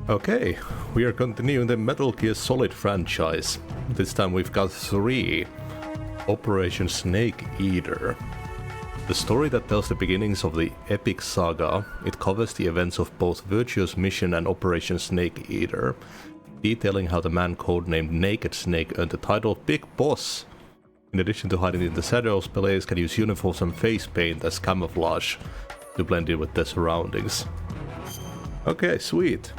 Okay, we are continuing the Metal Gear Solid franchise. This time we've got 3. Operation Snake Eater. The story that tells the beginnings of the epic saga, it covers the events of both Virtue's mission and Operation Snake Eater, detailing how the man codenamed Naked Snake earned the title of Big Boss. In addition to hiding in the shadows, players can use uniforms and face paint as camouflage to blend in with their surroundings. Okay, sweet.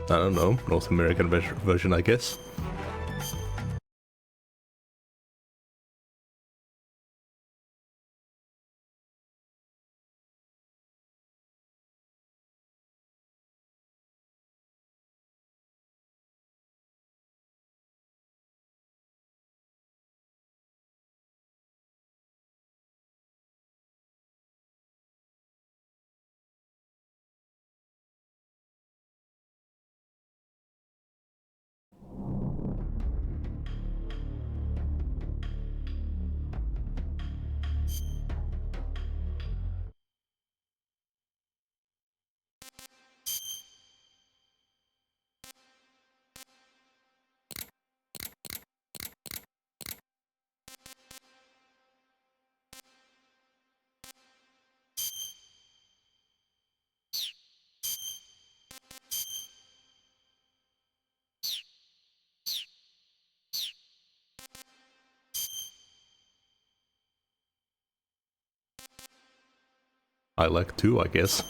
I don't know, North American version, I guess. I like 2, I guess.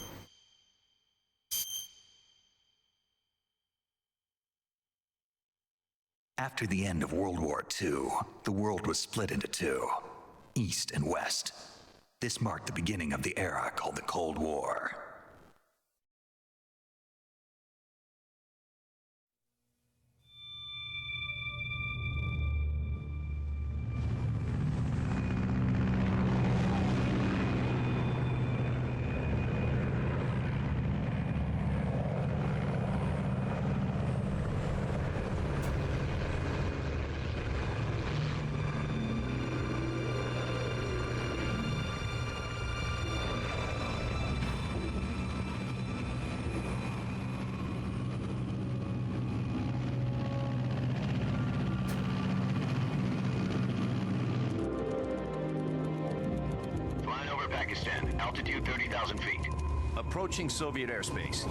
After the end of World War II, the world was split into 2, East and West. This marked the beginning of the era called the Cold War. Altitude 30,000 feet. Approaching Soviet airspace.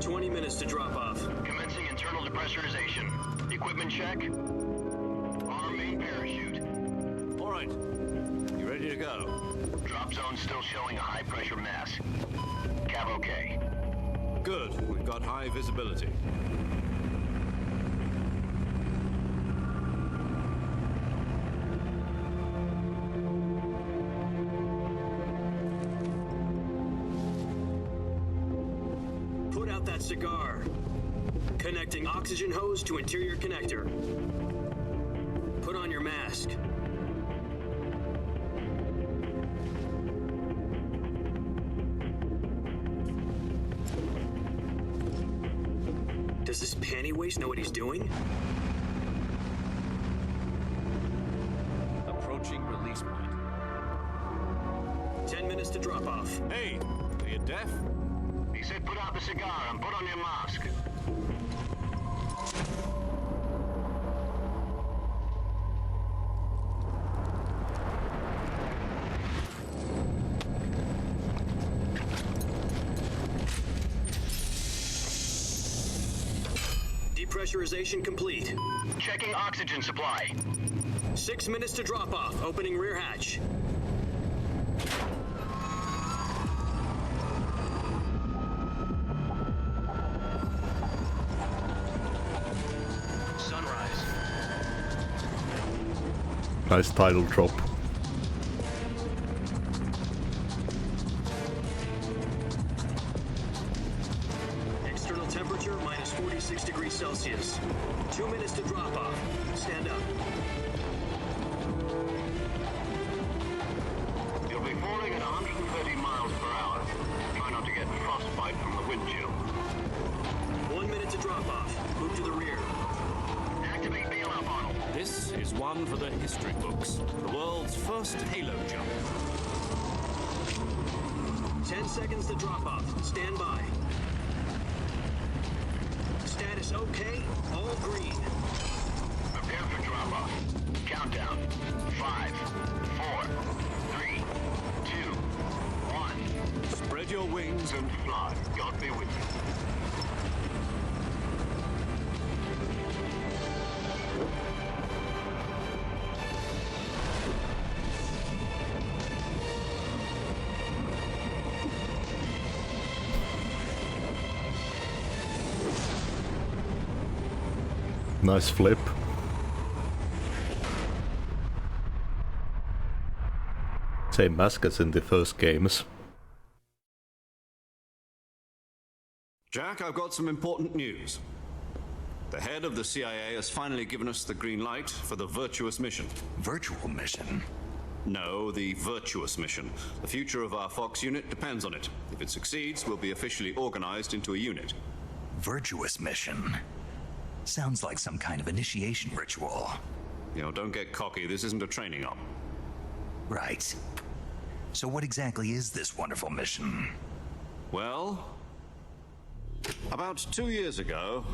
20 minutes to drop off. Commencing internal depressurization. Equipment check. Arm main parachute. All right. You ready to go? Drop zone still showing a high pressure mass. Cav okay. Good. We've got high visibility. That cigar. Connecting oxygen hose to interior connector. Put on your mask. Does this panty waste know what he's doing? Approaching release point. 10 minutes to drop off. Hey, are you deaf? He said put out the cigar and put on your mask. Depressurization complete. Checking oxygen supply. 6 minutes to drop off. Opening rear hatch. Nice title drop. External temperature minus 46 degrees Celsius. 2 minutes to drop off. Stand up. You'll be falling at 130 miles per hour. Try not to get frostbite from the wind chill. 1 minute to drop off. Move to the rear. one for the history books. The world's first halo jump. 10 seconds to drop off. Stand by. Status okay. All green. Prepare for drop-off. Countdown. 5, 4, 3, 2, 1. Spread your wings and Fly. God be with you. Nice flip. Same mask as in the first games. Jack, I've got some important news. The head of the CIA has finally given us the green light for the virtuous mission. Virtual mission? No, the virtuous mission. The future of our Fox unit depends on it. If it succeeds, we'll be officially organized into a unit. Virtuous mission? Sounds like some kind of initiation ritual. You know, don't get cocky. This isn't a training op. Right. So what exactly is this wonderful mission? Well, about 2 years ago,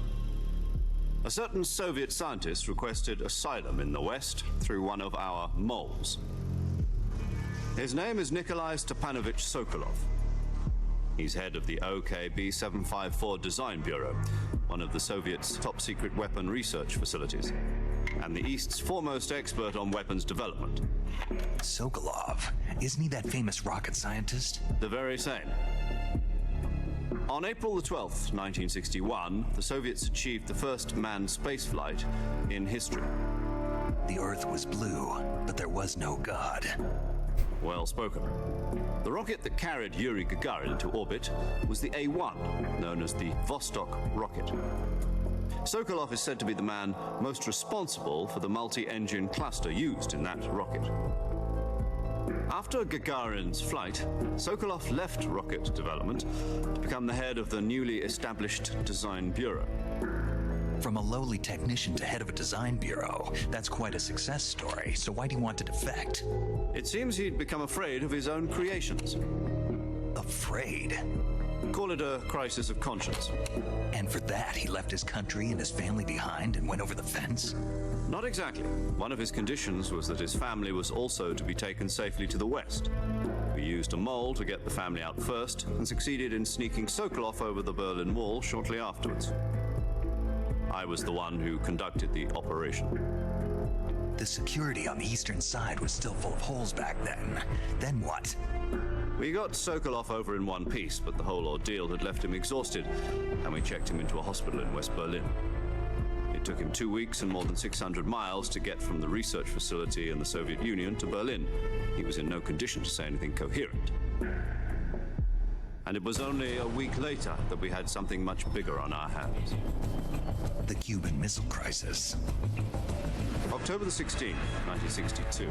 a certain Soviet scientist requested asylum in the West through one of our moles. His name is Nikolai Stepanovich Sokolov. He's head of the OKB-754 Design Bureau, one of the Soviets' top-secret weapon research facilities, and the East's foremost expert on weapons development. Sokolov? Isn't he that famous rocket scientist? The very same. On April the 12th, 1961, the Soviets achieved the first manned spaceflight in history. The Earth was blue, but there was no God. Well spoken. The rocket that carried Yuri Gagarin into orbit was the A-1, known as the Vostok rocket. Sokolov is said to be the man most responsible for the multi-engine cluster used in that rocket. After Gagarin's flight, Sokolov left rocket development to become the head of the newly established Design Bureau. From a lowly technician to head of a design bureau, that's quite a success story, so why do you want to defect? It seems he'd become afraid of his own creations. Afraid? Call it a crisis of conscience. And for that, he left his country and his family behind and went over the fence? Not exactly. One of his conditions was that his family was also to be taken safely to the West. We used a mole to get the family out first and succeeded in sneaking Sokolov over the Berlin Wall shortly afterwards. I was the one who conducted the operation. The security on the eastern side was still full of holes back then. Then what? We got Sokolov over in one piece, but the whole ordeal had left him exhausted, and we checked him into a hospital in West Berlin. It took him 2 weeks and more than 600 miles to get from the research facility in the Soviet Union to Berlin. He was in no condition to say anything coherent. And it was only a week later that we had something much bigger on our hands. The Cuban Missile Crisis. October the 16th, 1962,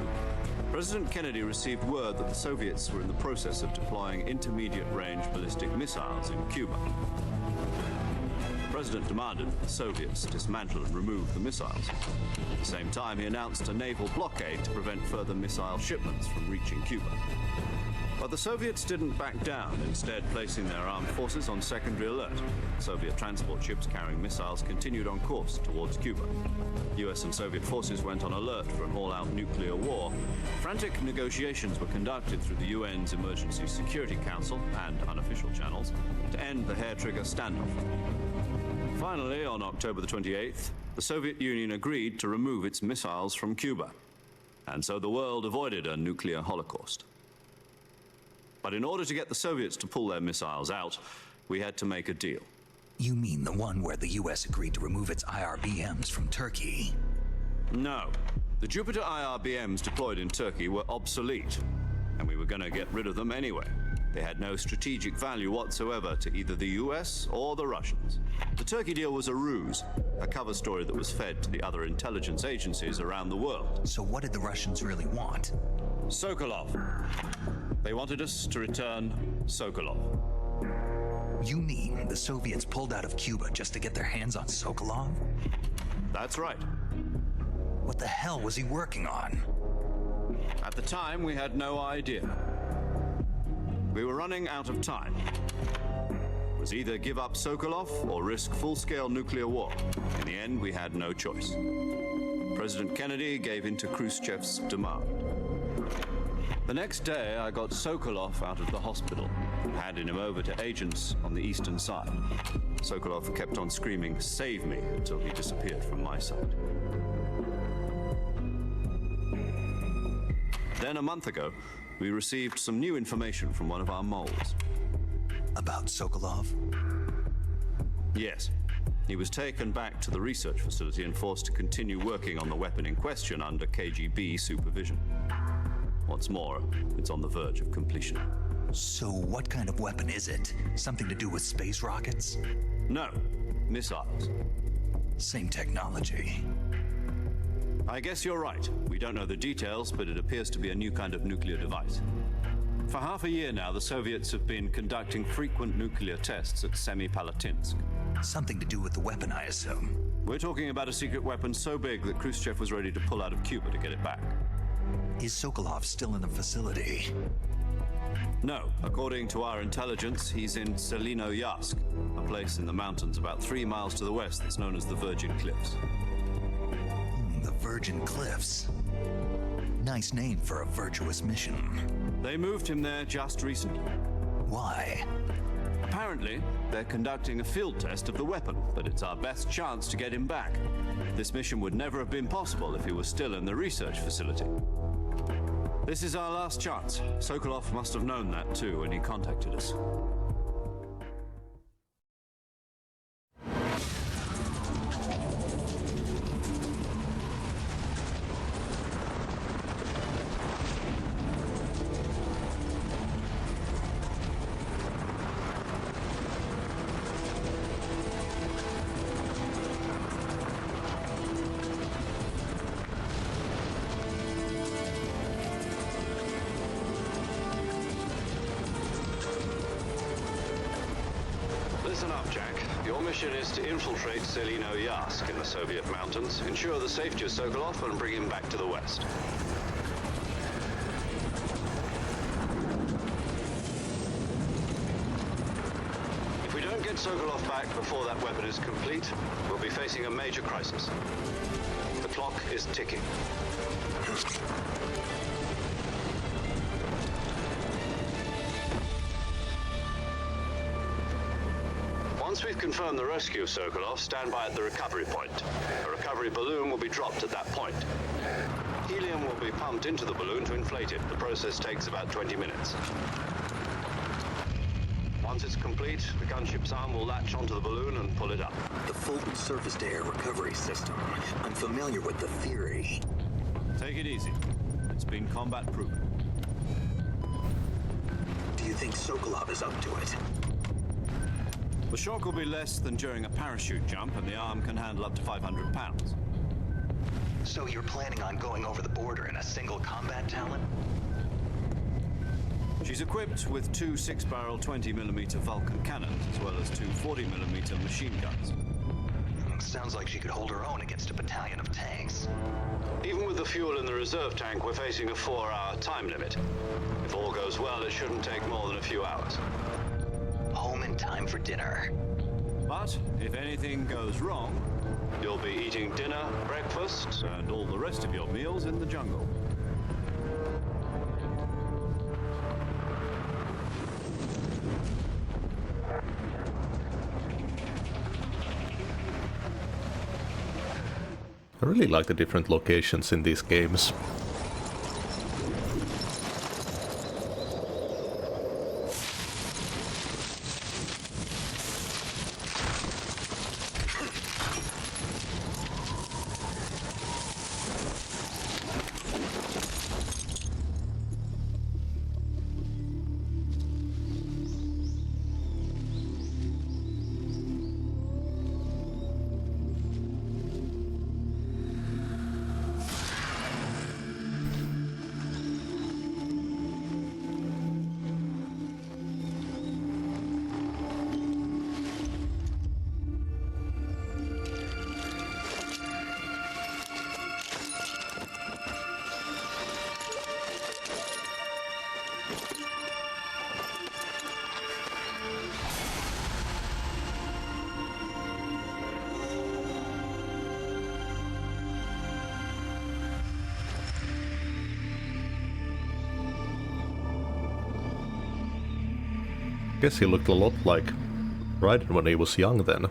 President Kennedy received word that the Soviets were in the process of deploying intermediate-range ballistic missiles in Cuba. The President demanded that the Soviets dismantle and remove the missiles. At the same time, he announced a naval blockade to prevent further missile shipments from reaching Cuba. But the Soviets didn't back down, instead placing their armed forces on secondary alert. Soviet transport ships carrying missiles continued on course towards Cuba. US and Soviet forces went on alert for an all-out nuclear war. Frantic negotiations were conducted through the UN's Emergency Security Council and unofficial channels to end the hair-trigger standoff. Finally, on October the 28th, the Soviet Union agreed to remove its missiles from Cuba. And so the world avoided a nuclear holocaust. But in order to get the Soviets to pull their missiles out, we had to make a deal. You mean the one where the US agreed to remove its IRBMs from Turkey? No. The Jupiter IRBMs deployed in Turkey were obsolete, and we were going to get rid of them anyway. They had no strategic value whatsoever to either the US or the Russians. The Turkey deal was a ruse, a cover story that was fed to the other intelligence agencies around the world. So what did the Russians really want? Sokolov. They wanted us to return Sokolov. You mean the Soviets pulled out of Cuba just to get their hands on Sokolov? That's right. What the hell was he working on? At the time, we had no idea. We were running out of time. It was either give up Sokolov or risk full-scale nuclear war. In the end, we had no choice. President Kennedy gave in to Khrushchev's demand. The next day, I got Sokolov out of the hospital and handed him over to agents on the eastern side. Sokolov kept on screaming, "Save me," until he disappeared from my sight. Then a month ago, we received some new information from one of our moles. About Sokolov? Yes. He was taken back to the research facility and forced to continue working on the weapon in question under KGB supervision. What's more, it's on the verge of completion. So what kind of weapon is it? Something to do with space rockets? No, missiles. Same technology. I guess you're right. We don't know the details, but it appears to be a new kind of nuclear device. For half a year now, the Soviets have been conducting frequent nuclear tests at Semipalatinsk. Something to do with the weapon, I assume. We're talking about a secret weapon so big that Khrushchev was ready to pull out of Cuba to get it back. Is Sokolov still in the facility? No. According to our intelligence, he's in Selino-Yarsk, a place in the mountains about 3 miles to the west that's known as the Virgin Cliffs. The Virgin Cliffs. Nice name for a virtuous mission. They moved him there just recently. Why? Apparently, they're conducting a field test of the weapon, but it's our best chance to get him back. This mission would never have been possible if he was still in the research facility. This is our last chance. Sokolov must have known that too when he contacted us. Listen up, Jack. Your mission is to infiltrate Selino-Yarsk in the Soviet mountains, ensure the safety of Sokolov, and bring him back to the West. If we don't get Sokolov back before that weapon is complete, we'll be facing a major crisis. The clock is ticking. Once we've confirmed the rescue of Sokolov, stand by at the recovery point. A recovery balloon will be dropped at that point. Helium will be pumped into the balloon to inflate it. The process takes about 20 minutes. Once it's complete, the gunship's arm will latch onto the balloon and pull it up. The folded surface-to-air recovery system. I'm familiar with the theory. Take it easy. It's been combat-proven. Do you think Sokolov is up to it? The shock will be less than during a parachute jump, and the arm can handle up to 500 pounds. So you're planning on going over the border in a single combat talent? She's equipped with 2 6-barrel 20mm Vulcan cannons, as well as 2 40mm machine guns. Sounds like she could hold her own against a battalion of tanks. Even with the fuel in the reserve tank, we're facing a 4-hour time limit. If all goes well, it shouldn't take more than a few hours. Home in time for dinner. But if anything goes wrong, you'll be eating dinner, breakfast, and all the rest of your meals in the jungle. I really like the different locations in these games. Guess he looked a lot like Raiden when he was young then.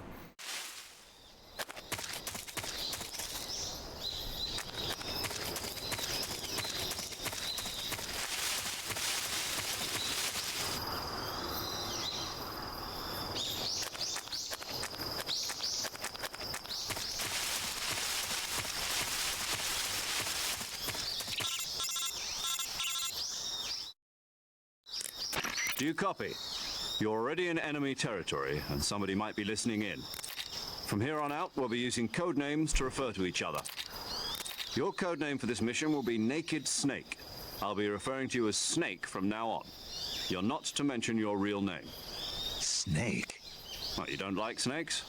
Do you copy? You're already in enemy territory, and somebody might be listening in. From here on out, we'll be using code names to refer to each other. Your code name for this mission will be Naked Snake. I'll be referring to you as Snake from now on. You're not to mention your real name. Snake? What, you don't like snakes?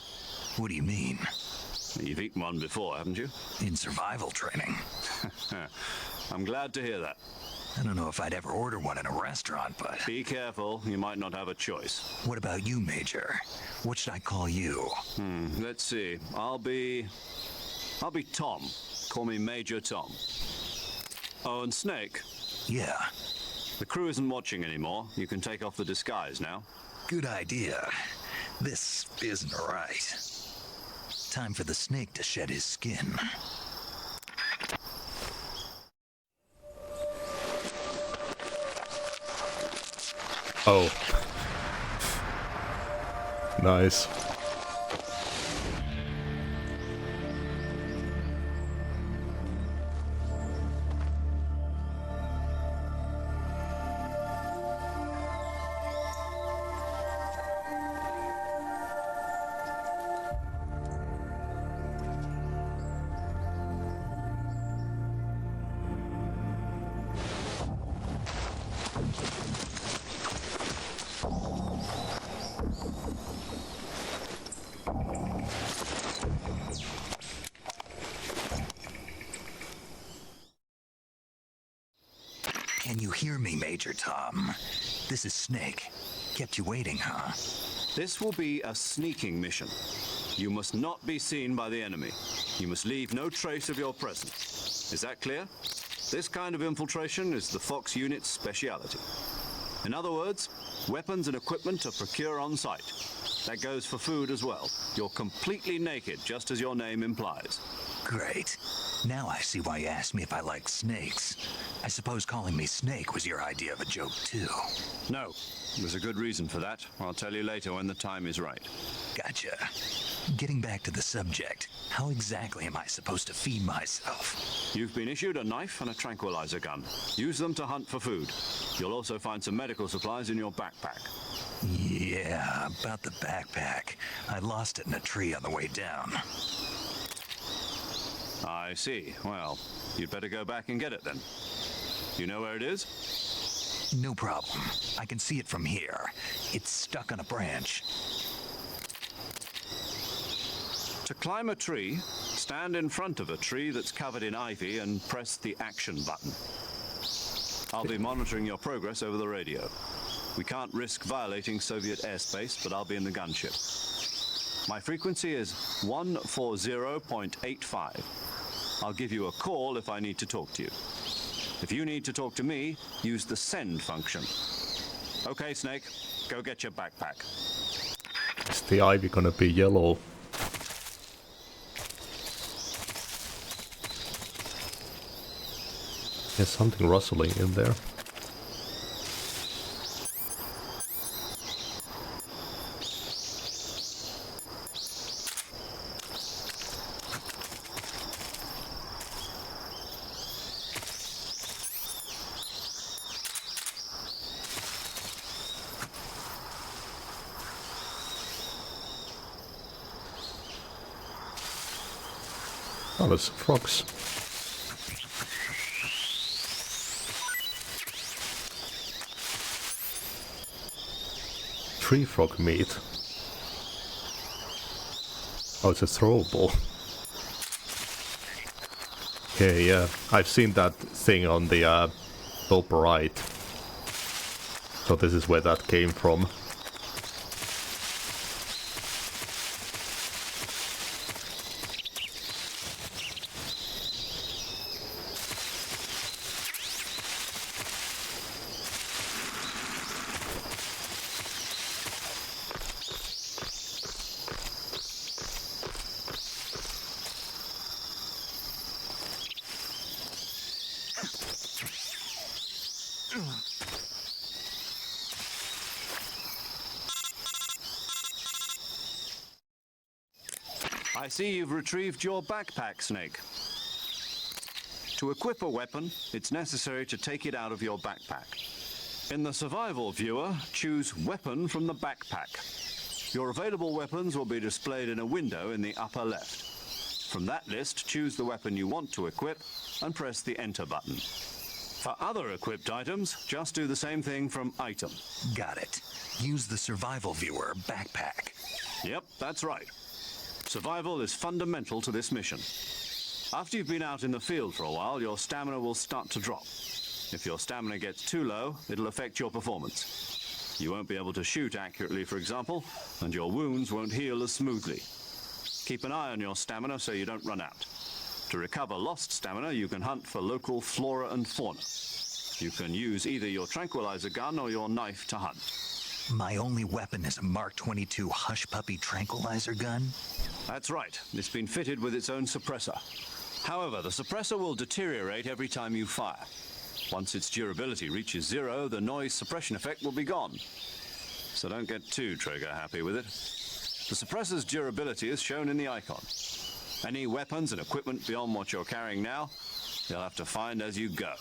What do you mean? You've eaten one before, haven't you? In survival training. I'm glad to hear that. I don't know if I'd ever order one in a restaurant, but... Be careful, you might not have a choice. What about you, Major? What should I call you? Let's see. I'll be Tom. Call me Major Tom. Oh, and Snake. Yeah, The crew isn't watching anymore. You can take off the disguise now. good idea. This isn't right. Time for the snake to shed his skin. Oh. Nice. Can you hear me, Major Tom? This is Snake. Kept you waiting, huh? This will be a sneaking mission. You must not be seen by the enemy. You must leave no trace of your presence. Is that clear? This kind of infiltration is the Fox unit's speciality. In other words, weapons and equipment are procured on site. That goes for food as well. You're completely naked, just as your name implies. Great. Now I see why you asked me if I like snakes. I suppose calling me Snake was your idea of a joke, too. No, there's a good reason for that. I'll tell you later when the time is right. Gotcha. Getting back to the subject, how exactly am I supposed to feed myself? You've been issued a knife and a tranquilizer gun. Use them to hunt for food. You'll also find some medical supplies in your backpack. Yeah, about the backpack. I lost it in a tree on the way down. I see. Well, you'd better go back and get it then. You know where it is? No problem. I can see it from here. It's stuck on a branch. To climb a tree, stand in front of a tree that's covered in ivy and press the action button. I'll be monitoring your progress over the radio. We can't risk violating Soviet airspace, but I'll be in the gunship. My frequency is 140.85. I'll give you a call if I need to talk to you. If you need to talk to me, use the send function. Okay, Snake, go get your backpack. Is the ivy gonna be yellow? There's something rustling in there. Oh, there's frogs. Tree frog meat. Oh, it's a throwable. Okay, yeah, I've seen that thing on the top right. So this is where that came from. I see you've retrieved your backpack, Snake. To equip a weapon, it's necessary to take it out of your backpack. In the survival viewer, choose Weapon from the backpack. Your available weapons will be displayed in a window in the upper left. From that list, choose the weapon you want to equip and press the Enter button. For other equipped items, just do the same thing from Item. Got it. Use the survival viewer backpack. Yep, that's right. Survival is fundamental to this mission. After you've been out in the field for a while, your stamina will start to drop. If your stamina gets too low, it'll affect your performance. You won't be able to shoot accurately, for example, and your wounds won't heal as smoothly. Keep an eye on your stamina so you don't run out. To recover lost stamina, you can hunt for local flora and fauna. You can use either your tranquilizer gun or your knife to hunt. My only weapon is a Mark 22 Hush Puppy tranquilizer gun? That's right. It's been fitted with its own suppressor. However, the suppressor will deteriorate every time you fire. Once its durability reaches 0, the noise suppression effect will be gone. So don't get too trigger happy with it. The suppressor's durability is shown in the icon. Any weapons and equipment beyond what you're carrying now, you'll have to find as you go.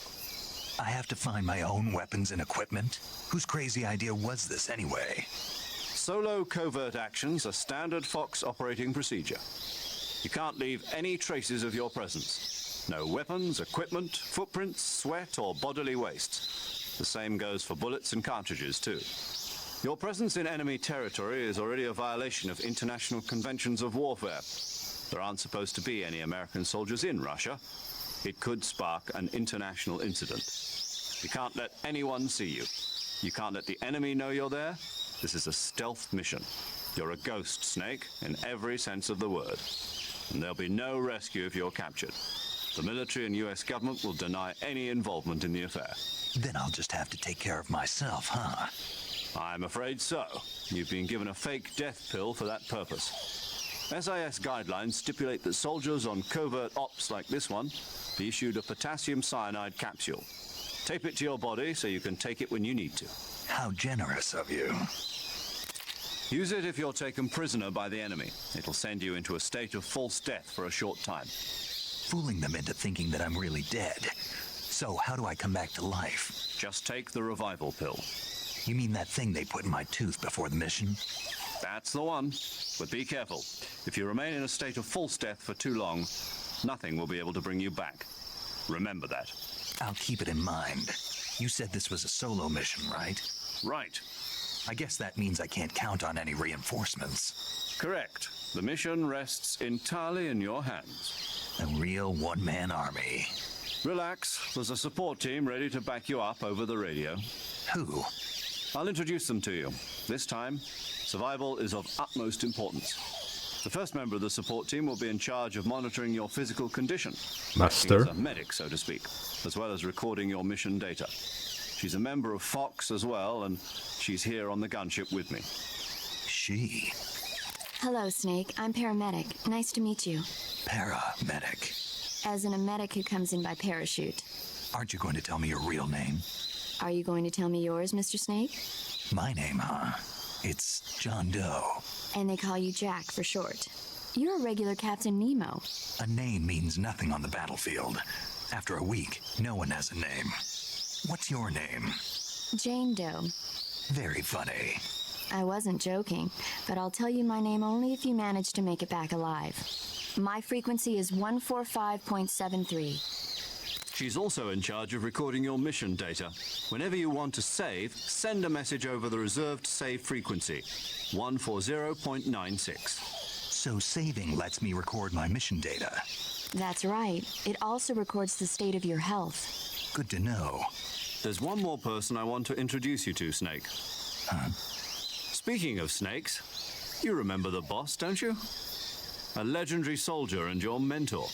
I have to find my own weapons and equipment? Whose crazy idea was this anyway? Solo covert actions are standard Fox operating procedure. You can't leave any traces of your presence. No weapons, equipment, footprints, sweat, or bodily waste. The same goes for bullets and cartridges, too. Your presence in enemy territory is already a violation of international conventions of warfare. There aren't supposed to be any American soldiers in Russia. It could spark an international incident. You can't let anyone see you. You can't let the enemy know you're there. This is a stealth mission. You're a ghost, Snake, in every sense of the word. And there'll be no rescue if you're captured. The military and US government will deny any involvement in the affair. Then I'll just have to take care of myself, huh? I'm afraid so. You've been given a fake death pill for that purpose. SIS guidelines stipulate that soldiers on covert ops like this one be issued a potassium cyanide capsule. Tape it to your body so you can take it when you need to. How generous of you. Use it if you're taken prisoner by the enemy. It'll send you into a state of false death for a short time. Fooling them into thinking that I'm really dead. So how do I come back to life? Just take the revival pill. You mean that thing they put in my tooth before the mission? That's the one. But be careful. If you remain in a state of false death for too long, nothing will be able to bring you back. Remember that. I'll keep it in mind. You said this was a solo mission, right? Right. I guess that means I can't count on any reinforcements. Correct. The mission rests entirely in your hands. A real one-man army. Relax. There's a support team ready to back you up over the radio. Who? I'll introduce them to you. This time, survival is of utmost importance. The first member of the support team will be in charge of monitoring your physical condition. Master. She's a medic, so to speak, as well as recording your mission data. She's a member of Fox as well, and she's here on the gunship with me. She? Hello, Snake. I'm paramedic. Nice to meet you. Paramedic. As in a medic who comes in by parachute. Aren't you going to tell me your real name? Are you going to tell me yours, Mr. Snake? My name, huh? It's John Doe. And they call you Jack for short. You're a regular Captain Nemo. A name means nothing on the battlefield. After a week, no one has a name. What's your name? Jane Doe. Very funny. I wasn't joking, but I'll tell you my name only if you manage to make it back alive. My frequency is 145.73. She's also in charge of recording your mission data. Whenever you want to save, send a message over the reserved save frequency, 140.96. So saving lets me record my mission data. That's right. It also records the state of your health. Good to know. There's one more person I want to introduce you to, Snake. Huh? Speaking of snakes, you remember the boss, don't you? A legendary soldier and your mentor.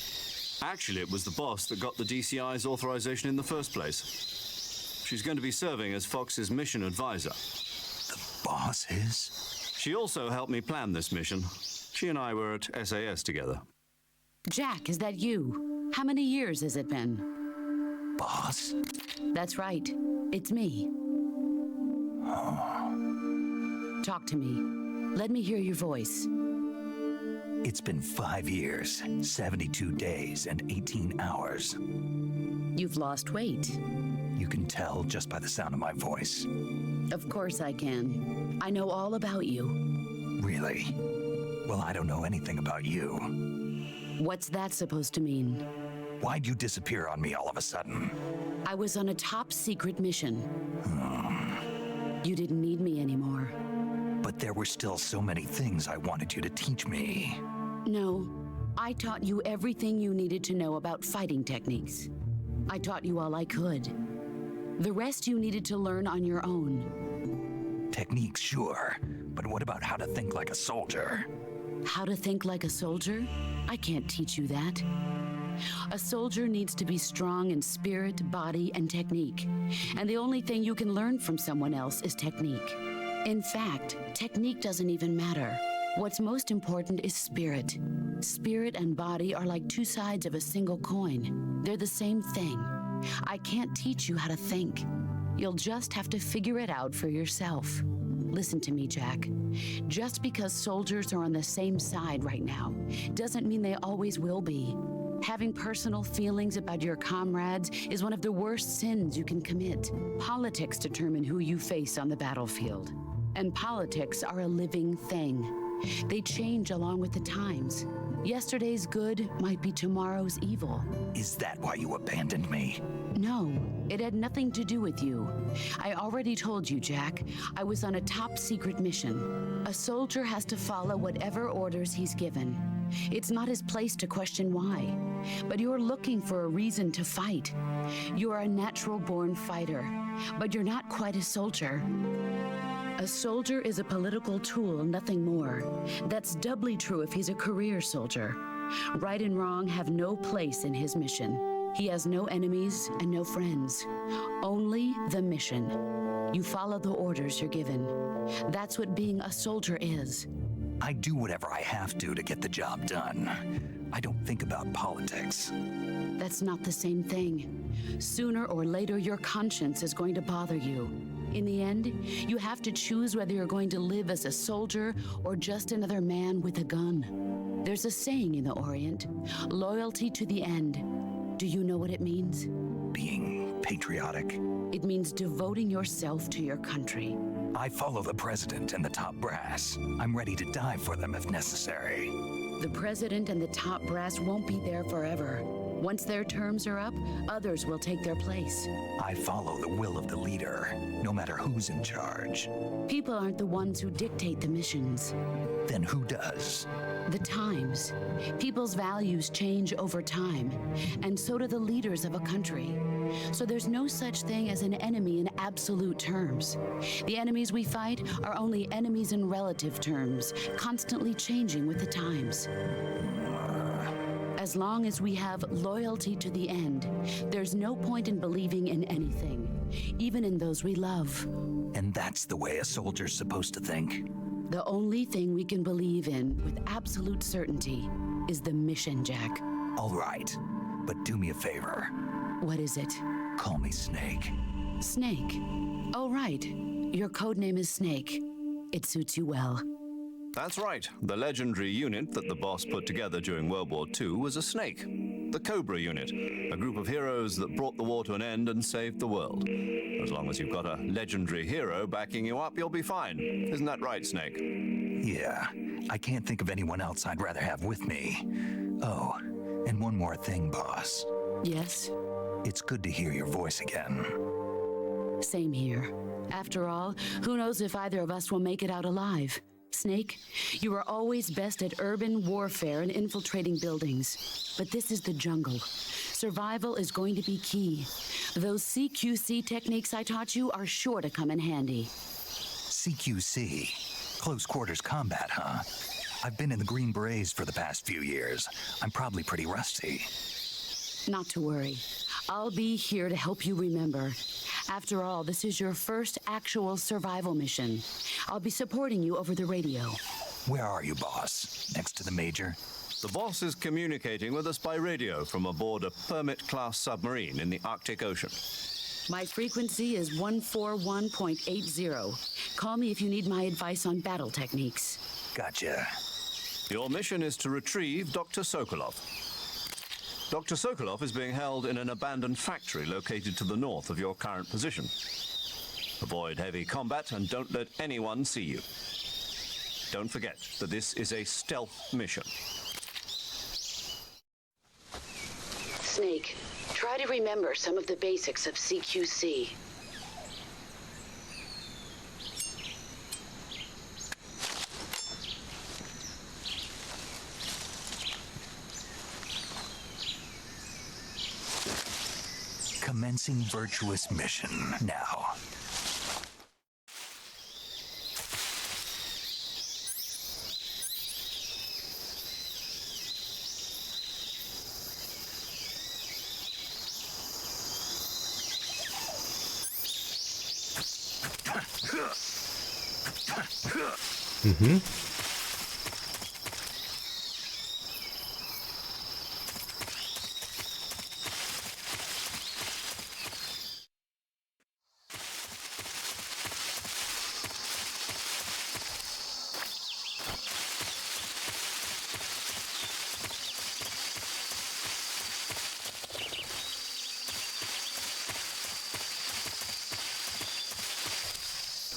Actually, it was the boss that got the DCI's authorization in the first place. She's going to be serving as Fox's mission advisor. The boss is? She also helped me plan this mission. She and I were at SAS together. Jack, is that you? How many years has it been? Boss? That's right. It's me. Oh. Talk to me. Let me hear your voice. It's been 5 years, 72 days, and 18 hours. You've lost weight. You can tell just by the sound of my voice. Of course I can. I know all about you. Really? Well, I don't know anything about you. What's that supposed to mean? Why'd you disappear on me all of a sudden? I was on a top secret mission. You didn't need me anymore. But there were still so many things I wanted you to teach me. No, I taught you everything you needed to know about fighting techniques. I taught you all I could. The rest you needed to learn on your own. Techniques, sure. But what about how to think like a soldier? How to think like a soldier? I can't teach you that. A soldier needs to be strong in spirit, body, and technique. And the only thing you can learn from someone else is technique. In fact, technique doesn't even matter. What's most important is spirit. Spirit and body are like two sides of a single coin. They're the same thing. I can't teach you how to think. You'll just have to figure it out for yourself. Listen to me, Jack. Just because soldiers are on the same side right now doesn't mean they always will be. Having personal feelings about your comrades is one of the worst sins you can commit. Politics determine who you face on the battlefield. And politics are a living thing. They change along with the times. Yesterday's good might be tomorrow's evil. Is that why you abandoned me? No, it had nothing to do with you. I already told you, Jack. I was on a top secret mission. A soldier has to follow whatever orders he's given. It's not his place to question why. But you're looking for a reason to fight. You're a natural-born fighter, but you're not quite a soldier. A soldier is a political tool, nothing more. That's doubly true if he's a career soldier. Right and wrong have no place in his mission. He has no enemies and no friends. Only the mission. You follow the orders you're given. That's what being a soldier is. I do whatever I have to get the job done. I don't think about politics. That's not the same thing. Sooner or later, your conscience is going to bother you. In the end, you have to choose whether you're going to live as a soldier or just another man with a gun. There's a saying in the Orient, loyalty to the end. Do you know what it means? Being patriotic. It means devoting yourself to your country. I follow the president and the top brass. I'm ready to die for them if necessary. The president and the top brass won't be there forever. Once their terms are up, others will take their place. I follow the will of the leader, no matter who's in charge. People aren't the ones who dictate the missions. Then who does? The times. People's values change over time, and so do the leaders of a country. So there's no such thing as an enemy in absolute terms. The enemies we fight are only enemies in relative terms, constantly changing with the times. As long as we have loyalty to the end, there's no point in believing in anything, even in those we love. And that's the way a soldier's supposed to think? The only thing we can believe in with absolute certainty is the mission, Jack. All right, but do me a favor. What is it? Call me Snake. Snake. Oh, right. Your code name is Snake. It suits you well. That's right. The legendary unit that the boss put together during World War II was a snake. The Cobra unit, a group of heroes that brought the war to an end and saved the world. As long as you've got a legendary hero backing you up, you'll be fine. Isn't that right, Snake? Yeah, I can't think of anyone else I'd rather have with me. Oh, and one more thing, boss. Yes? It's good to hear your voice again. Same here. After all, who knows if either of us will make it out alive? Snake, you are always best at urban warfare and infiltrating buildings. But this is the jungle. Survival is going to be key. Those CQC techniques I taught you are sure to come in handy. CQC? Close quarters combat, huh? I've been in the Green Berets for the past few years. I'm probably pretty rusty. Not to worry. I'll be here to help you remember. After all, this is your first actual survival mission. I'll be supporting you over the radio. Where are you, boss? Next to the major? The boss is communicating with us by radio from aboard a Permit-class submarine in the Arctic Ocean. My frequency is 141.80. Call me if you need my advice on battle techniques. Gotcha. Your mission is to retrieve Dr. Sokolov. Dr. Sokolov is being held in an abandoned factory located to the north of your current position. Avoid heavy combat and don't let anyone see you. Don't forget that this is a stealth mission. Snake, try to remember some of the basics of CQC. Commencing virtuous mission now.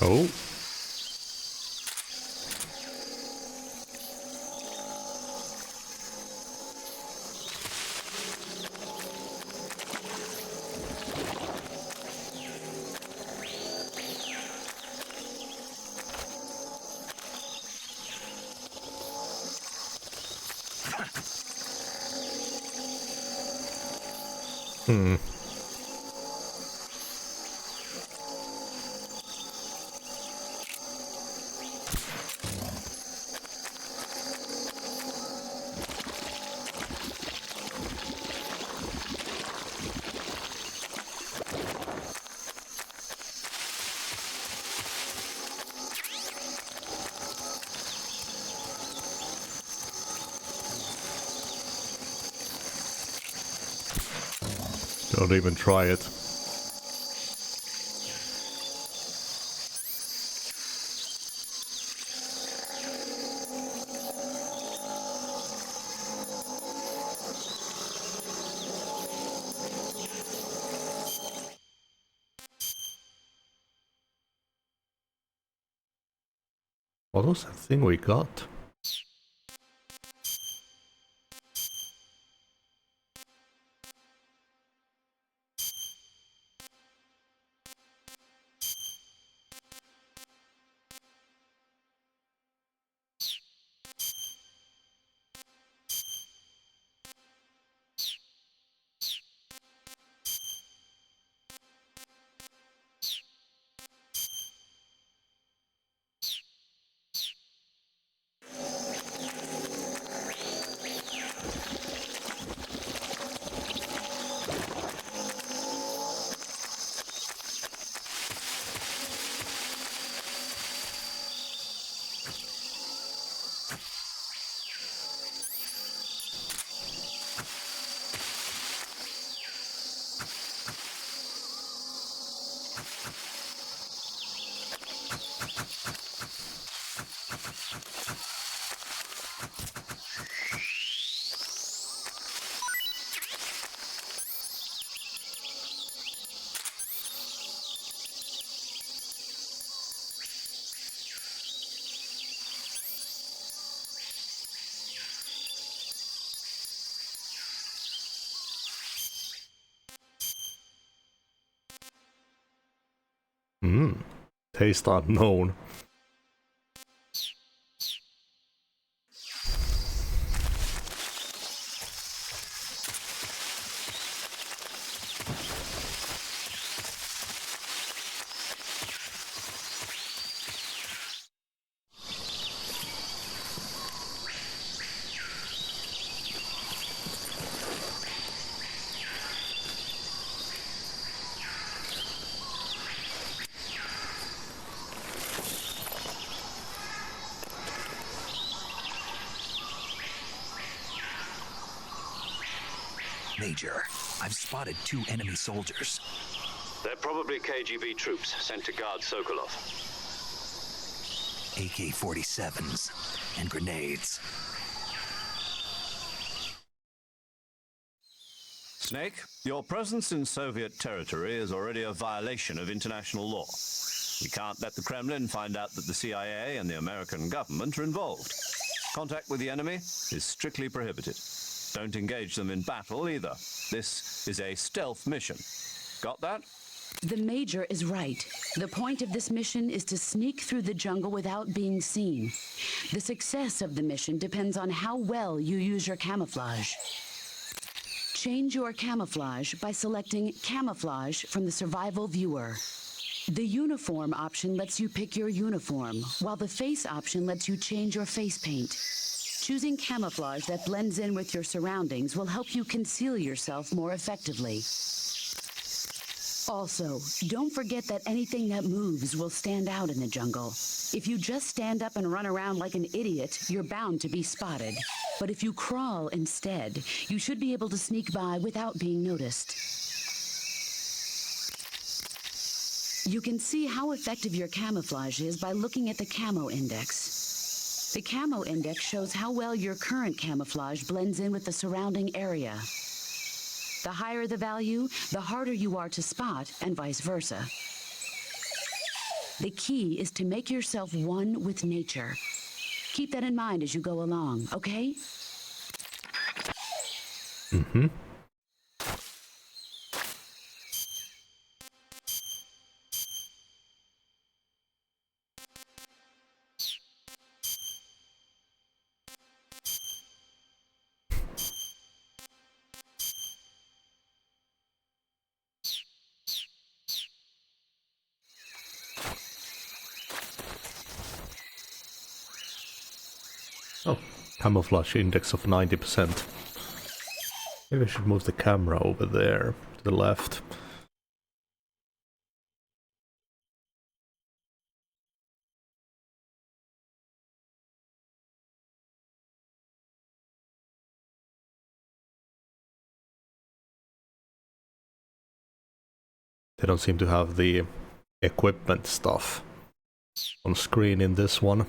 Oh. Don't even try it. What was that thing we got? Taste unknown. Major, I've spotted 2 enemy soldiers. They're probably KGB troops sent to guard Sokolov. AK-47s and grenades. Snake, your presence in Soviet territory is already a violation of international law. We can't let the Kremlin find out that the CIA and the American government are involved. Contact with the enemy is strictly prohibited. Don't engage them in battle either. This is a stealth mission. Got that? The Major is right. The point of this mission is to sneak through the jungle without being seen. The success of the mission depends on how well you use your camouflage. Change your camouflage by selecting Camouflage from the Survival Viewer. The Uniform option lets you pick your uniform, while the Face option lets you change your face paint. Choosing camouflage that blends in with your surroundings will help you conceal yourself more effectively. Also, don't forget that anything that moves will stand out in the jungle. If you just stand up and run around like an idiot, you're bound to be spotted. But if you crawl instead, you should be able to sneak by without being noticed. You can see how effective your camouflage is by looking at the Camo Index. The Camo Index shows how well your current camouflage blends in with the surrounding area. The higher the value, the harder you are to spot, and vice versa. The key is to make yourself one with nature. Keep that in mind as you go along, okay? Mm-hmm. Oh, camouflage index of 90%. Maybe I should move the camera over there, to the left. They don't seem to have the equipment stuff on screen in this one.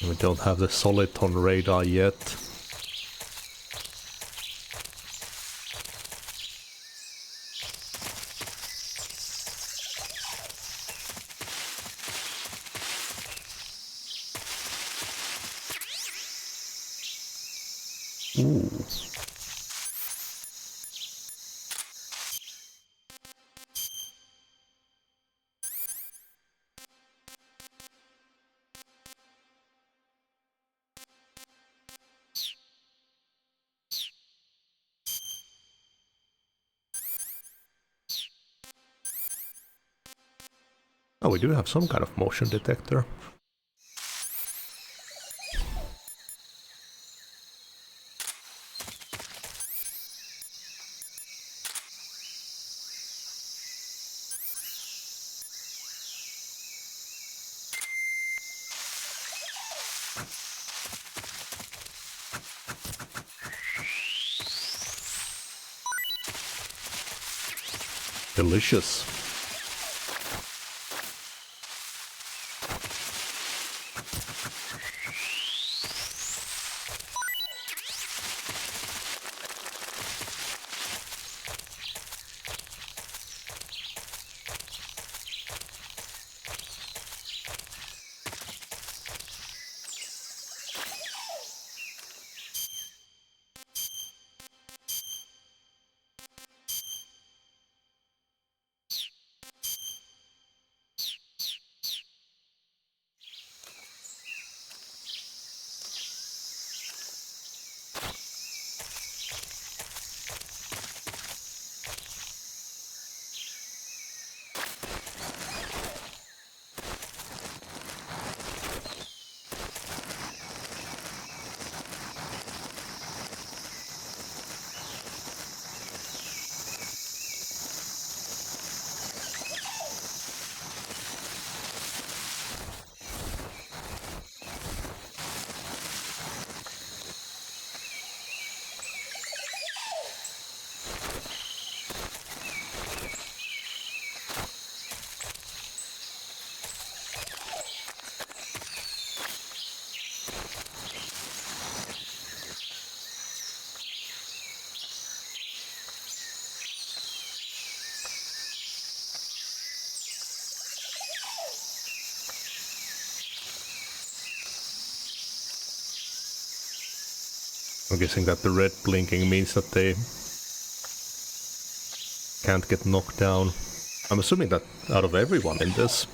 We don't have the Soliton radar yet. Ooh. Oh, we do have some kind of motion detector. Delicious. I'm guessing that the red blinking means that they can't get knocked down. I'm assuming that out of everyone in this.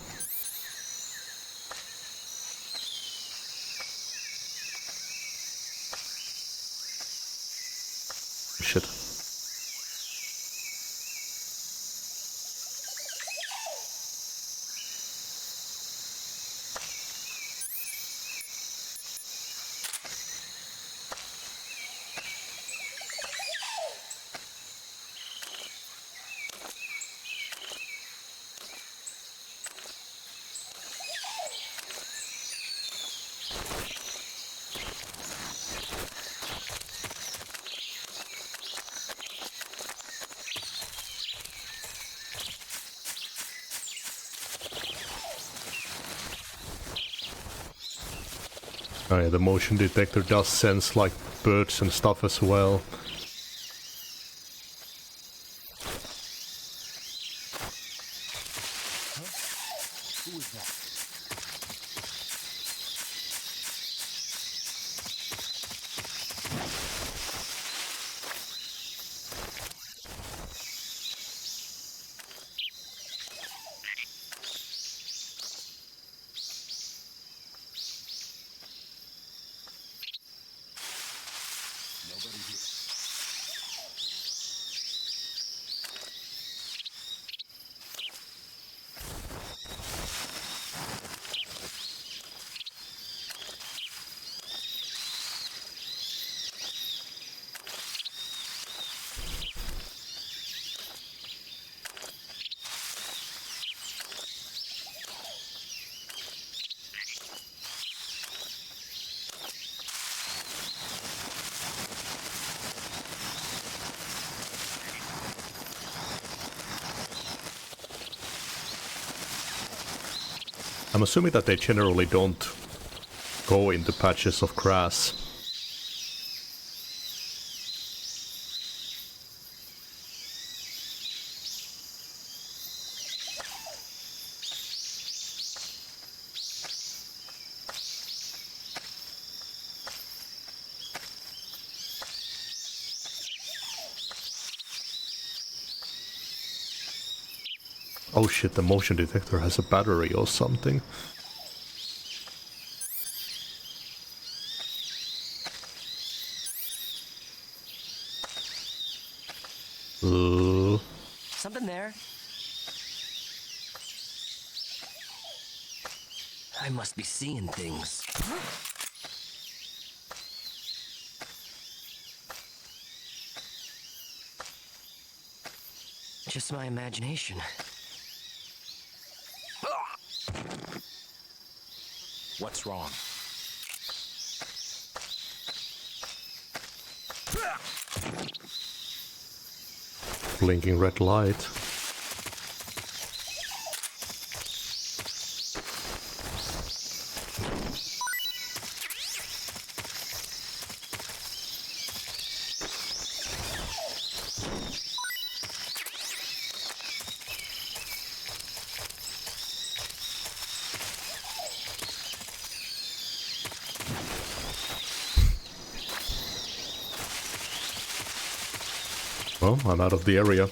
Shit. Oh yeah, the motion detector does sense like birds and stuff as well. Who is that? I'm assuming that they generally don't go into patches of grass. Oh shit, the motion detector has a battery or something. Something there. I must be seeing things. Just my imagination. What's wrong? Blinking red light. Well, I'm out of the area.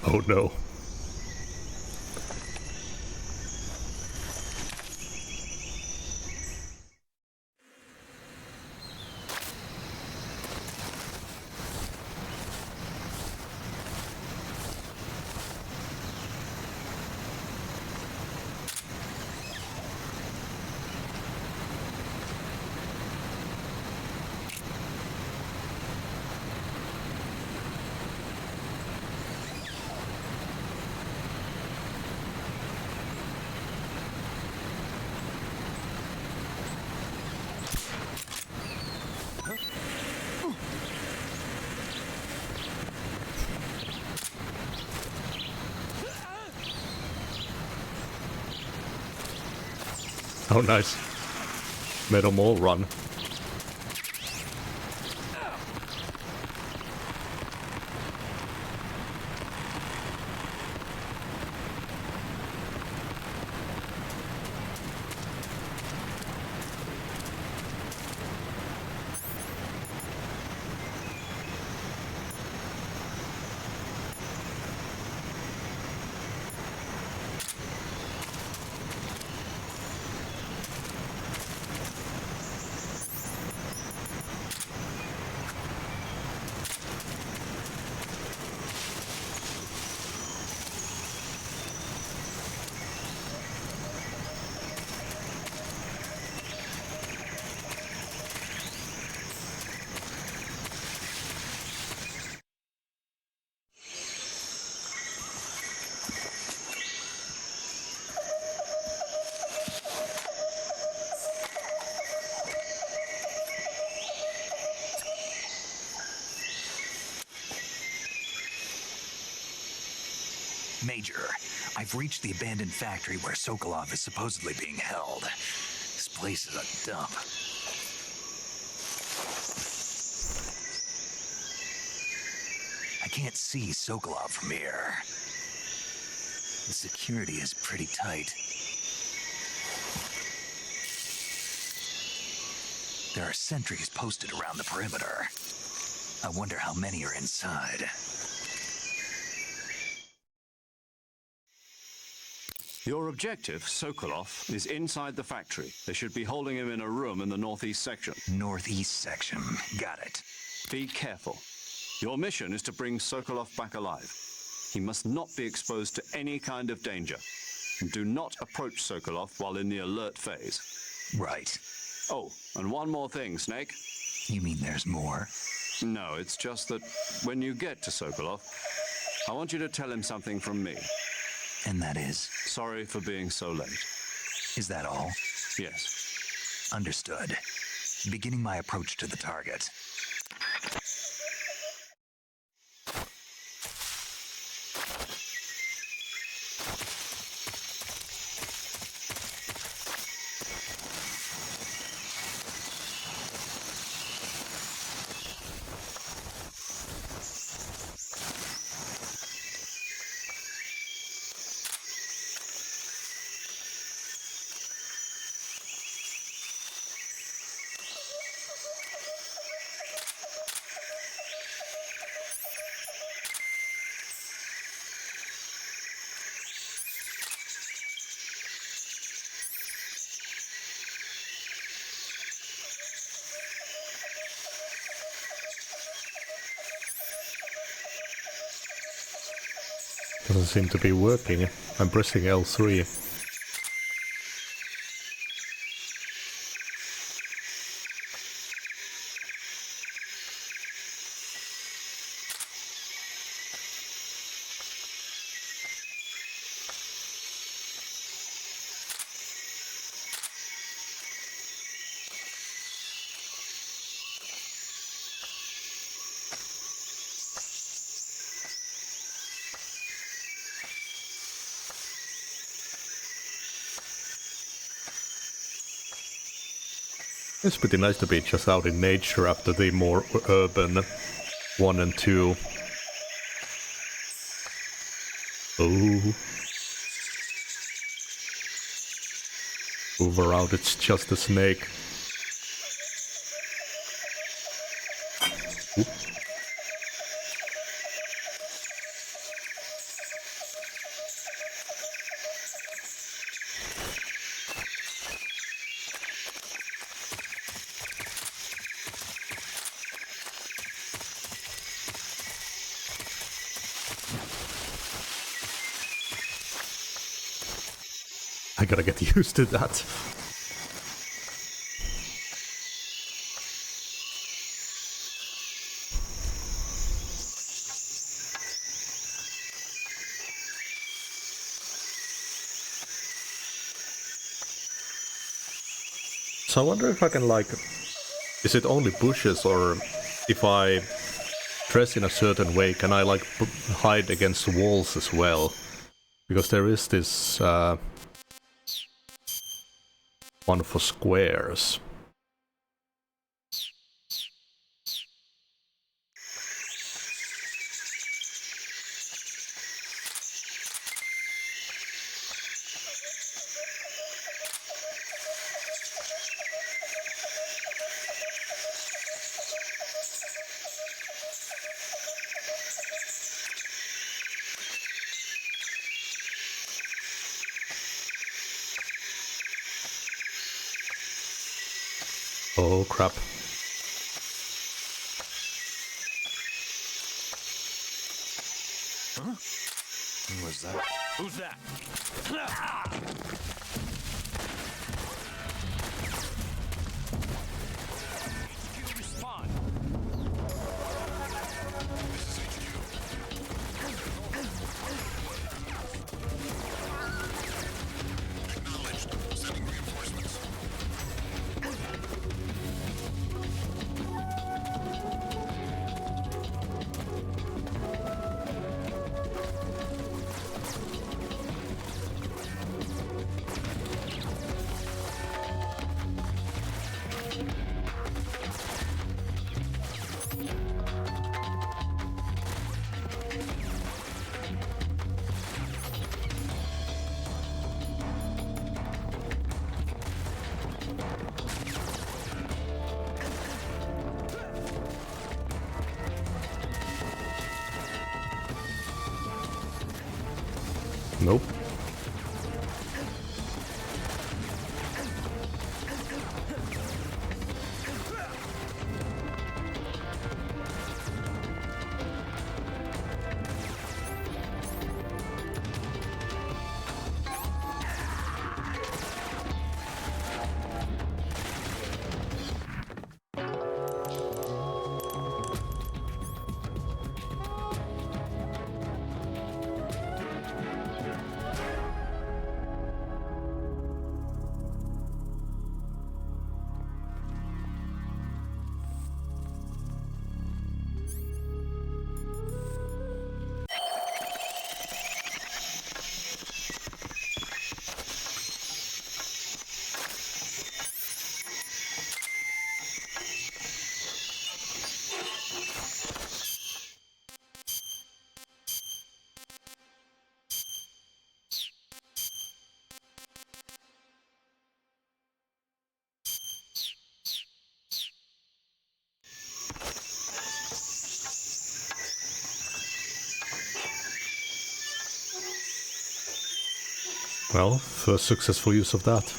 Oh no. Oh, nice. Made them all run. Major, I've reached the abandoned factory where Sokolov is supposedly being held. This place is a dump. I can't see Sokolov from here. The security is pretty tight. There are sentries posted around the perimeter. I wonder how many are inside. Your objective, Sokolov, is inside the factory. They should be holding him in a room in the northeast section. Northeast section. Got it. Be careful. Your mission is to bring Sokolov back alive. He must not be exposed to any kind of danger. And do not approach Sokolov while in the alert phase. Right. Oh, and one more thing, Snake. You mean there's more? No, it's just that when you get to Sokolov, I want you to tell him something from me. And that is? Sorry for being so late. Is that all? Yes. Understood. Beginning my approach to the target. Doesn't seem to be working. I'm pressing L3. It's pretty nice to be just out in nature after the more urban 1 and 2. Oh. Move around, it's just a snake. Oop. I gotta get used to that. So I wonder if I can, like, is it only bushes, or if I dress in a certain way, can I, like, hide against walls as well? Because there is this One for squares. Oh crap. Huh? Who was that? Who's that? HQ respond. Acknowledged. Sending reinforcements. Nope. Well, first successful use of that.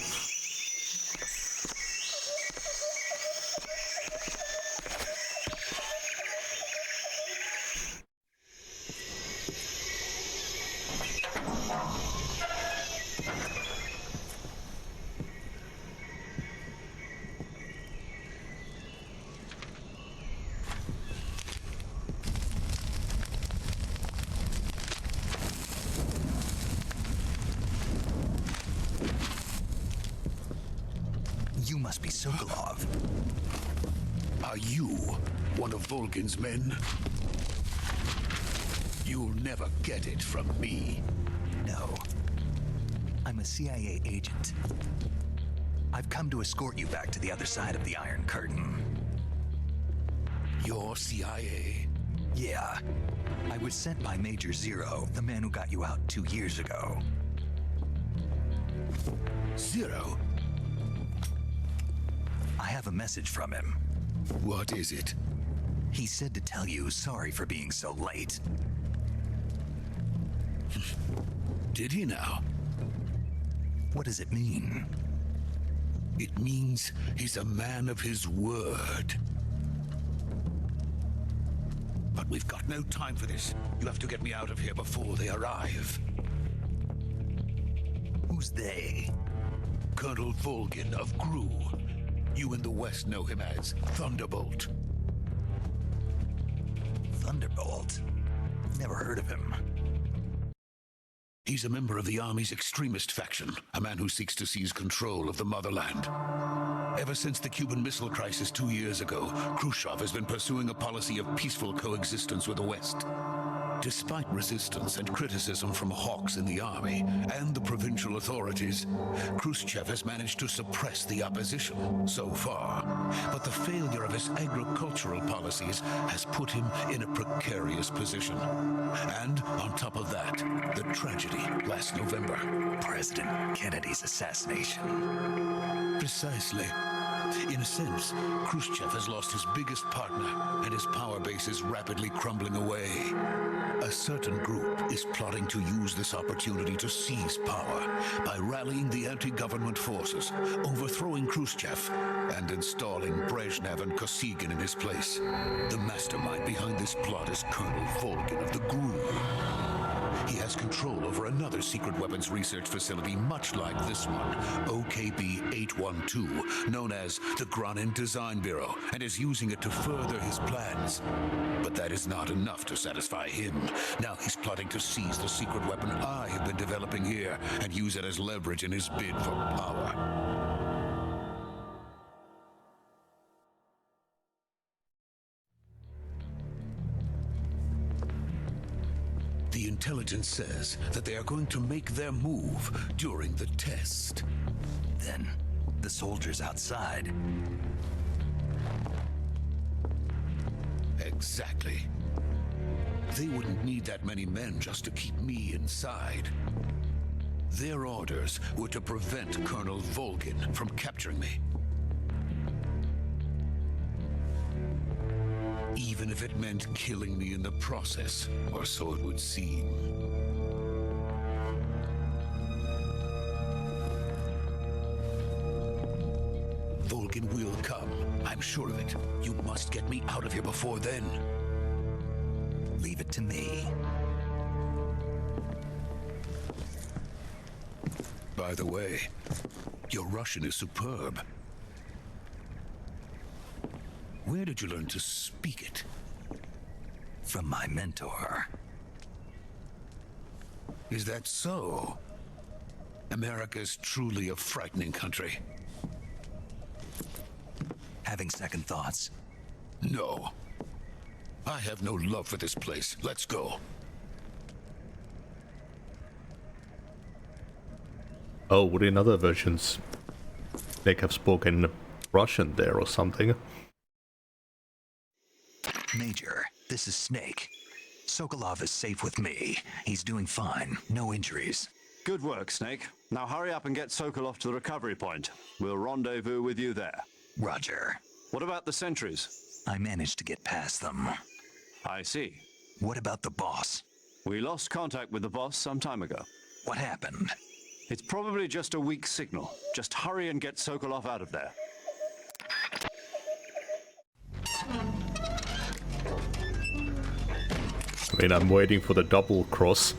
You must be Sokolov. Are you one of Volgin's men? You'll never get it from me. No. I'm a CIA agent. I've come to escort you back to the other side of the Iron Curtain. You're CIA? Yeah. I was sent by Major Zero, the man who got you out 2 years ago. Zero? I have a message from him. What is it? He said to tell you sorry for being so late. Did he now? What does it mean? It means he's a man of his word. But we've got no time for this. You have to get me out of here before they arrive. Who's they? Colonel Volgin of Gru. You in the West know him as Thunderbolt. Thunderbolt? Never heard of him. He's a member of the Army's extremist faction, a man who seeks to seize control of the motherland. Ever since the Cuban Missile Crisis 2 years ago, Khrushchev has been pursuing a policy of peaceful coexistence with the West. Despite resistance and criticism from hawks in the army and the provincial authorities, Khrushchev has managed to suppress the opposition so far. But the failure of his agricultural policies has put him in a precarious position. And on top of that, the tragedy last November. President Kennedy's assassination. Precisely. In a sense, Khrushchev has lost his biggest partner, and his power base is rapidly crumbling away. A certain group is plotting to use this opportunity to seize power by rallying the anti-government forces, overthrowing Khrushchev, and installing Brezhnev and Kosygin in his place. The mastermind behind this plot is Colonel Volgin of the GRU. He has control over another secret weapons research facility much like this one, OKB-812, known as the Granin Design Bureau, and is using it to further his plans. But that is not enough to satisfy him. Now he's plotting to seize the secret weapon I have been developing here and use it as leverage in his bid for power. The intelligence says that they are going to make their move during the test. Then, the soldiers outside. Exactly. They wouldn't need that many men just to keep me inside. Their orders were to prevent Colonel Volgin from capturing me. Even if it meant killing me in the process, or so it would seem. Volgin will come, I'm sure of it. You must get me out of here before then. Leave it to me. By the way, your Russian is superb. Where did you learn to speak it? From my mentor. Is that so? America is truly a frightening country. Having second thoughts? No. I have no love for this place. Let's go. Oh, would in other versions they have spoken Russian there or something? Major, this is Snake. Sokolov is safe with me. He's doing fine. No injuries. Good work, Snake. Now hurry up and get Sokolov to the recovery point. We'll rendezvous with you there. Roger. What about the sentries? I managed to get past them. I see. What about the boss? We lost contact with the boss some time ago. What happened? It's probably just a weak signal. Just hurry and get Sokolov out of there. I mean, I'm waiting for the double cross.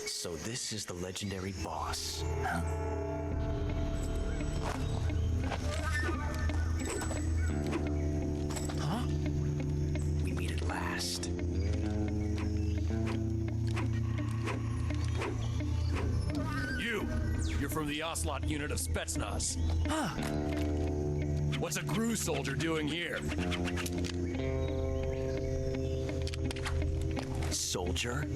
So this is the legendary boss, huh? Huh? We meet at last. You're from the Ocelot unit of Spetsnaz. Huh. What's a GRU soldier doing here? soldier?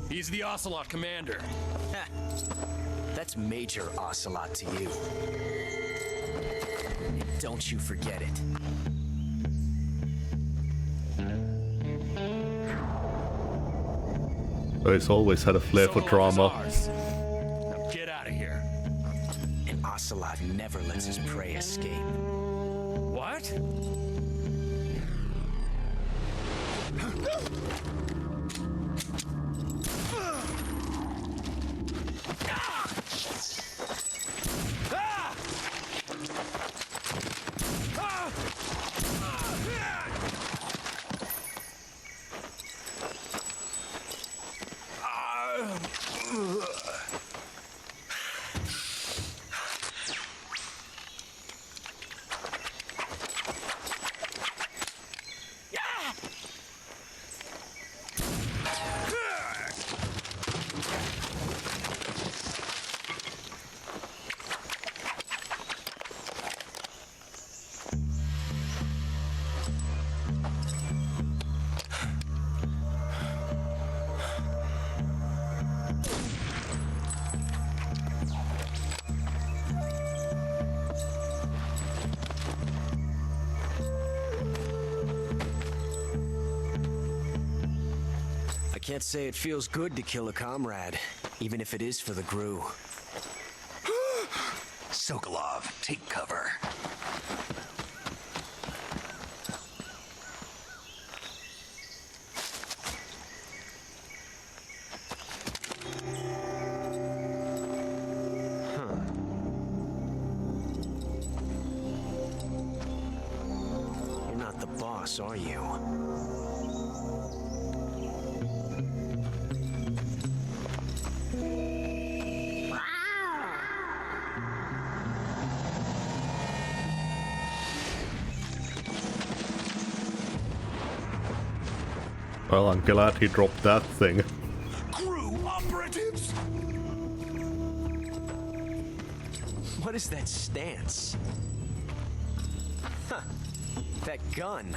He's the Ocelot commander. That's Major Ocelot to you. Don't you forget it. So he's always had a flair for drama. Now get out of here. And Ocelot never lets his prey escape. What? I can't say it feels good to kill a comrade, even if it is for the Gru. Sokolov, take cover. You're not the boss, are you? Well, I'm glad he dropped that thing. Crew operatives! What is that stance? Huh. That gun.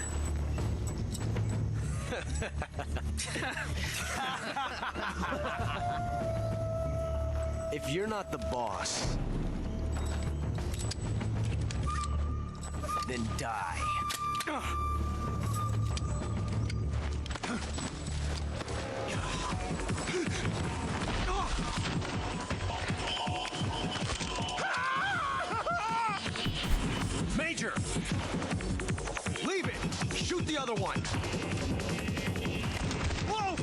If you're not the boss, then die. Major! Leave it! Shoot the other one! Whoa!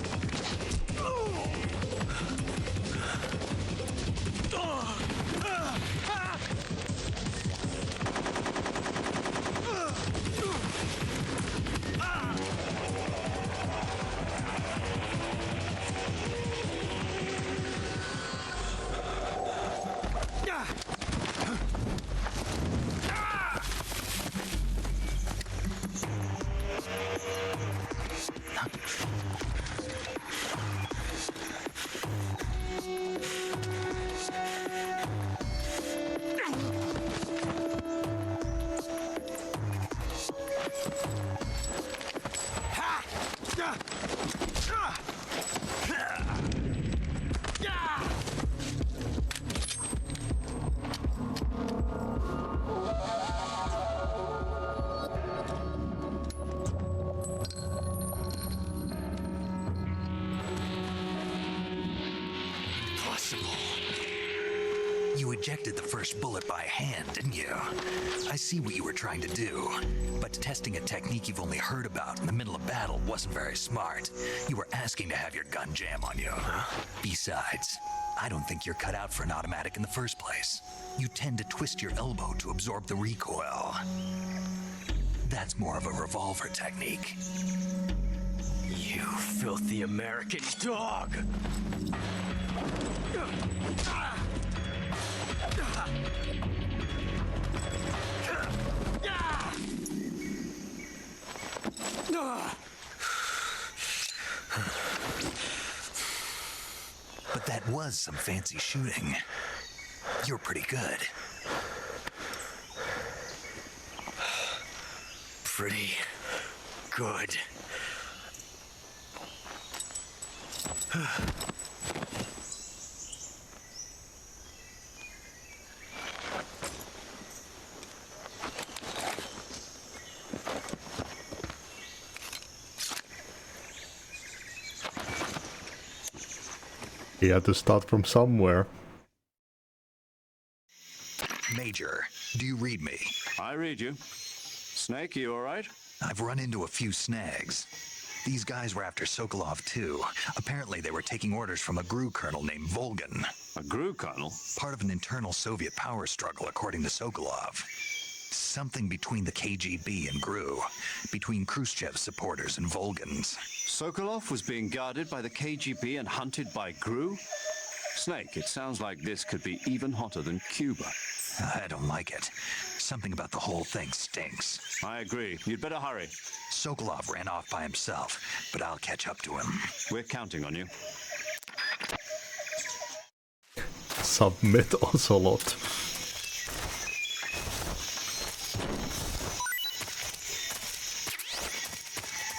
You ejected the first bullet by hand, didn't you? I see what you were trying to do, but testing a technique you've only heard about in the middle of battle wasn't very smart. You were asking to have your gun jam on you. Besides, I don't think you're cut out for an automatic in the first place. You tend to twist your elbow to absorb the recoil. That's more of a revolver technique. You filthy American dog! But that was some fancy shooting. You're pretty good. Pretty good. He had to start from somewhere. Major, do you read me? I read you. Snake, you all right? I've run into a few snags. These guys were after Sokolov too. Apparently they were taking orders from a GRU colonel named Volgan. A GRU colonel? Part of an internal Soviet power struggle, according to Sokolov. Something between the KGB and GRU. Between Khrushchev's supporters and Volgan's. Sokolov was being guarded by the KGB and hunted by GRU? Snake, it sounds like this could be even hotter than Cuba. I don't like it. Something about the whole thing stinks. I agree. You'd better hurry. Sokolov ran off by himself, but I'll catch up to him. We're counting on you. Submit Ocelot.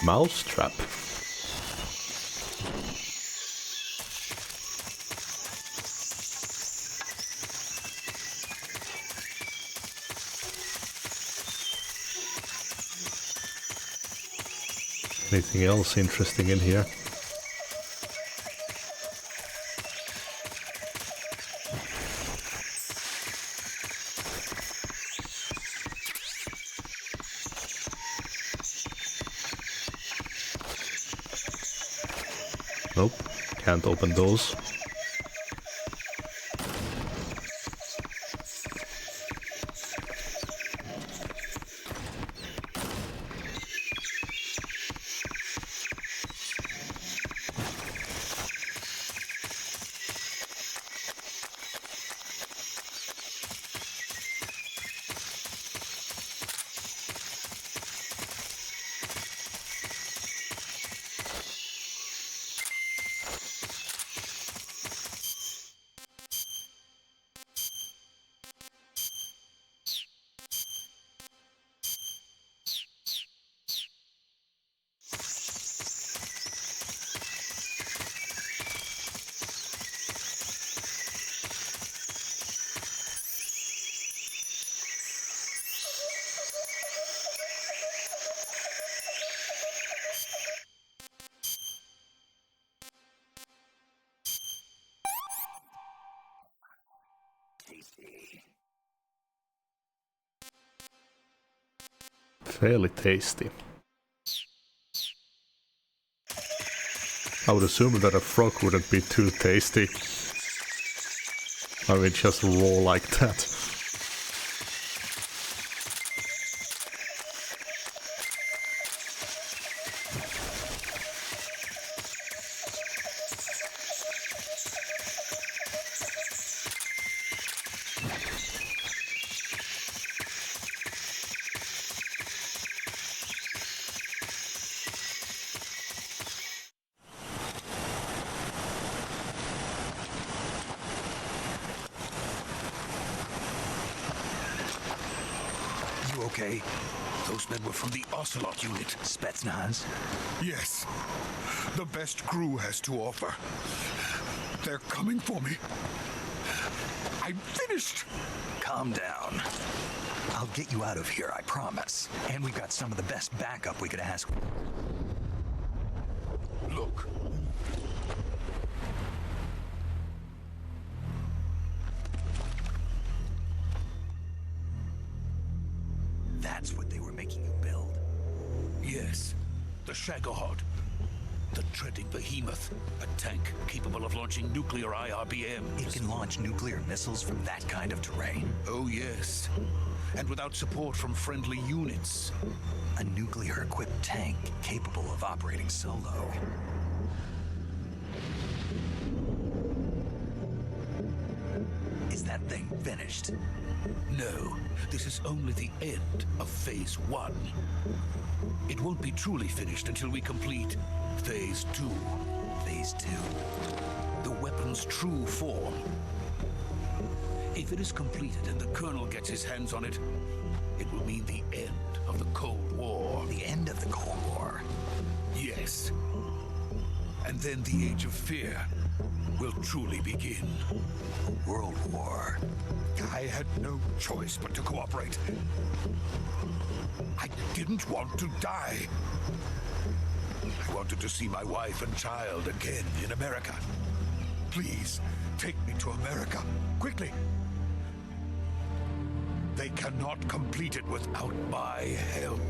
Mousetrap. Anything else interesting in here? Nope, can't open those. Fairly tasty. I would assume that a frog wouldn't be too tasty. I mean, just raw like that. Okay. Those men were from the Ocelot unit. Spetsnaz? Yes. The best GRU has to offer. They're coming for me. I'm finished. Calm down. I'll get you out of here, I promise. And we've got some of the best backup we could ask. Look. That's what they were making you build? Yes. The Shagohod. The treading behemoth. A tank capable of launching nuclear IRBMs. It can launch nuclear missiles from that kind of terrain? Oh, yes. And without support from friendly units. A nuclear-equipped tank capable of operating solo. Is that thing finished? No, this is only the end of Phase 1. It won't be truly finished until we complete Phase 2. Phase 2? The weapons one's true form. If it is completed and the Colonel gets his hands on it, it will mean the end of the Cold War. The end of the Cold War? Yes. And then the Age of Fear will truly begin. A world war? I had no choice but to cooperate. I didn't want to die. I wanted to see my wife and child again in America. Please, take me to America, quickly. They cannot complete it without my help.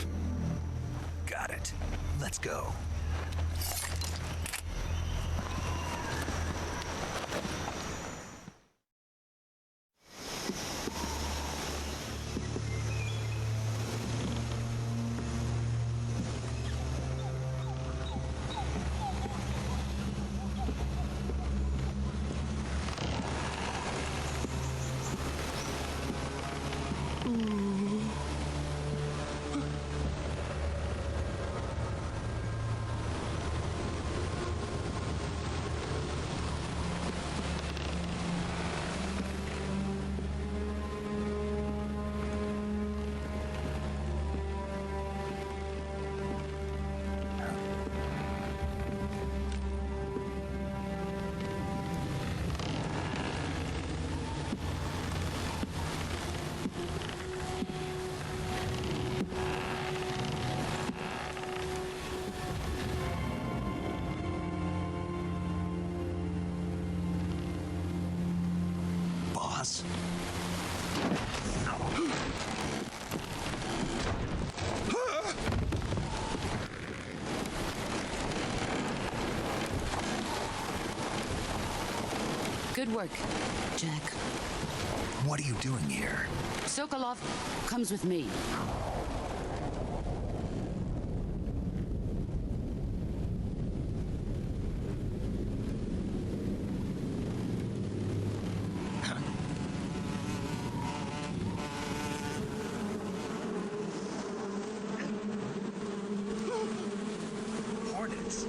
Got it. Let's go. Boss? Good work, Jack. What are you doing here? Sokolov comes with me. Hornets?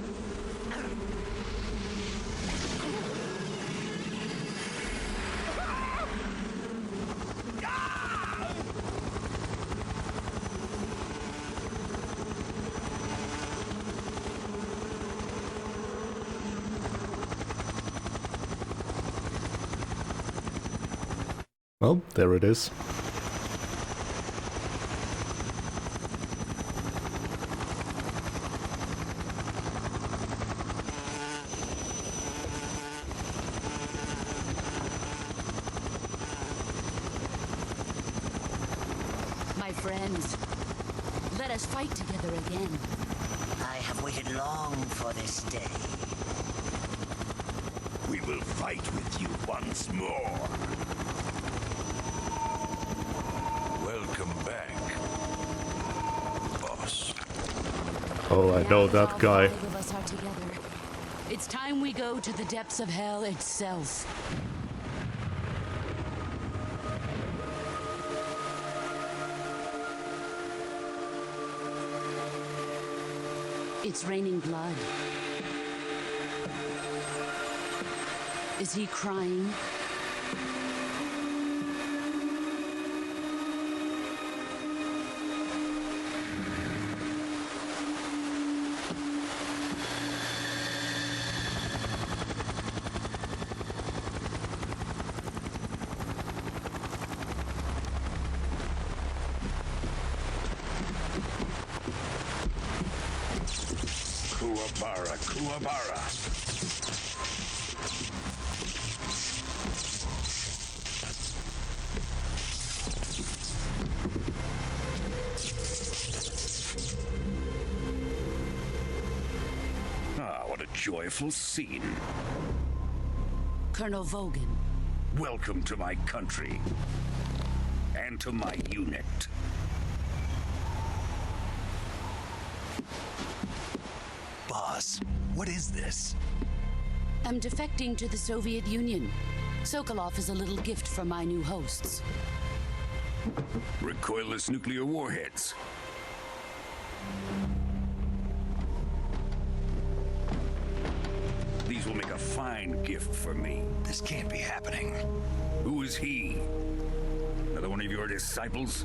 Well, there it is. My friends, let us fight together again. I have waited long for this day. We will fight with you once more. Welcome back, boss. Oh, I know that guy. All 5 of us are together. It's time we go to the depths of hell itself. It's raining blood. Is he crying? Kuwabara, Kuwabara. Ah, what a joyful scene. Colonel Vogan. Welcome to my country. And to my unit. Boss, what is this? I'm defecting to the Soviet Union. Sokolov is a little gift from my new hosts. Recoilless nuclear warheads. These will make a fine gift for me. This can't be happening. Who is he? Another one of your disciples?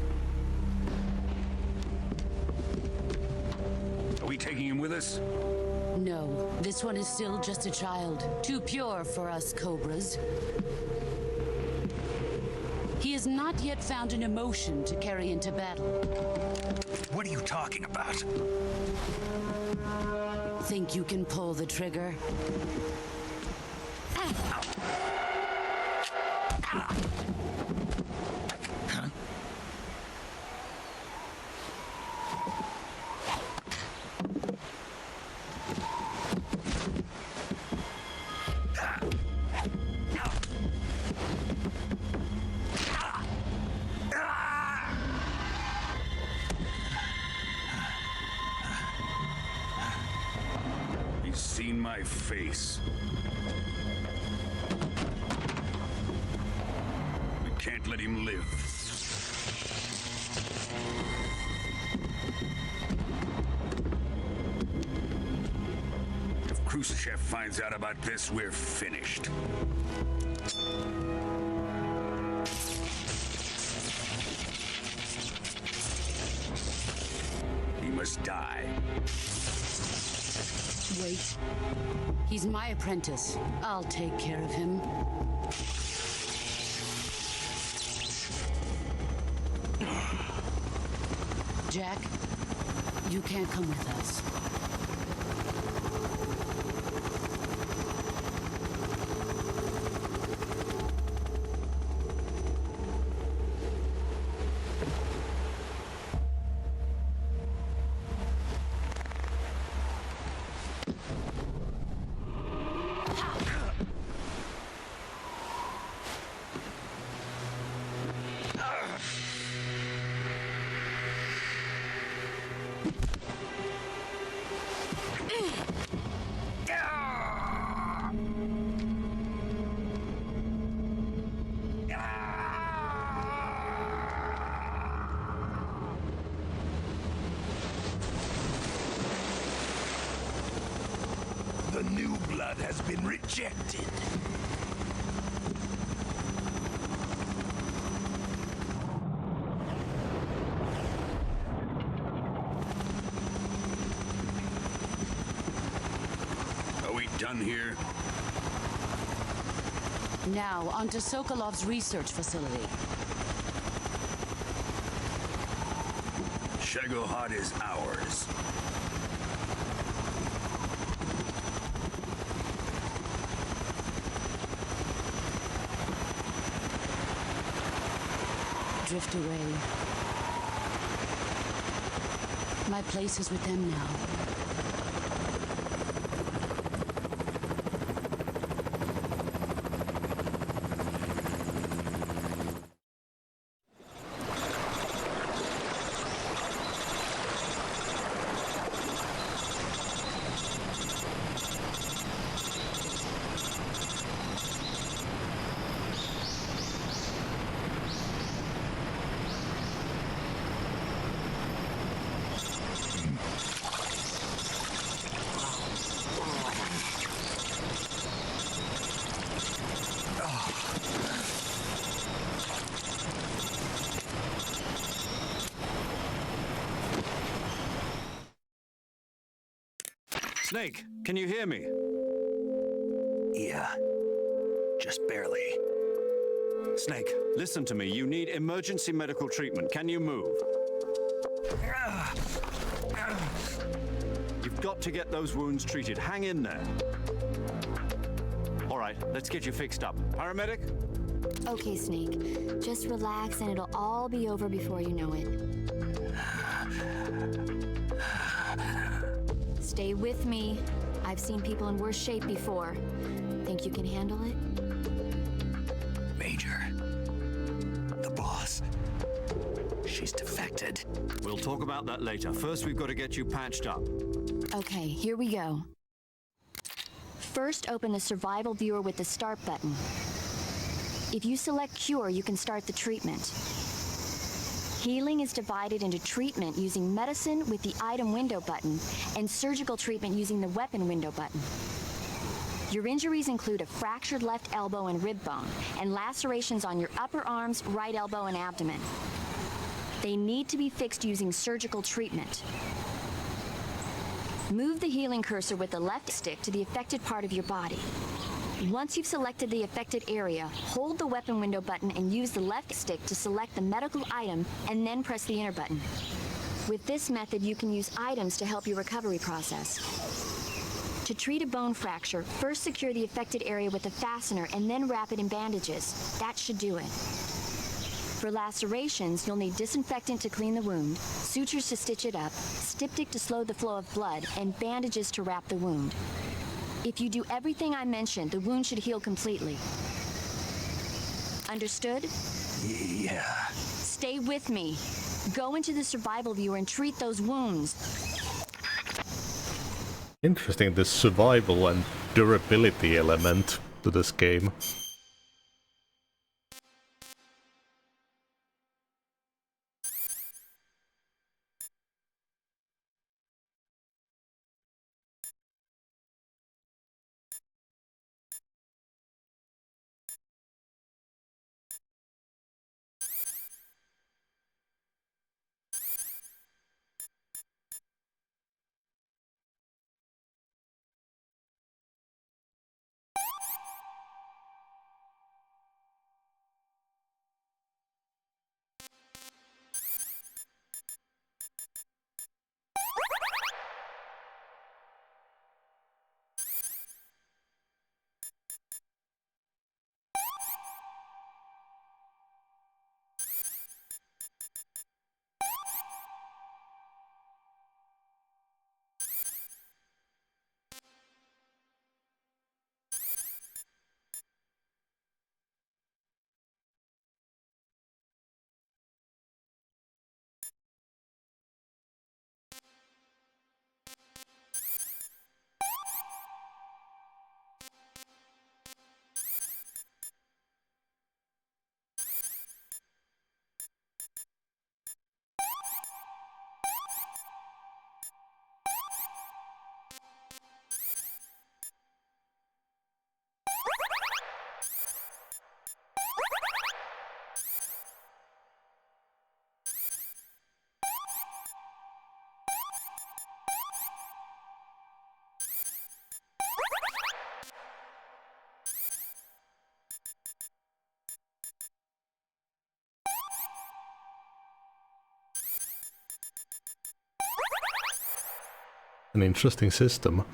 Are we taking him with us? No, this one is still just a child. Too pure for us Cobras. He has not yet found an emotion to carry into battle. What are you talking about? Think you can pull the trigger? Huh? He's seen my face. We can't let him live. If Khrushchev finds out about this, we're finished. He must die. Wait. He's my apprentice. I'll take care of him. Jack, you can't come with us. The new blood has been rejected. Are we done here? Now, onto Sokolov's research facility. Shagohod is ours. Drift away. My place is with them now. Snake, can you hear me? Yeah. Just barely. Snake, listen to me. You need emergency medical treatment. Can you move? You've got to get those wounds treated. Hang in there. All right, let's get you fixed up. Paramedic? Okay, Snake. Just relax and it'll all be over before you know it. Stay with me. I've seen people in worse shape before. Think you can handle it? Major. The boss. She's defected. We'll talk about that later. First, we've got to get you patched up. Okay, here we go. First, open the survival viewer with the start button. If you select cure, you can start the treatment. Healing is divided into treatment using medicine with the item window button and surgical treatment using the weapon window button. Your injuries include a fractured left elbow and rib bone, and lacerations on your upper arms, right elbow, and abdomen. They need to be fixed using surgical treatment. Move the healing cursor with the left stick to the affected part of your body. Once you've selected the affected area, hold the weapon window button and use the left stick to select the medical item and then press the enter button. With this method, you can use items to help your recovery process. To treat a bone fracture, first secure the affected area with a fastener and then wrap it in bandages. That should do it. For lacerations, you'll need disinfectant to clean the wound, sutures to stitch it up, styptic to slow the flow of blood, and bandages to wrap the wound. If you do everything I mentioned, the wound should heal completely. Understood? Yeah. Stay with me. Go into the survival viewer and treat those wounds. Interesting, this survival and durability element to this game. An interesting system.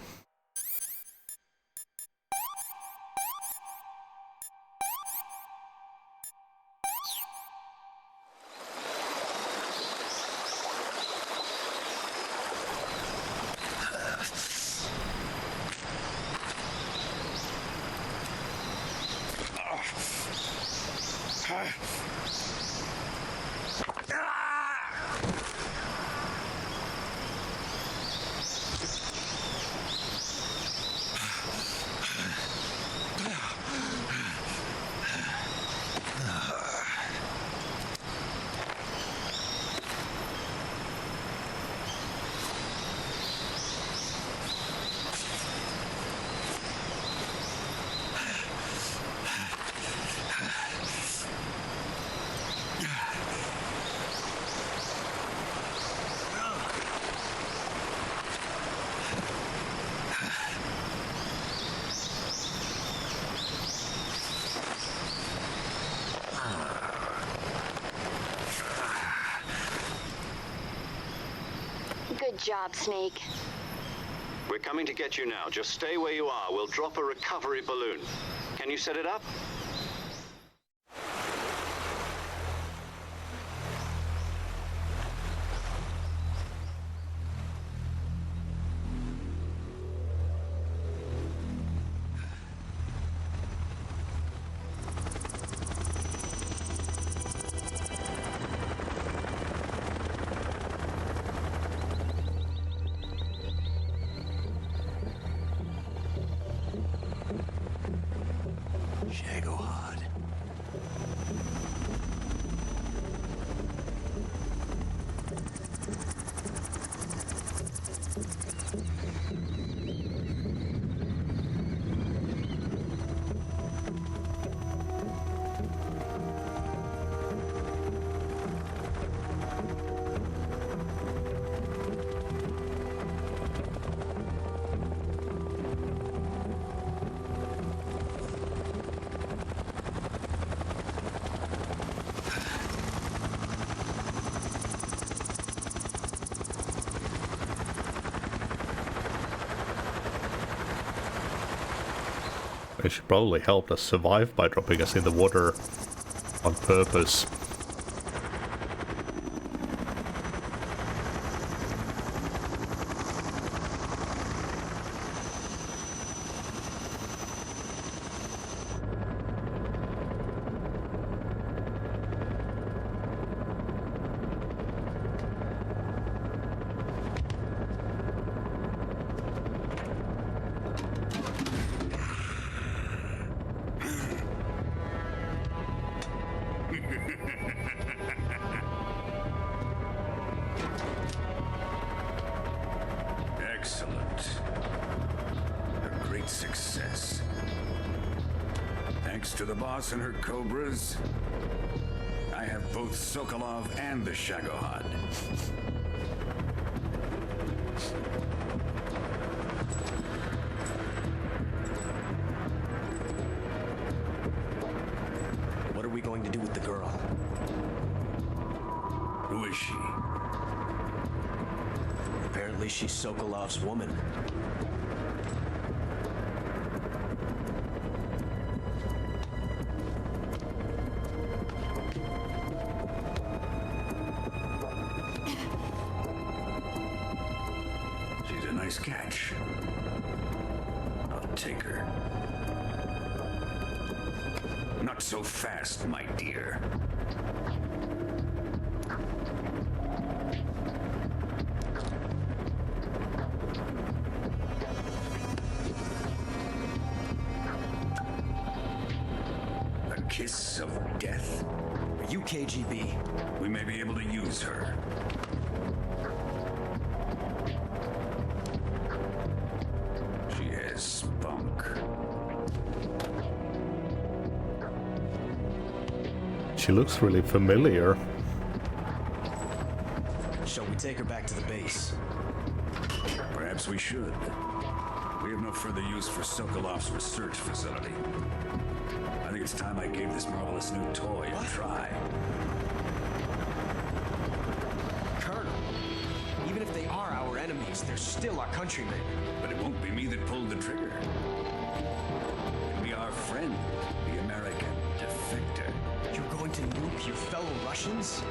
Good job, Snake. We're coming to get you now. Just stay where you are. We'll drop a recovery balloon. Can you set it up? And she probably helped us survive by dropping us in the water on purpose. Excellent. A great success. Thanks to the boss and her cobras, I have both Sokolov and the Shagohod. What are we going to do with the girl? Who is she? Apparently she's Sokolov's woman. She's a nice catch. I'll take her. Not so fast, my dear. A kiss of death? Are you KGB? We may be able to use her. She has spunk. She looks really familiar. Shall we take her back to the base? Perhaps we should. We have no further use for Sokolov's research facility. I think it's time I gave this marvelous new toy a try. Colonel, even if they are our enemies, they're still our countrymen. But it won't be me that pulled the trigger. It'll be our friend, the American defector. You're going to nuke your fellow Russians?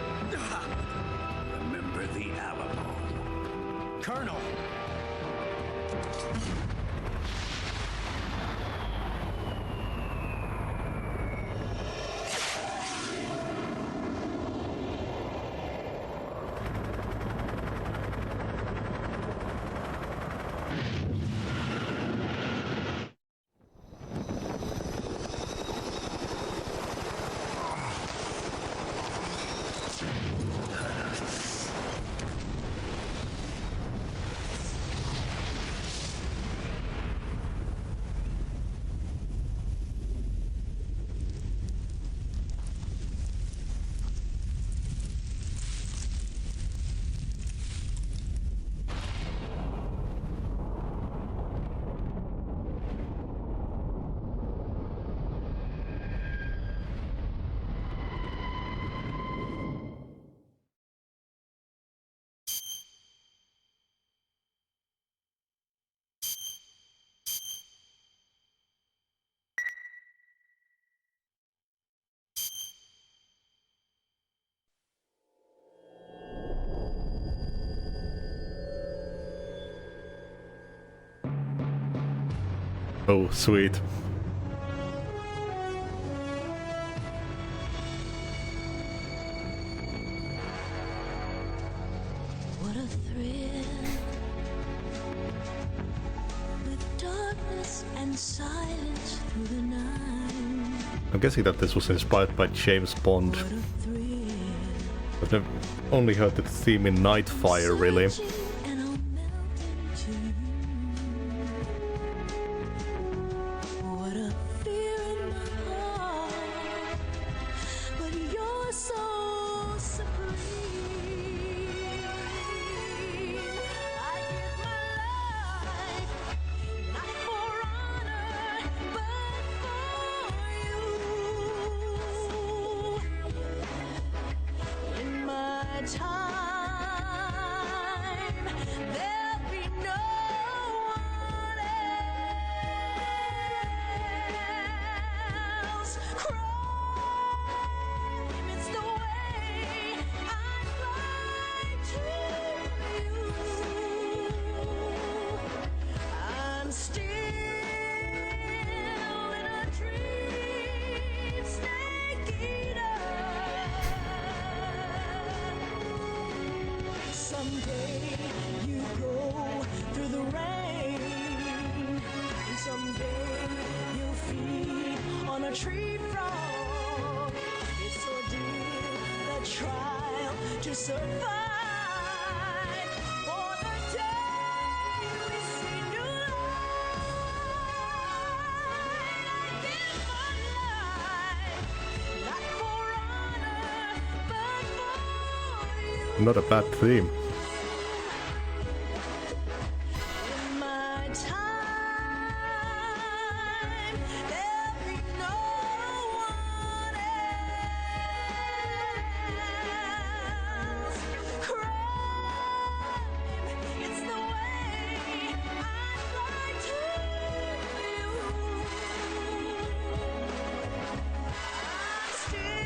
Remember the Alamo. Colonel! Oh, sweet. What a thrill, with darkness and silence through the night. I'm guessing that this was inspired by James Bond. I've only heard the theme in Nightfire, really. Time retreat from. It's ordeal, the trial to survive. For the day we see new light, I give my life, not for honor, but for you. Not a bad theme. In my time, there'll be no one else. Crime, it's the way I'd like to view. I'm still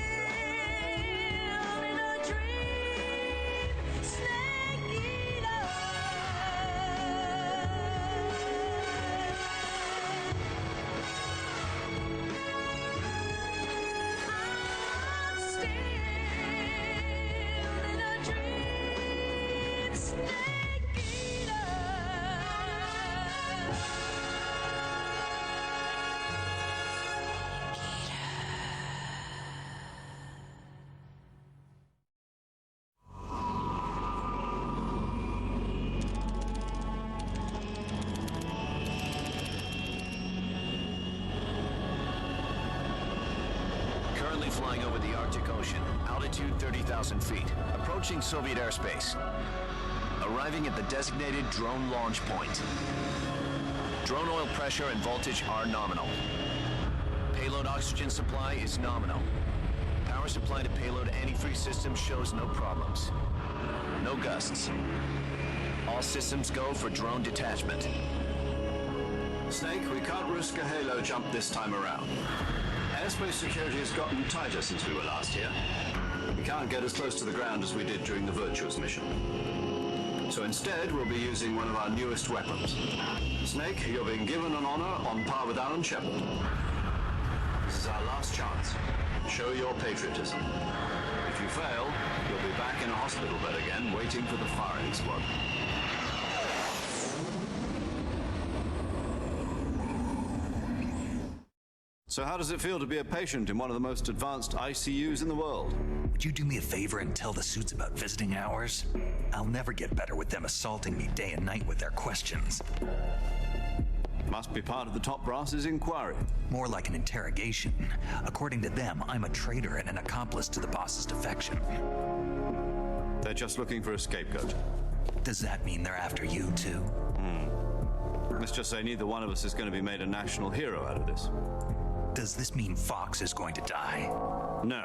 in a dream, snake eater. I'm still in a dream, snake eater. Currently flying over the Arctic Ocean, altitude 30,000 feet, approaching Soviet airspace. Arriving at the designated drone launch point. Drone oil pressure and voltage are nominal. Payload oxygen supply is nominal. Power supply to payload antifreeze system shows no problems. No gusts. All systems go for drone detachment. Snake, we can't risk a halo jump this time around. Airspace security has gotten tighter since we were last here. We can't get as close to the ground as we did during the Virtuous mission. So instead, we'll be using one of our newest weapons. Snake, you're being given an honor on par with Alan Shepard. This is our last chance. Show your patriotism. If you fail, you'll be back in a hospital bed again, waiting for the firing squad. So how does it feel to be a patient in one of the most advanced ICUs in the world? Would you do me a favor and tell the suits about visiting hours? I'll never get better with them assaulting me day and night with their questions. Must be part of the top brass's inquiry. More like an interrogation. According to them, I'm a traitor and an accomplice to the boss's defection. They're just looking for a scapegoat. Does that mean they're after you, too? Let's just say neither one of us is going to be made a national hero out of this. Does this mean Fox is going to die? No.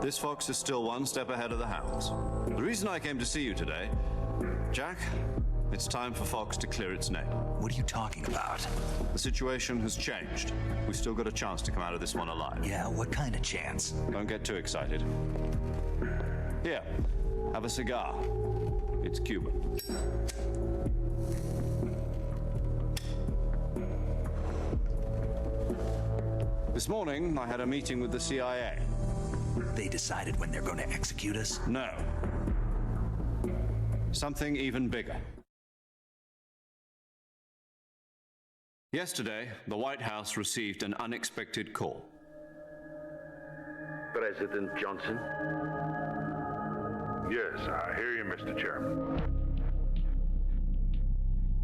This Fox is still one step ahead of the hounds. The reason I came to see you today, Jack, it's time for Fox to clear its name. What are you talking about? The situation has changed. We've still got a chance to come out of this one alive. Yeah, what kind of chance? Don't get too excited. Here, have a cigar. It's Cuban. This morning, I had a meeting with the CIA. They decided when they're going to execute us? No. Something even bigger. Yesterday, the White House received an unexpected call. President Johnson? Yes, I hear you, Mr. Chairman.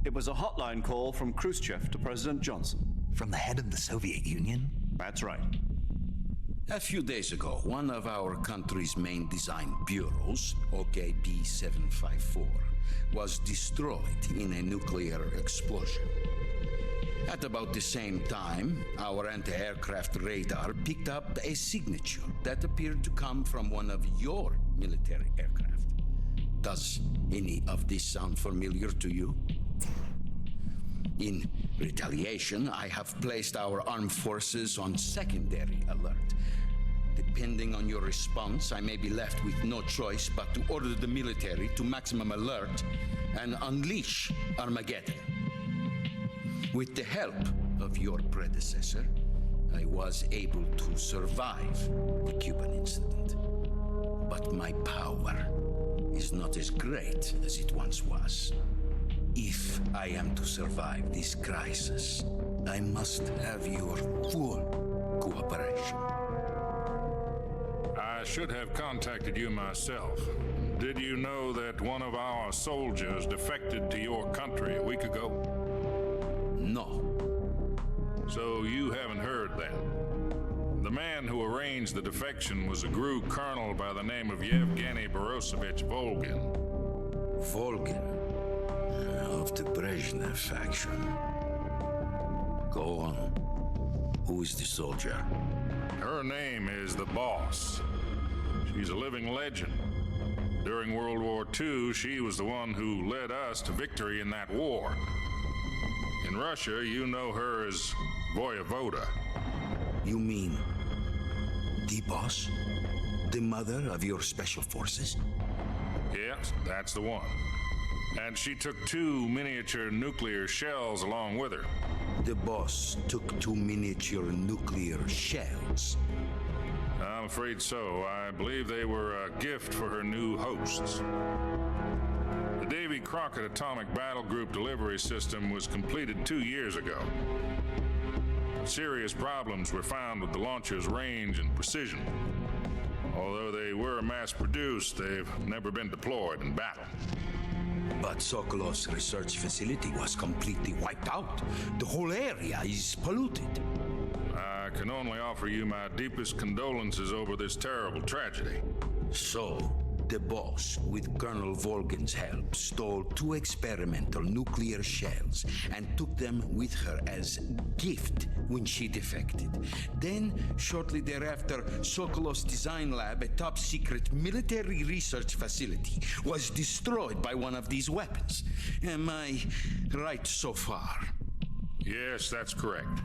It was a hotline call from Khrushchev to President Johnson. From the head of the Soviet Union? That's right. A few days ago, one of our country's main design bureaus, OKB-754, was destroyed in a nuclear explosion. At about the same time, our anti-aircraft radar picked up a signature that appeared to come from one of your military aircraft. Does any of this sound familiar to you? In retaliation, I have placed our armed forces on secondary alert. Depending on your response, I may be left with no choice but to order the military to maximum alert and unleash Armageddon. With the help of your predecessor, I was able to survive the Cuban incident. But my power is not as great as it once was. If I am to survive this crisis, I must have your full operation. I should have contacted you myself. Did you know that one of our soldiers defected to your country a week ago? No. So you haven't heard then. The man who arranged the defection was a GRU colonel by the name of Yevgeny Borosovich Volgin. Volgin, of the Brezhnev faction. Go on. Who is the soldier? Her name is the Boss. She's a living legend. During World War II, she was the one who led us to victory in that war. In Russia, you know her as Voyevoda. You mean the Boss? The mother of your special forces? Yes, that's the one. And she took 2 miniature nuclear shells along with her. The Boss took 2 miniature nuclear shells. I'm afraid so. I believe they were a gift for her new hosts. The Davy Crockett Atomic Battle Group delivery system was completed 2 years ago. Serious problems were found with the launcher's range and precision. Although they were mass-produced, they've never been deployed in battle. But Sokolov's research facility was completely wiped out. The whole area is polluted. I can only offer you my deepest condolences over this terrible tragedy. So, the Boss, with Colonel Volgin's help, stole 2 experimental nuclear shells and took them with her as gift when she defected. Then, shortly thereafter, Sokolov's design lab, a top-secret military research facility, was destroyed by one of these weapons. Am I right so far? Yes, that's correct.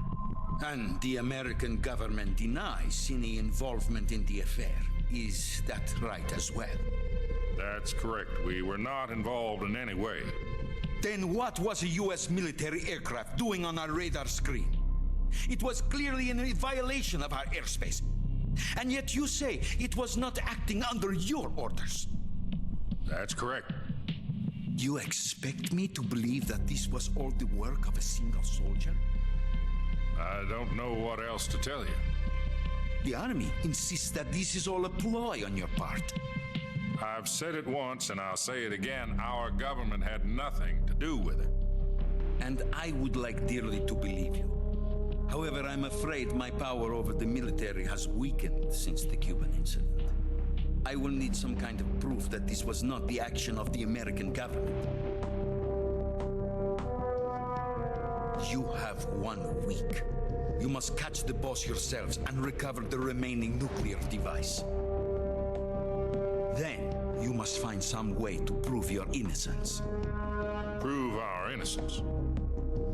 And the American government denies any involvement in the affair. Is that right as well? That's correct. We were not involved in any way. Then what was a U.S. military aircraft doing on our radar screen? It was clearly in violation of our airspace. And yet you say it was not acting under your orders. That's correct. You expect me to believe that this was all the work of a single soldier? I don't know what else to tell you. The Army insists that this is all a ploy on your part. I've said it once and I'll say it again. Our government had nothing to do with it. And I would like dearly to believe you. However, I'm afraid my power over the military has weakened since the Cuban incident. I will need some kind of proof that this was not the action of the American government. You have 1 week. You must catch the Boss yourselves and recover the remaining nuclear device. Then, you must find some way to prove your innocence. Prove our innocence?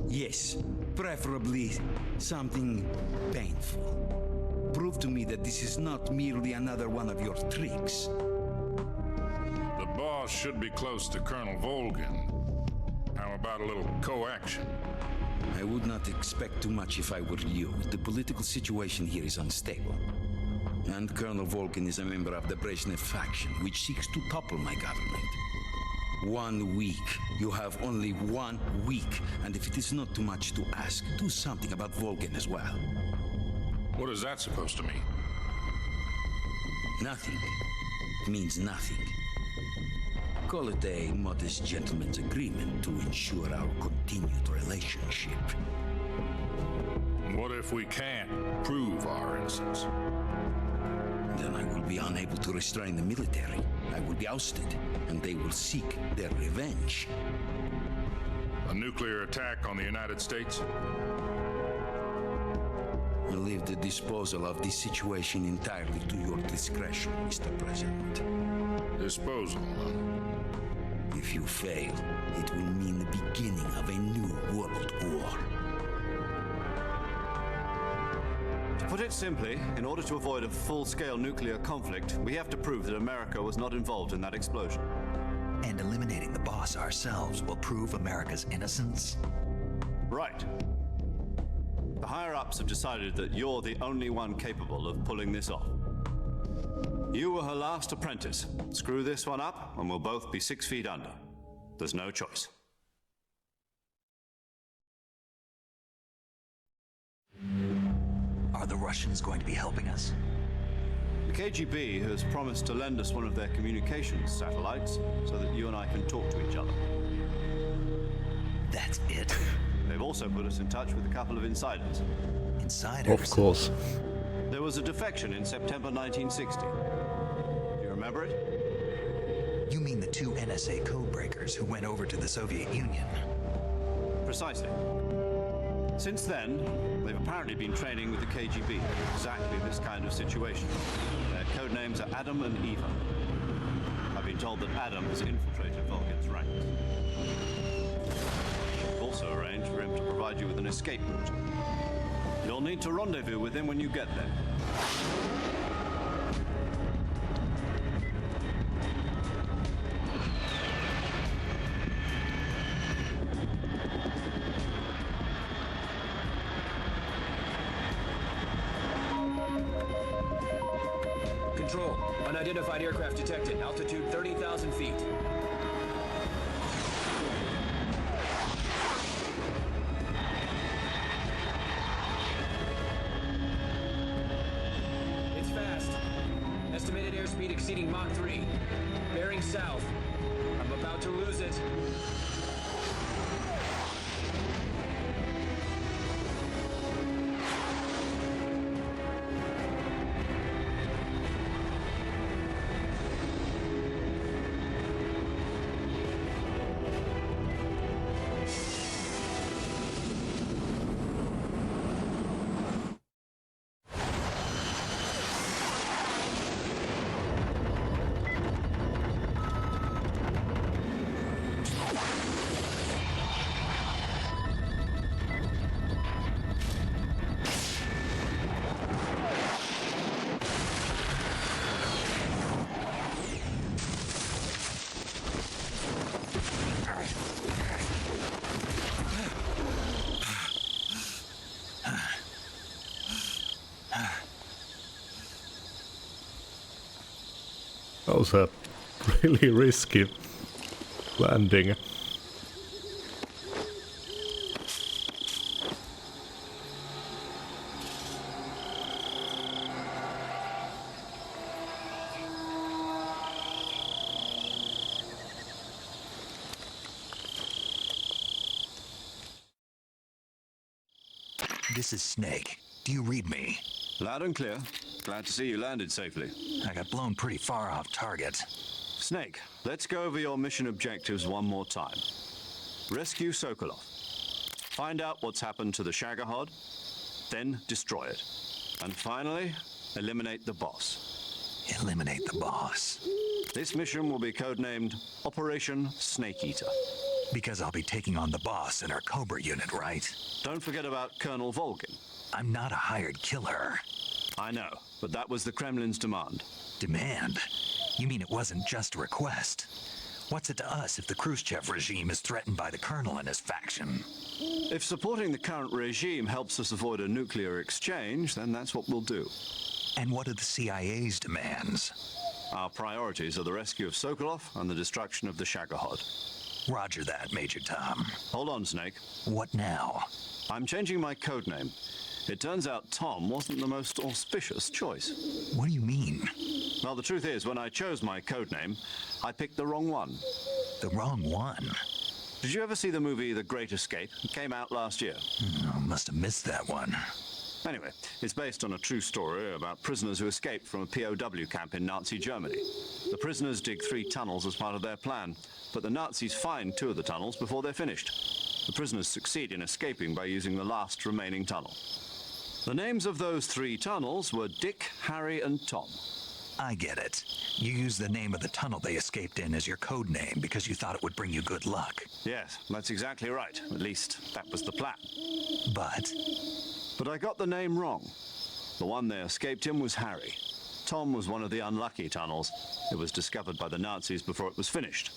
Yes, preferably something painful. Prove to me that this is not merely another one of your tricks. The Boss should be close to Colonel Volgin. How about a little coaction? I would not expect too much if I were you. The political situation here is unstable. And Colonel Volgin is a member of the Brezhnev faction, which seeks to topple my government. 1 week. You have only 1 week. And if it is not too much to ask, do something about Volgin as well. What is that supposed to mean? Nothing. It means nothing. Call it a modest gentleman's agreement to ensure our continued relationship. What if we can't prove our innocence? Then I will be unable to restrain the military. I will be ousted, and they will seek their revenge. A nuclear attack on the United States? I leave the disposal of this situation entirely to your discretion, Mr. President. Disposal? If you fail, it will mean the beginning of a new world war. To put it simply, in order to avoid a full-scale nuclear conflict, we have to prove that America was not involved in that explosion. And eliminating the Boss ourselves will prove America's innocence? Right. The higher-ups have decided that you're the only one capable of pulling this off. You were her last apprentice. Screw this one up, and we'll both be 6 feet under. There's no choice. Are the Russians going to be helping us? The KGB has promised to lend us one of their communications satellites so that you and I can talk to each other. That's it? They've also put us in touch with a couple of insiders. Insiders? Of course. There was a defection in September 1960. Do you remember it? You mean the two NSA codebreakers who went over to the Soviet Union? Precisely. Since then, they've apparently been training with the KGB in exactly this kind of situation. Their code names are Adam and Eva. I've been told that Adam has infiltrated Volgin's ranks. We've also arranged for him to provide you with an escape route. You'll need to rendezvous with him when you get there. Control. Unidentified aircraft detected. Altitude 30,000 feet. It's fast. Estimated airspeed exceeding Mach 3. Bearing south. I'm about to lose it. That was a really risky landing. This is Snake. Do you read me? Loud and clear. Glad to see you landed safely. I got blown pretty far off target. Snake, let's go over your mission objectives one more time. Rescue Sokolov. Find out what's happened to the Shagohod, then destroy it. And finally, eliminate the boss. Eliminate the boss. This mission will be codenamed Operation Snake Eater. Because I'll be taking on the boss in our Cobra unit, right? Don't forget about Colonel Volgin. I'm not a hired killer. I know, but that was the Kremlin's demand. Demand? You mean it wasn't just a request? What's it to us if the Khrushchev regime is threatened by the Colonel and his faction? If supporting the current regime helps us avoid a nuclear exchange, then that's what we'll do. And what are the CIA's demands? Our priorities are the rescue of Sokolov and the destruction of the Shagohod. Roger that, Major Tom. Hold on, Snake. What now? I'm changing my codename. It turns out Tom wasn't the most auspicious choice. What do you mean? Well, the truth is, when I chose my codename, I picked the wrong one. The wrong one? Did you ever see the movie The Great Escape? It came out last year. Must have missed that one. Anyway, it's based on a true story about prisoners who escaped from a POW camp in Nazi Germany. The prisoners dig 3 tunnels as part of their plan, but the Nazis find 2 of the tunnels before they're finished. The prisoners succeed in escaping by using the last remaining tunnel. The names of those 3 tunnels were Dick, Harry, and Tom. I get it. You used the name of the tunnel they escaped in as your code name because you thought it would bring you good luck. Yes, that's exactly right. At least, that was the plan. But I got the name wrong. The one they escaped in was Harry. Tom was one of the unlucky tunnels. It was discovered by the Nazis before it was finished.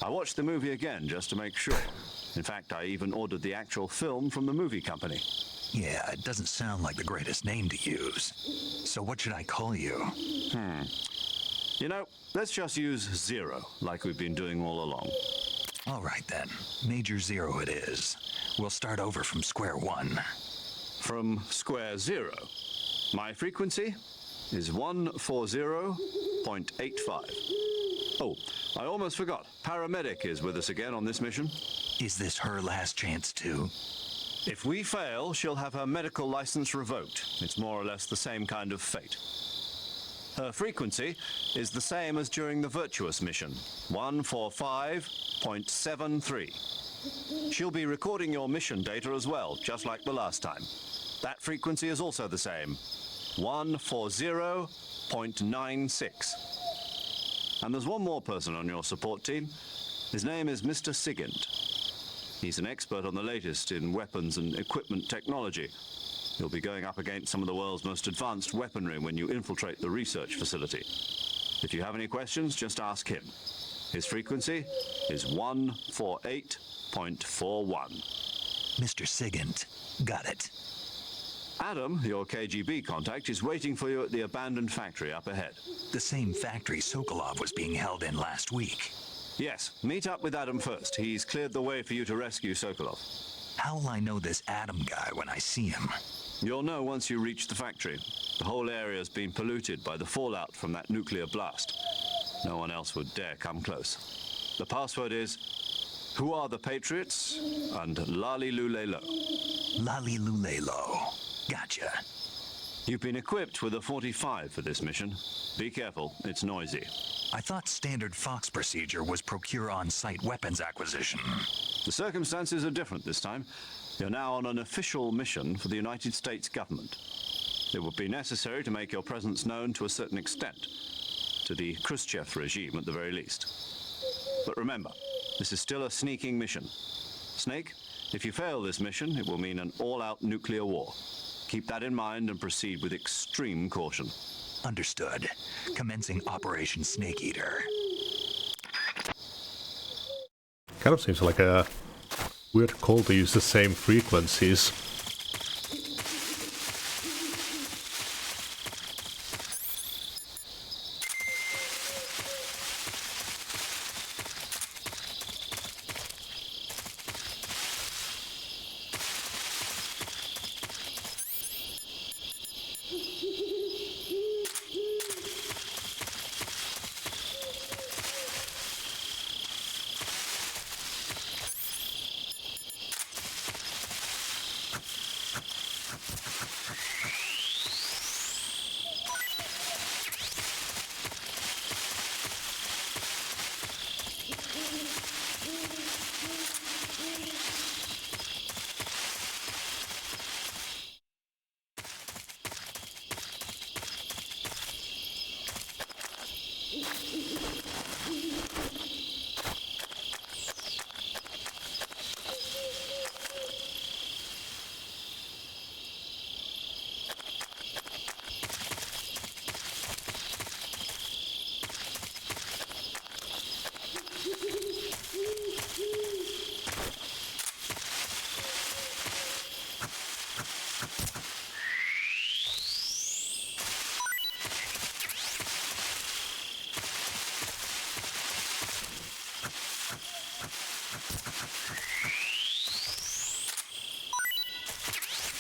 I watched the movie again just to make sure. In fact, I even ordered the actual film from the movie company. Yeah, it doesn't sound like the greatest name to use. So what should I call you? You know, let's just use Zero, like we've been doing all along. All right then. Major Zero it is. We'll start over from square one. from square zero. My frequency is 140.85. Oh, I almost forgot. Paramedic is with us again on this mission. Is this her last chance too? If we fail, she'll have her medical license revoked. It's more or less the same kind of fate. Her frequency is the same as during the Virtuous mission, 145.73. She'll be recording your mission data as well, just like the last time. That frequency is also the same, 140.96. And there's one more person on your support team. His name is Mr. Sigint. He's an expert on the latest in weapons and equipment technology. You'll be going up against some of the world's most advanced weaponry when you infiltrate the research facility. If you have any questions, just ask him. His frequency is 148.41. Mr. Sigint. Got it. Adam, your KGB contact, is waiting for you at the abandoned factory up ahead. The same factory Sokolov was being held in last week. Yes, meet up with Adam first. He's cleared the way for you to rescue Sokolov. How will I know this Adam guy when I see him? You'll know once you reach the factory. The whole area's been polluted by the fallout from that nuclear blast. No one else would dare come close. The password is, "Who are the Patriots?" and "Lali Lule Lo." Lali Lule Lo. Gotcha. You've been equipped with a 45 for this mission. Be careful, it's noisy. I thought standard Fox procedure was procure on-site weapons acquisition. The circumstances are different this time. You're now on an official mission for the United States government. It would be necessary to make your presence known to a certain extent, to the Khrushchev regime at the very least. But remember, this is still a sneaking mission. Snake, if you fail this mission, it will mean an all-out nuclear war. Keep that in mind and proceed with extreme caution. Understood. Commencing Operation Snake Eater. Kind of seems like a weird call to use the same frequencies.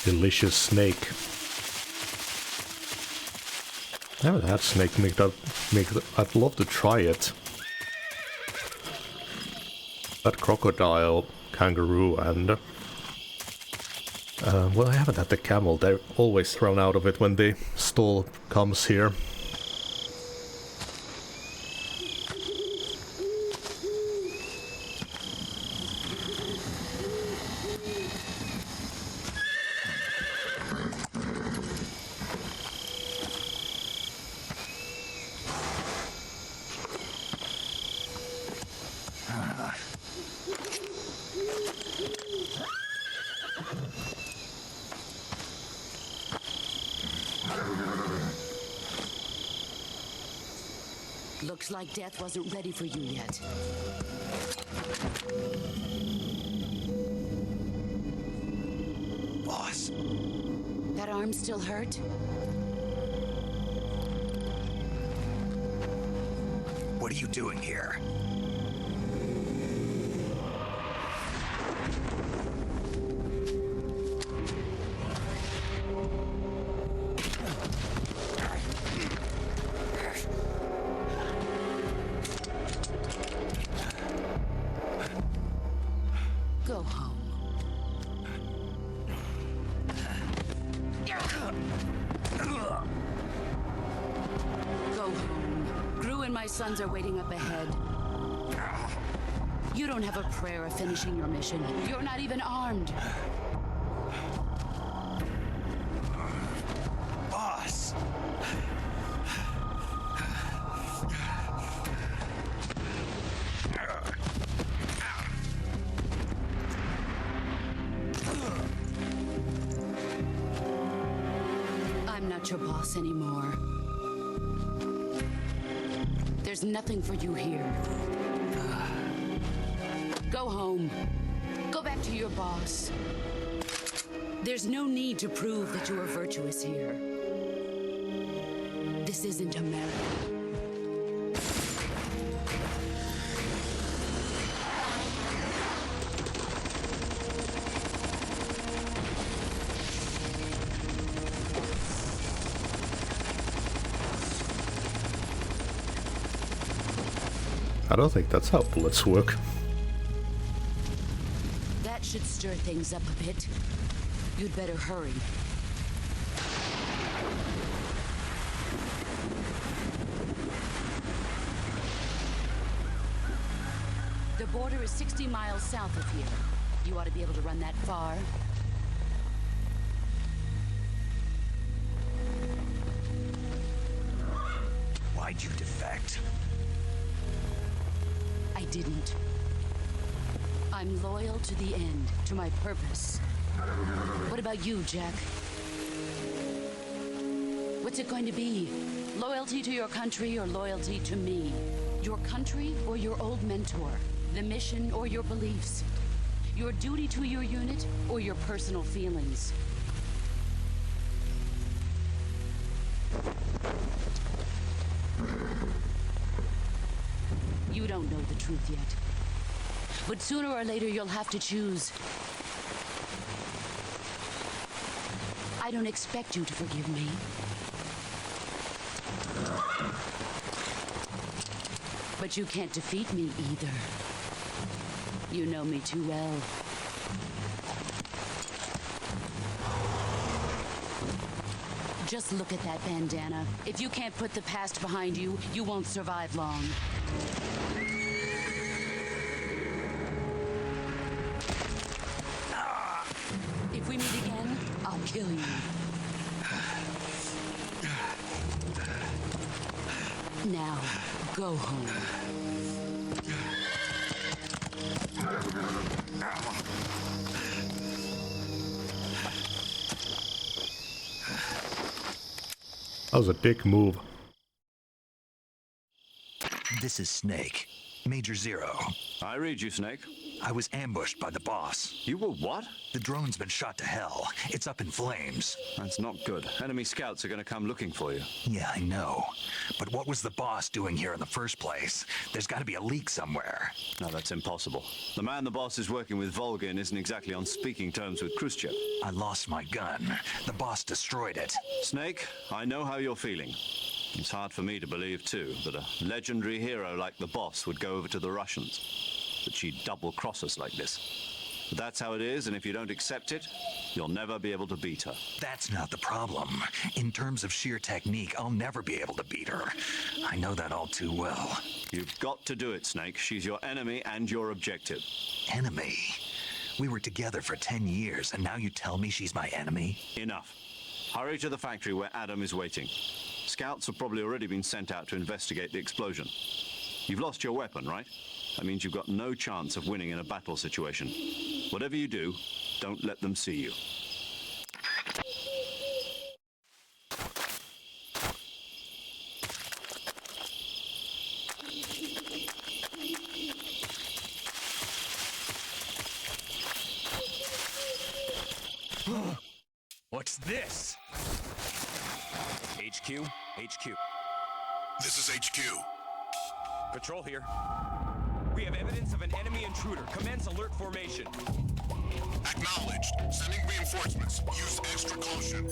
Delicious snake. I haven't had snake meat. I'd love to try it. That crocodile, kangaroo, and well, I haven't had the camel. They're always thrown out of it when the stall comes here. Looks like death wasn't ready for you yet. Boss. That arm still hurt? What are you doing here? My sons are waiting up ahead. You don't have a prayer of finishing your mission. You're not even armed. Boss! I'm not your boss anymore. There's nothing for you here. Go home. Go back to your boss. There's no need to prove that you are virtuous here. This isn't America. I don't think that's how bullets work. That should stir things up a bit. You'd better hurry. The border is 60 miles south of here. You ought to be able to run that far. Why'd you defect? I didn't. I'm loyal to the end, to my purpose. What about you, Jack? What's it going to be? Loyalty to your country or loyalty to me? Your country or your old mentor? The mission or your beliefs? Your duty to your unit or your personal feelings? You don't know the truth yet. But sooner or later, you'll have to choose. I don't expect you to forgive me. But you can't defeat me either. You know me too well. Just look at that bandana. If you can't put the past behind you, you won't survive long. If we meet again, I'll kill you. Now, go home. That was a dick move. This is Snake. Major Zero. I read you, Snake. I was ambushed by the boss. You were what? The drone's been shot to hell. It's up in flames. That's not good. Enemy scouts are going to come looking for you. Yeah, I know. But what was the boss doing here in the first place? There's got to be a leak somewhere. No, that's impossible. The man the boss is working with, Volgin, isn't exactly on speaking terms with Khrushchev. I lost my gun. The boss destroyed it. Snake, I know how you're feeling. It's hard for me to believe, too, that a legendary hero like the boss would go over to the Russians. That she'd double-cross us like this. But that's how it is, and if you don't accept it, you'll never be able to beat her. That's not the problem. In terms of sheer technique, I'll never be able to beat her. I know that all too well. You've got to do it, Snake. She's your enemy and your objective. Enemy? We were together for 10 years, and now you tell me she's my enemy? Enough. Hurry to the factory where Adam is waiting. Scouts have probably already been sent out to investigate the explosion. You've lost your weapon, right? That means you've got no chance of winning in a battle situation. Whatever you do, don't let them see you. What's this? HQ? HQ. This is HQ. Patrol here. We have evidence of an enemy intruder. Commence alert formation. Acknowledged. Sending reinforcements. Use extra caution.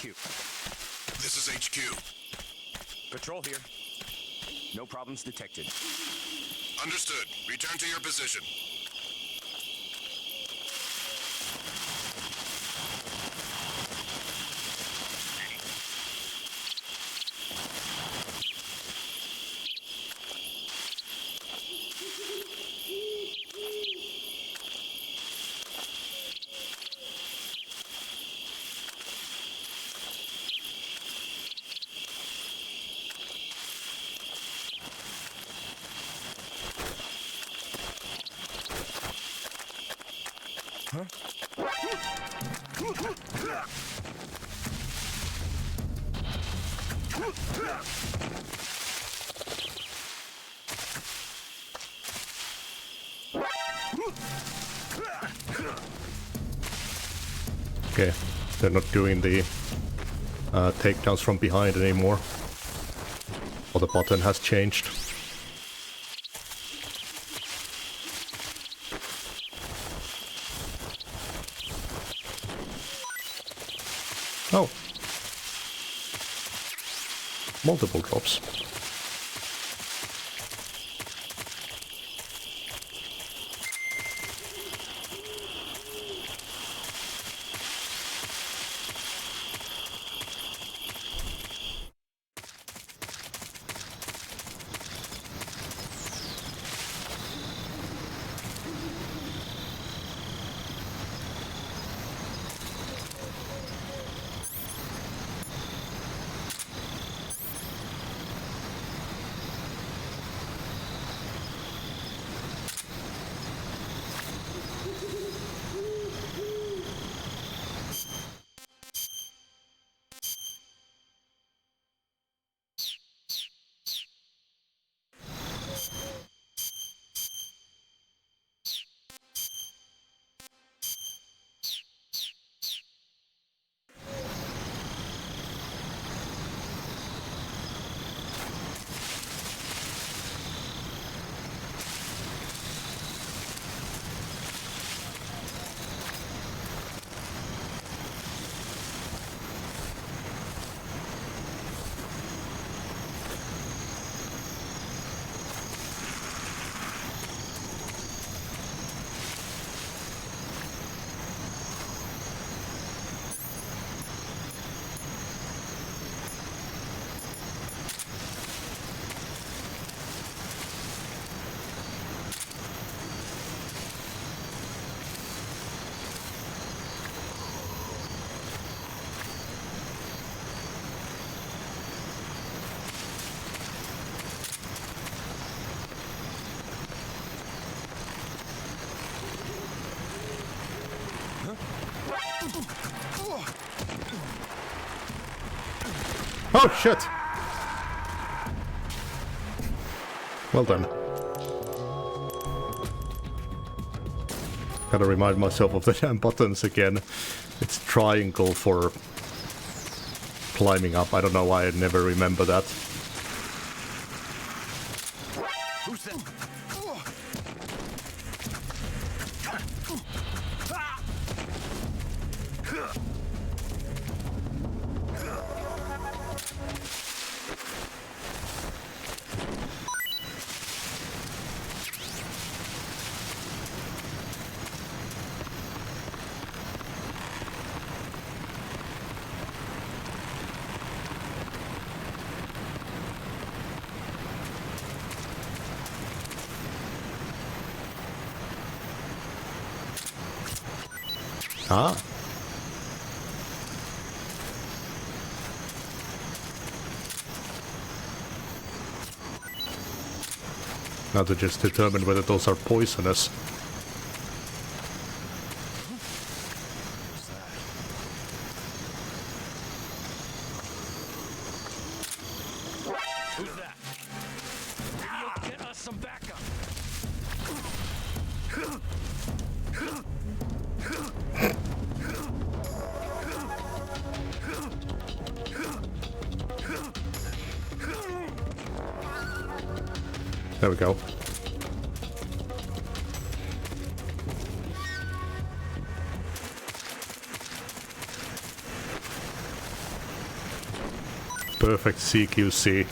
HQ. This is HQ. Patrol here. No problems detected. Understood. Return to your position. Okay, they're not doing the takedowns from behind anymore. Or the button has changed. Oh. Multiple drops. Oh shit! Well done. Gotta remind myself of the damn buttons again. It's triangle for climbing up. I don't know why I never remember that. Who's that? Ah. Now to just determine whether those are poisonous. Who's that? Maybe you'll get us some backup. There we go. Perfect CQC.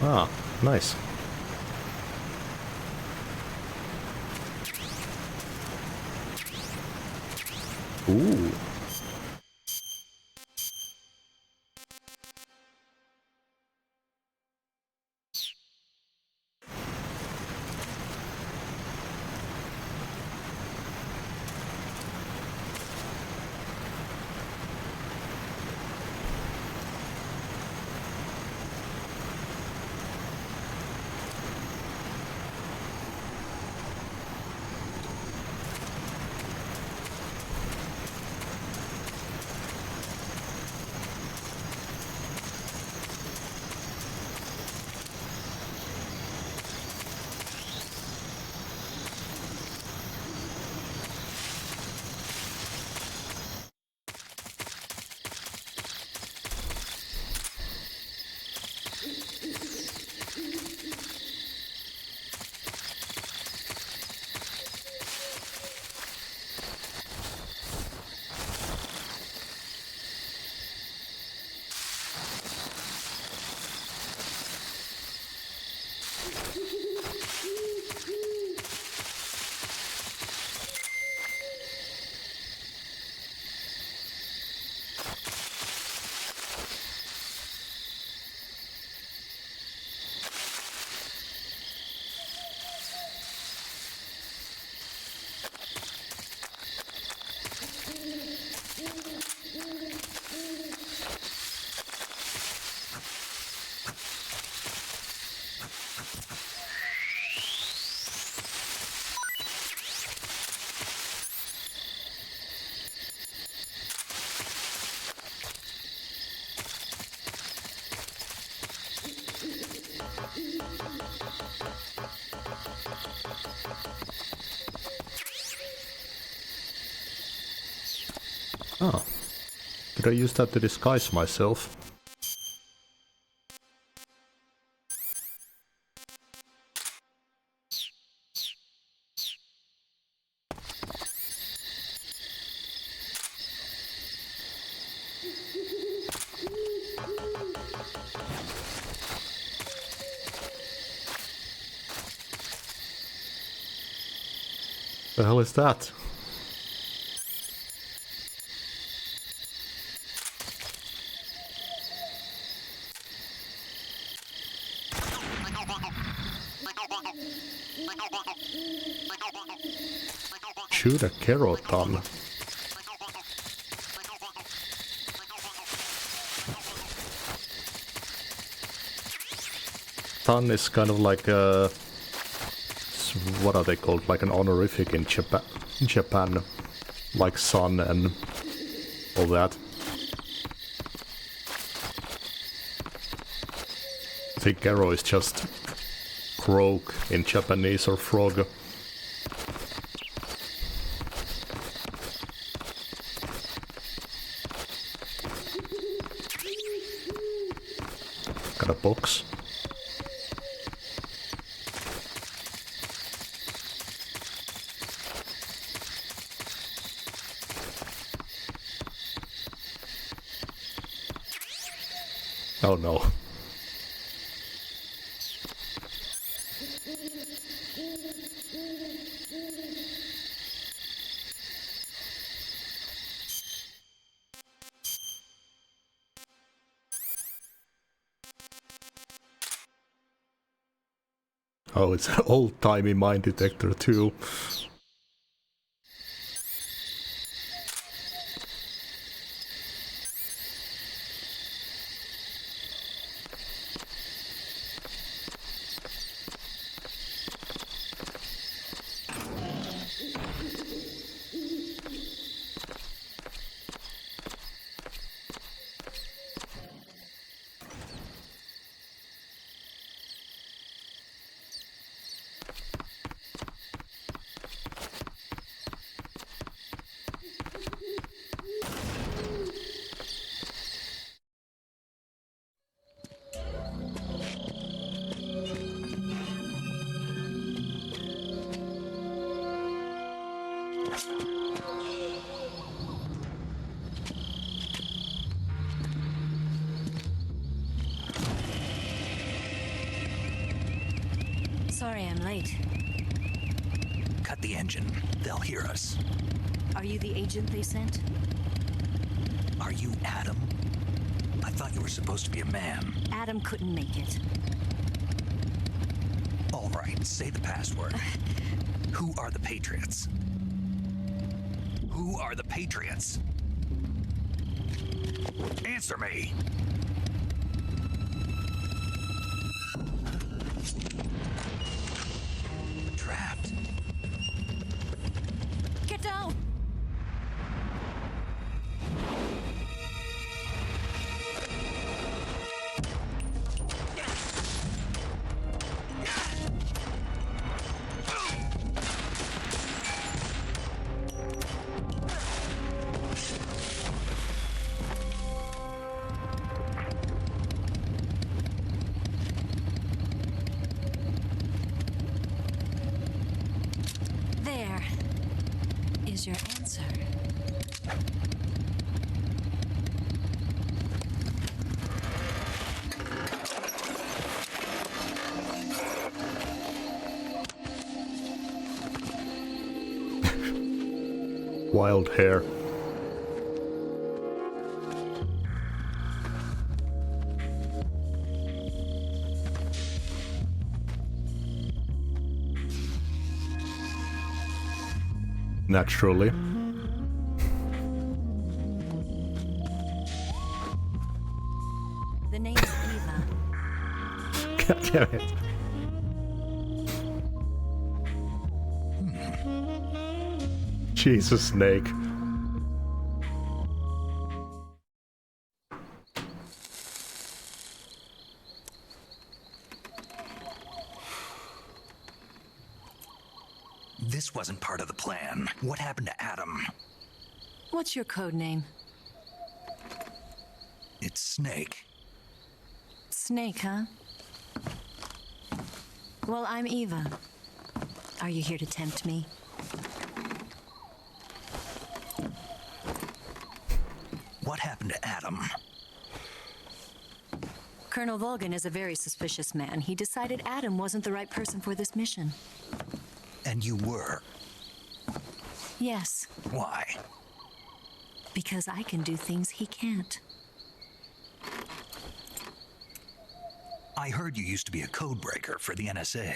Ah, nice. Ooh. Oh. Did I use that to disguise myself? The hell is that? Shoot a Kerotan. Tan is kind of like a... what are they called? Like an honorific in Japan. Like sun and all that. I think Gero is just croak in Japanese, or frog. Got a box. Oh no. Oh, it's an old-timey mine detector too. Sorry I'm late. Cut the engine. They'll hear us. Are you the agent they sent? Are you Adam? I thought you were supposed to be a man. Adam couldn't make it. All right, say the password. Who are the Patriots? Who are the Patriots? Answer me! Trapped. Get down! There is your answer. Wild hair. Naturally. The name's Eva. God damn it. Jesus, Snake. This wasn't part of the plan. What happened to Adam? What's your code name? It's Snake. Snake, huh? Well, I'm Eva. Are you here to tempt me? What happened to Adam? Colonel Volgan is a very suspicious man. He decided Adam wasn't the right person for this mission. And you were. Yes, Why? because I can do things he can't. I heard you used to be a codebreaker for the NSA.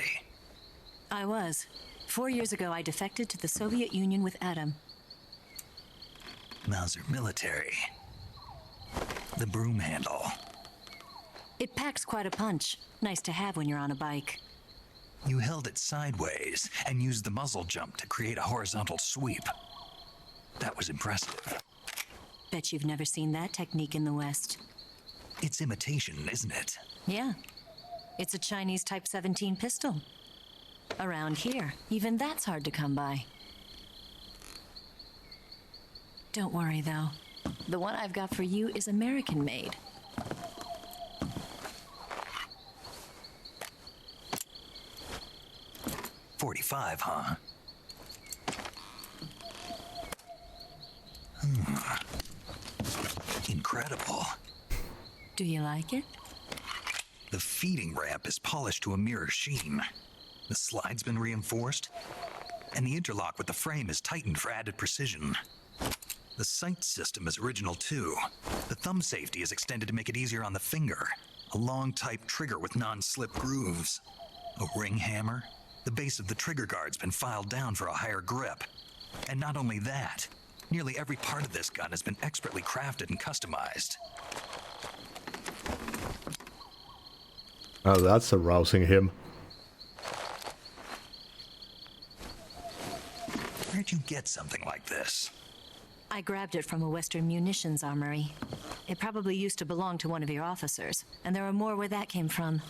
I was. 4 years ago, I defected to the Soviet Union with Adam. Mauser military. The broom handle. It packs quite a punch. Nice to have when you're on a bike. You held it sideways and used the muzzle jump to create a horizontal sweep. That was impressive. Bet you've never seen that technique in the West. It's imitation, isn't it? Yeah. It's a Chinese Type 17 pistol. Around here, even that's hard to come by. Don't worry, though. The one I've got for you is American-made. .45, huh? Incredible. Do you like it? The feeding ramp is polished to a mirror sheen. The slide's been reinforced, and the interlock with the frame is tightened for added precision. The sight system is original too. The thumb safety is extended to make it easier on the finger. A long type trigger with non-slip grooves. A ring hammer. The base of the trigger guard's been filed down for a higher grip. And not only that, nearly every part of this gun has been expertly crafted and customized. Oh, that's arousing him. Where'd you get something like this? I grabbed it from a Western munitions armory. It probably used to belong to one of your officers, and there are more where that came from.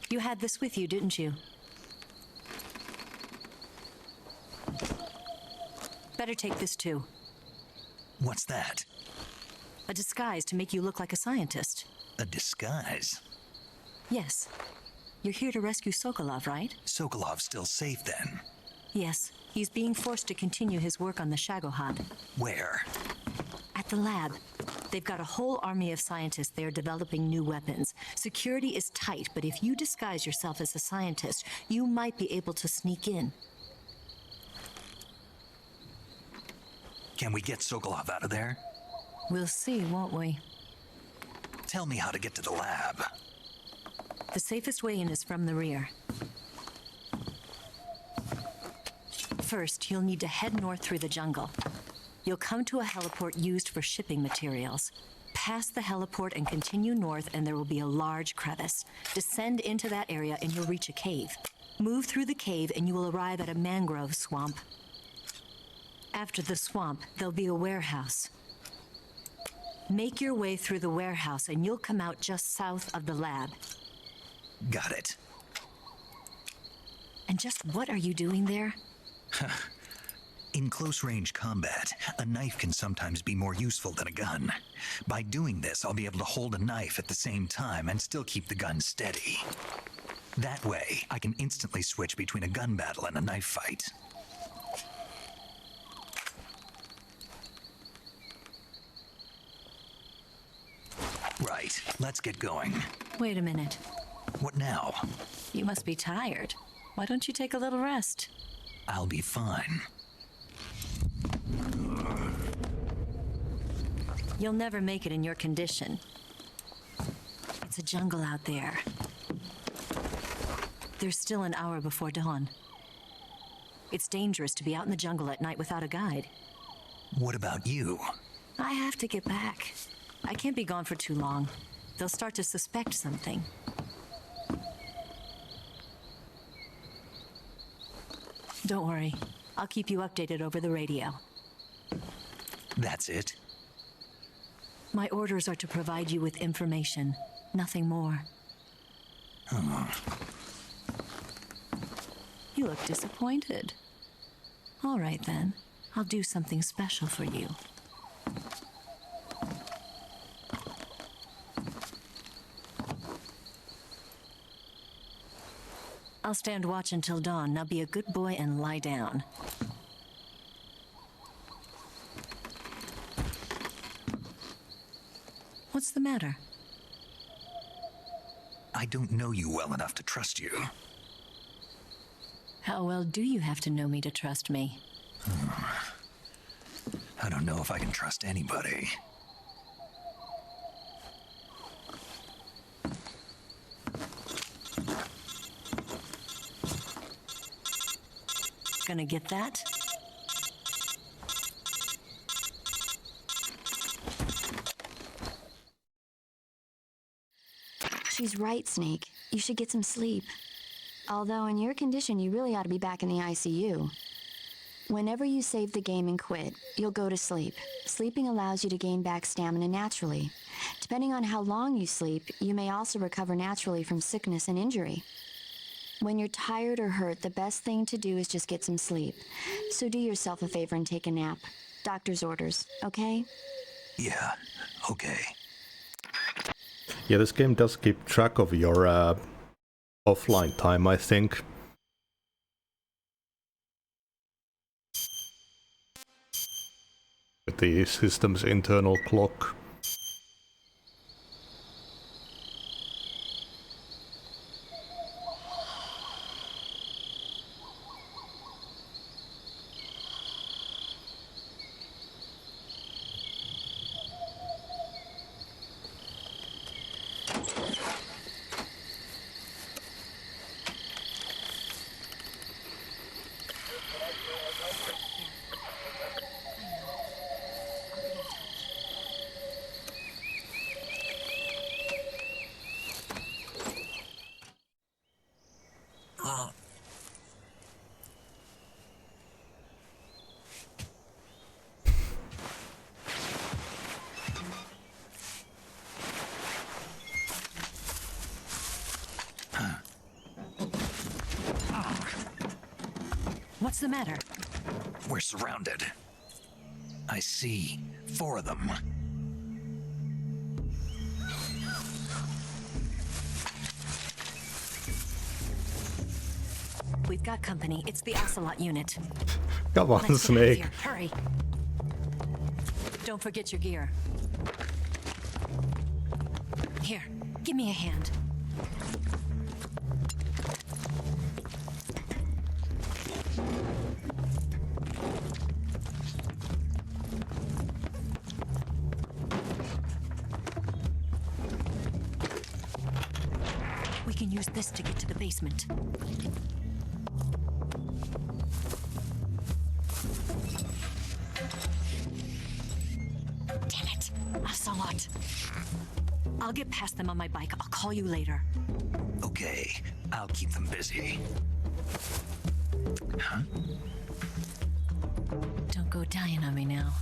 You had this with you, didn't you? Better take this too. What's that? A disguise to make you look like a scientist. A disguise? Yes. You're here to rescue Sokolov, right? Sokolov's still safe then? Yes. He's being forced to continue his work on the Shagohod. Where? At the lab. They've got a whole army of scientists there developing new weapons. Security is tight, but if you disguise yourself as a scientist, you might be able to sneak in. Can we get Sokolov out of there? We'll see, won't we? Tell me how to get to the lab. The safest way in is from the rear. First, you'll need to head north through the jungle. You'll come to a heliport used for shipping materials. Pass the heliport and continue north, and there will be a large crevice. Descend into that area and you'll reach a cave. Move through the cave and you will arrive at a mangrove swamp. After the swamp, there'll be a warehouse. Make your way through the warehouse and you'll come out just south of the lab. Got it. And just what are you doing there? In close-range combat, a knife can sometimes be more useful than a gun. By doing this, I'll be able to hold a knife at the same time and still keep the gun steady. That way, I can instantly switch between a gun battle and a knife fight. Right, let's get going. Wait a minute. What now? You must be tired. Why don't you take a little rest? I'll be fine. You'll never make it in your condition. It's a jungle out there. There's still an hour before dawn. It's dangerous to be out in the jungle at night without a guide. What about you? I have to get back. I can't be gone for too long. They'll start to suspect something. Don't worry. I'll keep you updated over the radio. That's it? My orders are to provide you with information, nothing more. You look disappointed. All right then. I'll do something special for you. I'll stand watch until dawn. Now be a good boy and lie down. What's the matter? I don't know you well enough to trust you. How well do you have to know me to trust me? I don't know if I can trust anybody. Gonna get that? She's right, Snake. You should get some sleep. Although in your condition, you really ought to be back in the ICU. Whenever you save the game and quit, you'll go to sleep. Sleeping allows you to gain back stamina naturally. Depending on how long you sleep, you may also recover naturally from sickness and injury. When you're tired or hurt, the best thing to do is just get some sleep. So do yourself a favor and take a nap. Doctor's orders, okay? Yeah, okay. Yeah, this game does keep track of your offline time, I think. With the system's internal clock. What's the matter? We're surrounded. I see 4 of them. We've got company. It's the Ocelot unit. Come on, Let's get out of Snake. here. Hurry. Don't forget your gear. Here, give me a hand. We can use this to get to the basement. Damn it, Ocelot. I'll get past them on my bike. I'll call you later. Okay, I'll keep them busy. Huh? Don't go dying on me now.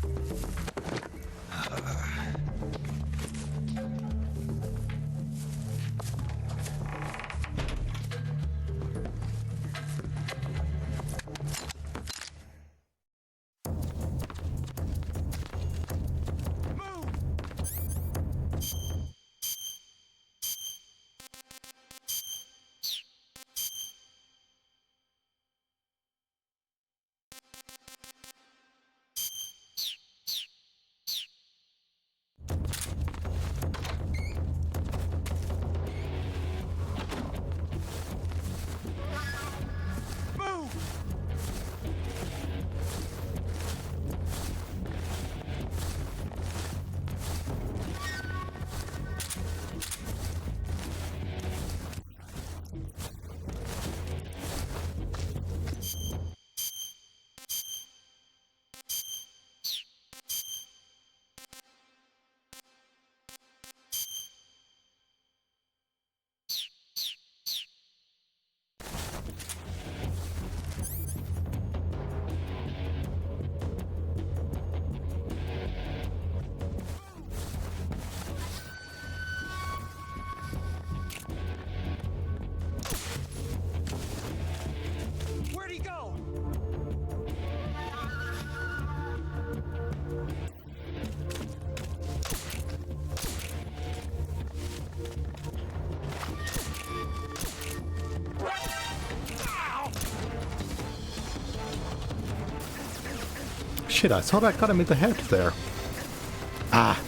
Where'd he go? Shit, I thought I got him in the head there. Ah.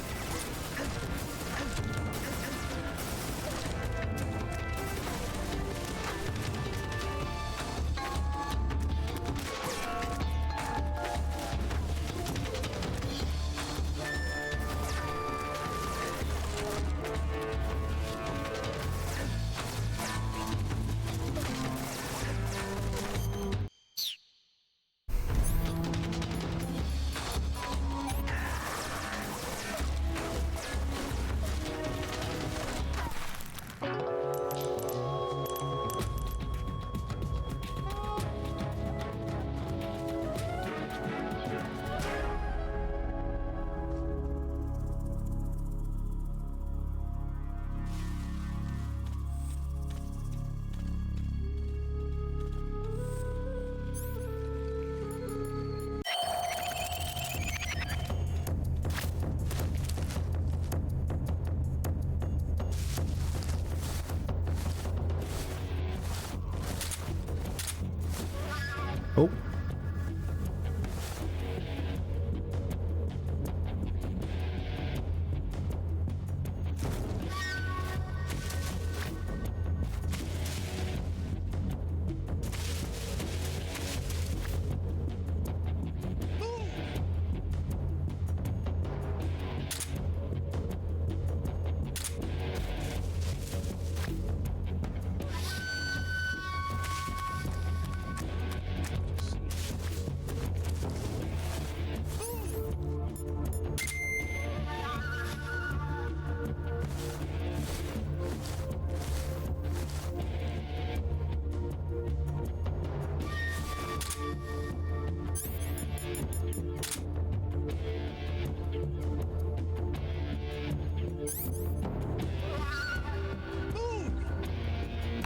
Oh.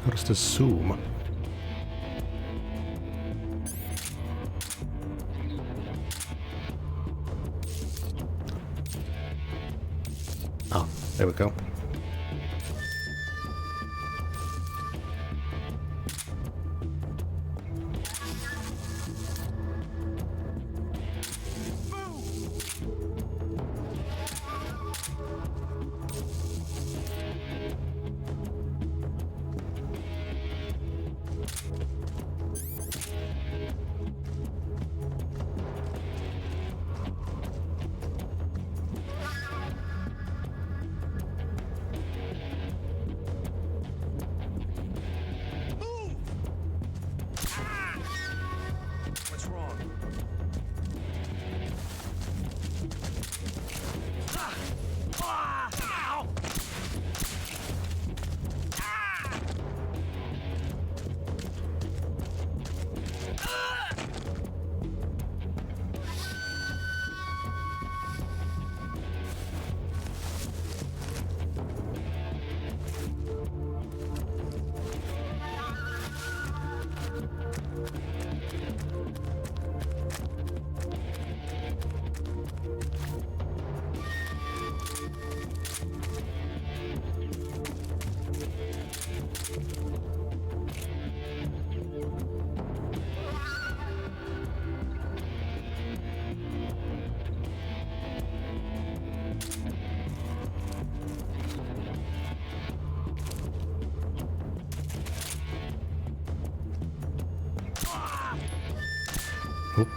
How does this zoom? Oh, there we go. Oop.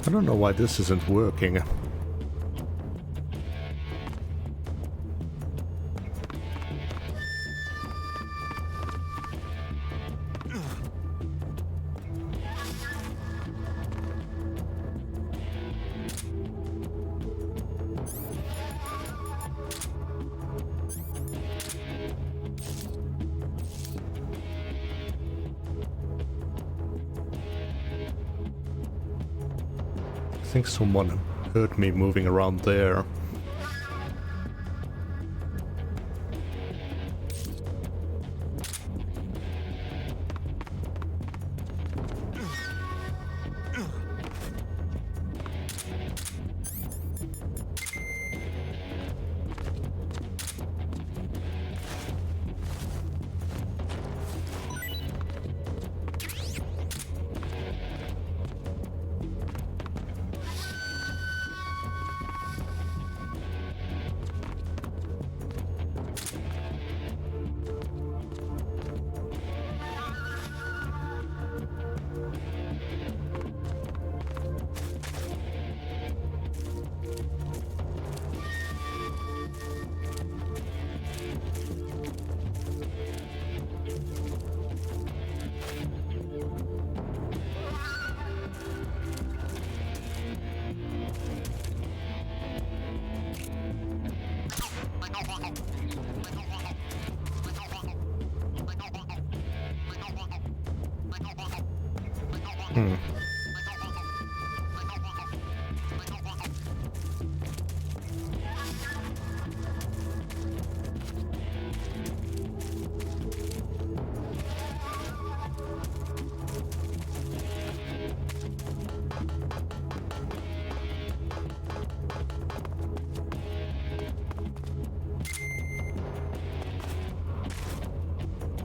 I don't know why this isn't working. I think someone heard me moving around there.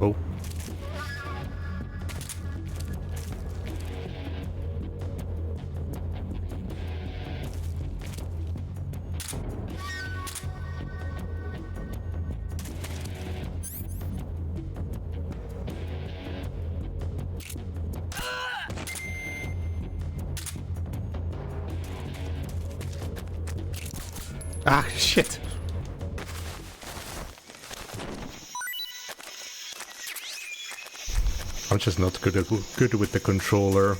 Oh. Ah, shit. I'm just not good with the controller.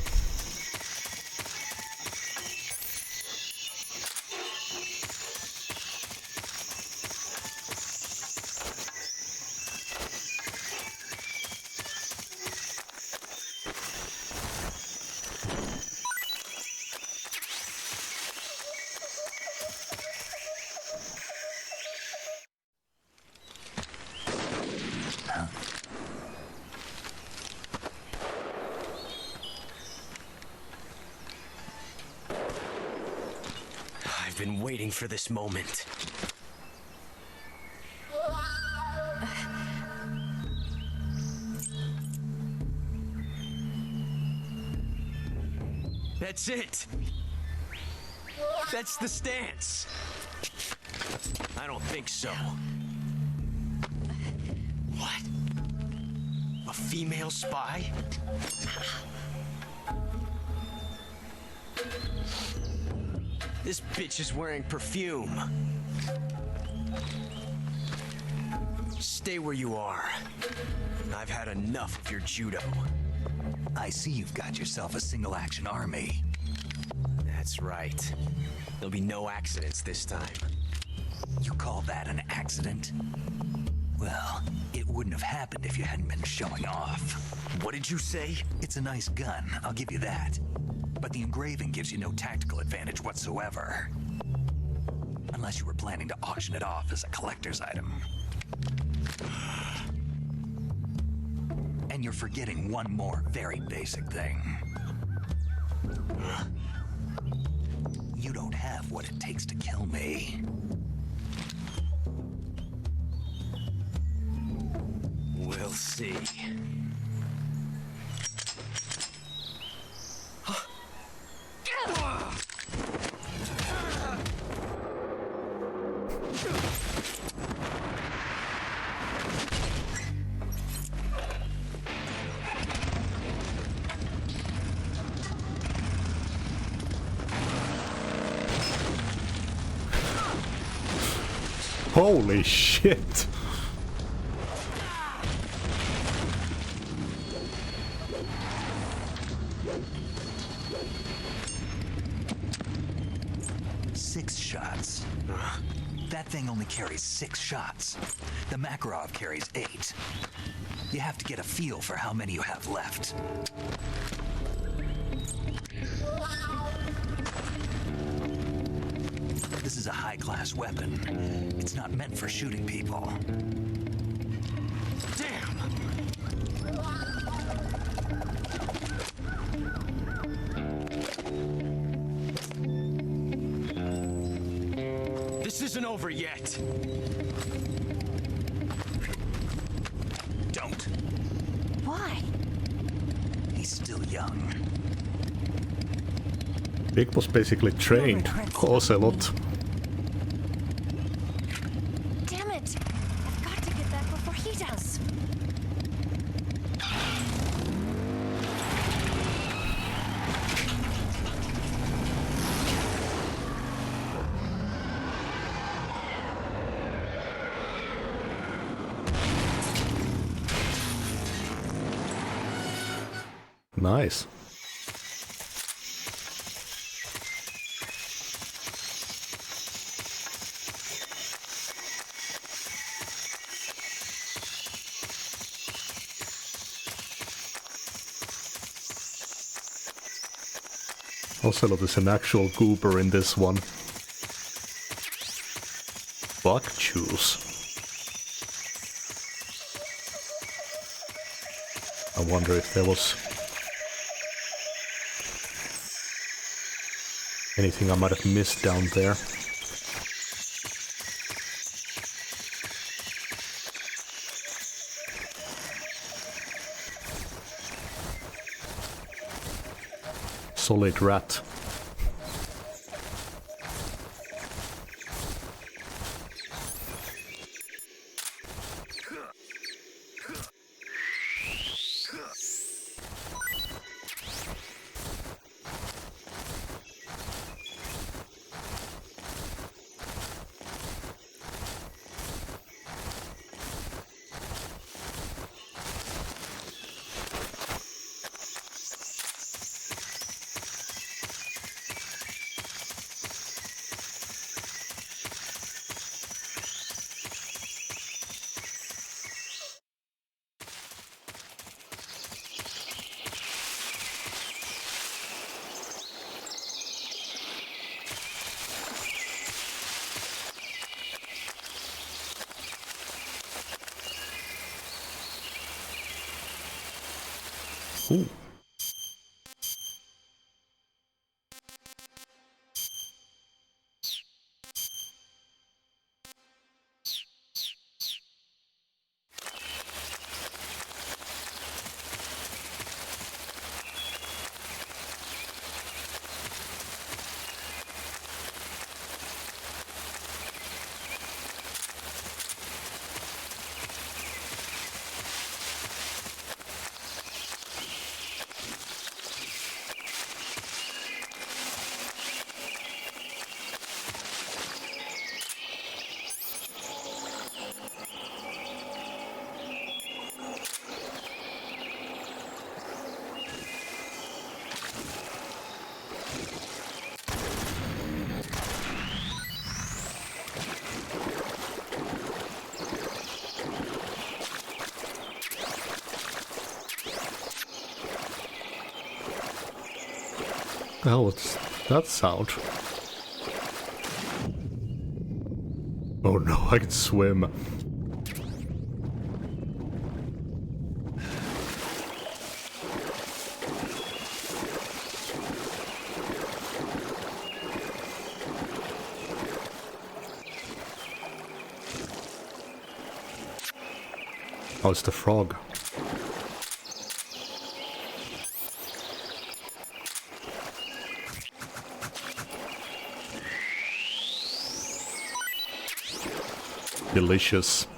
I've been waiting for this moment. That's it! That's the stance. I don't think so. What? A female spy? This bitch is wearing perfume. Stay where you are. I've had enough of your judo. I see you've got yourself a single-action army. That's right. There'll be no accidents this time. You call that an accident? Well, it wouldn't have happened if you hadn't been showing off. What did you say? It's a nice gun, I'll give you that. But the engraving gives you no tactical advantage whatsoever. Unless you were planning to auction it off as a collector's item. And you're forgetting one more very basic thing. You don't have what it takes to kill me. We'll see. Holy shit! Six shots. That thing only carries 6 shots. The Makarov carries 8. You have to get a feel for how many you have left. This is a high-class weapon. It's not meant for shooting people. Damn! This isn't over yet. Don't. Why? He's still young. Big was basically trained Ocelot. Damn it! I've got to get back before he does. Nice. Ocelot is an actual goober in this one. Bug juice. I wonder if there was anything I might have missed down there. Solid rat. Ooh. hell was that sound? Oh no, I can swim. Oh, it's the frog. Delicious.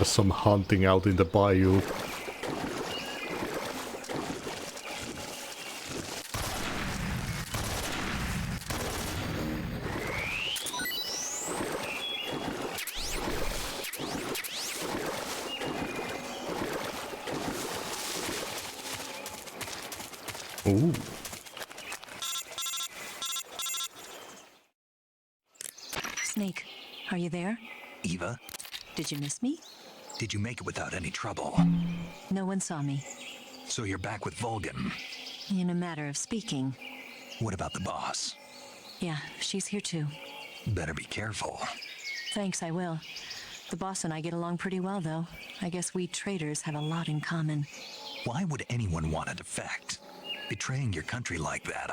There's some hunting out in the bayou. Ooh. Snake, are you there? Eva, Did you miss me? did you make it without any trouble? No one saw me. So you're back with Vulcan. In a matter of speaking. What about the boss? Yeah, she's here too. Better be careful. Thanks, I will. The boss and I get along pretty well, though. I guess we traders have a lot in common. Why would anyone want to defect? Betraying your country like that,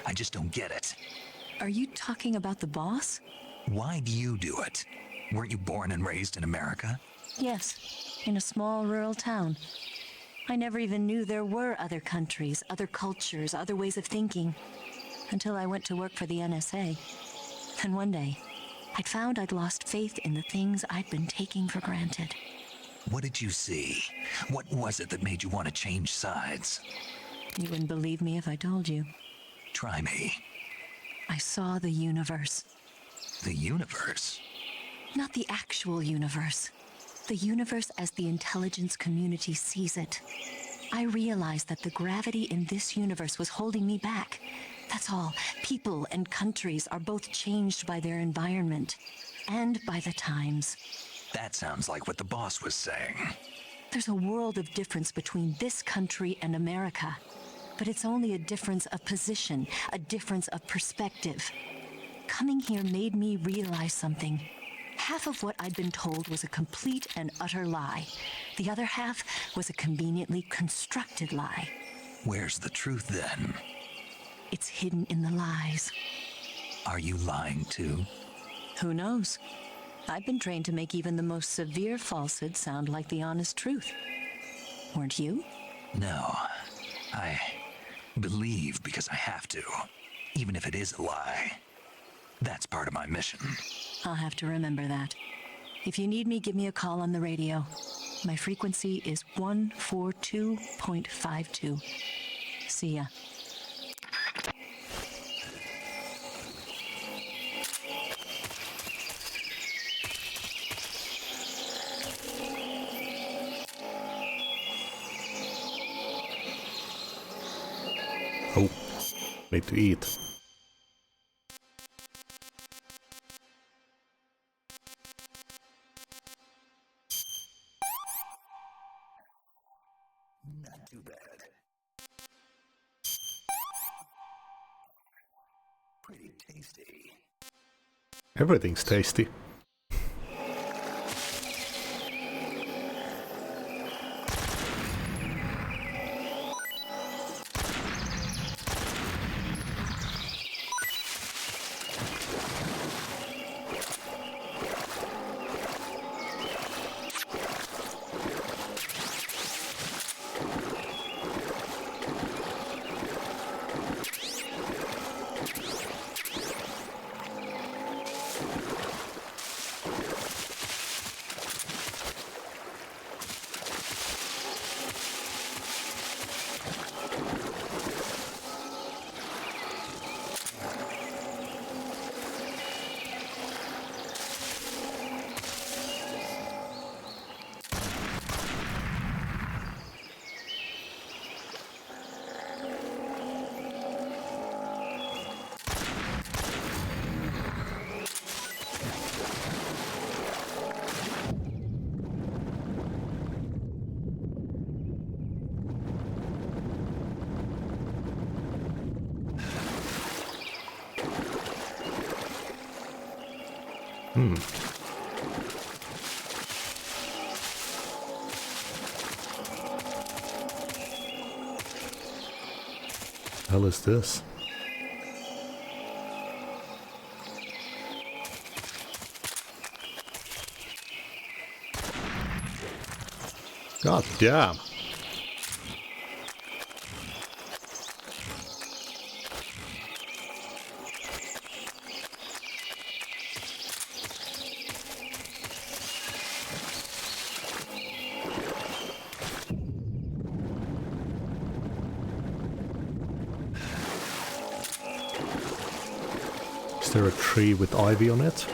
I just don't get it. Are you talking about the boss? Why do you do it? Weren't you born and raised in America? Yes, in a small rural town. I never even knew there were other countries, other cultures, other ways of thinking, until I went to work for the NSA. And one day, I'd found I'd lost faith in the things I'd been taking for granted. What did you see? What was it that made you want to change sides? You wouldn't believe me if I told you. Try me. I saw the universe. The universe? Not the actual universe. The universe as the intelligence community sees it. I realized that the gravity in this universe was holding me back. That's all. People and countries are both changed by their environment and by the times. That sounds like what the boss was saying. There's a world of difference between this country and America. But it's only a difference of position, a difference of perspective. Coming here made me realize something. Half of what I'd been told was a complete and utter lie. The other half was a conveniently constructed lie. Where's the truth then? It's hidden in the lies. Are you lying too? Who knows? I've been trained to make even the most severe falsehood sound like the honest truth. Weren't you? No. I believe because I have to, even if it is a lie. That's part of my mission. I'll have to remember that. If you need me, give me a call on the radio. My frequency is 142.52. See ya. Oh, need to eat. Not too bad. Pretty tasty. Everything's tasty. Hell is this? God damn. Is there a tree with ivy on it?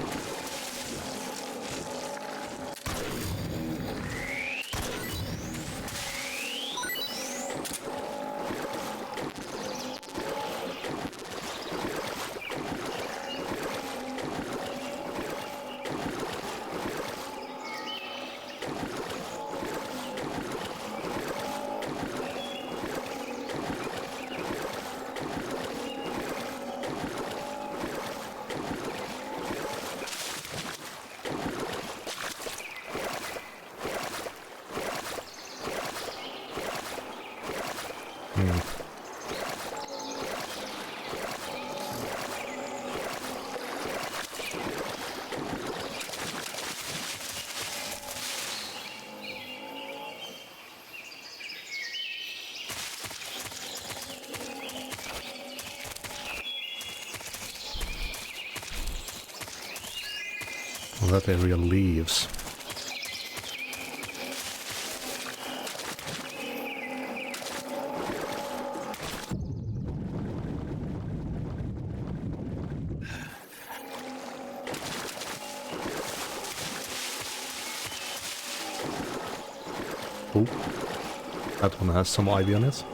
Well, that area leaves. Oh, that one has some ivy on it.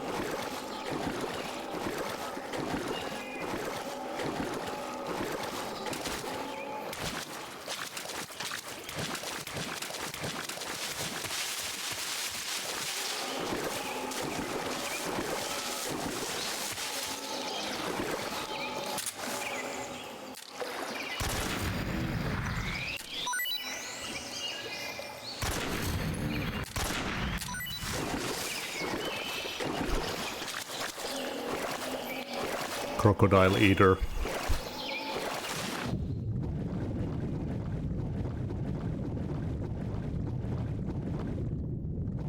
Crocodile eater.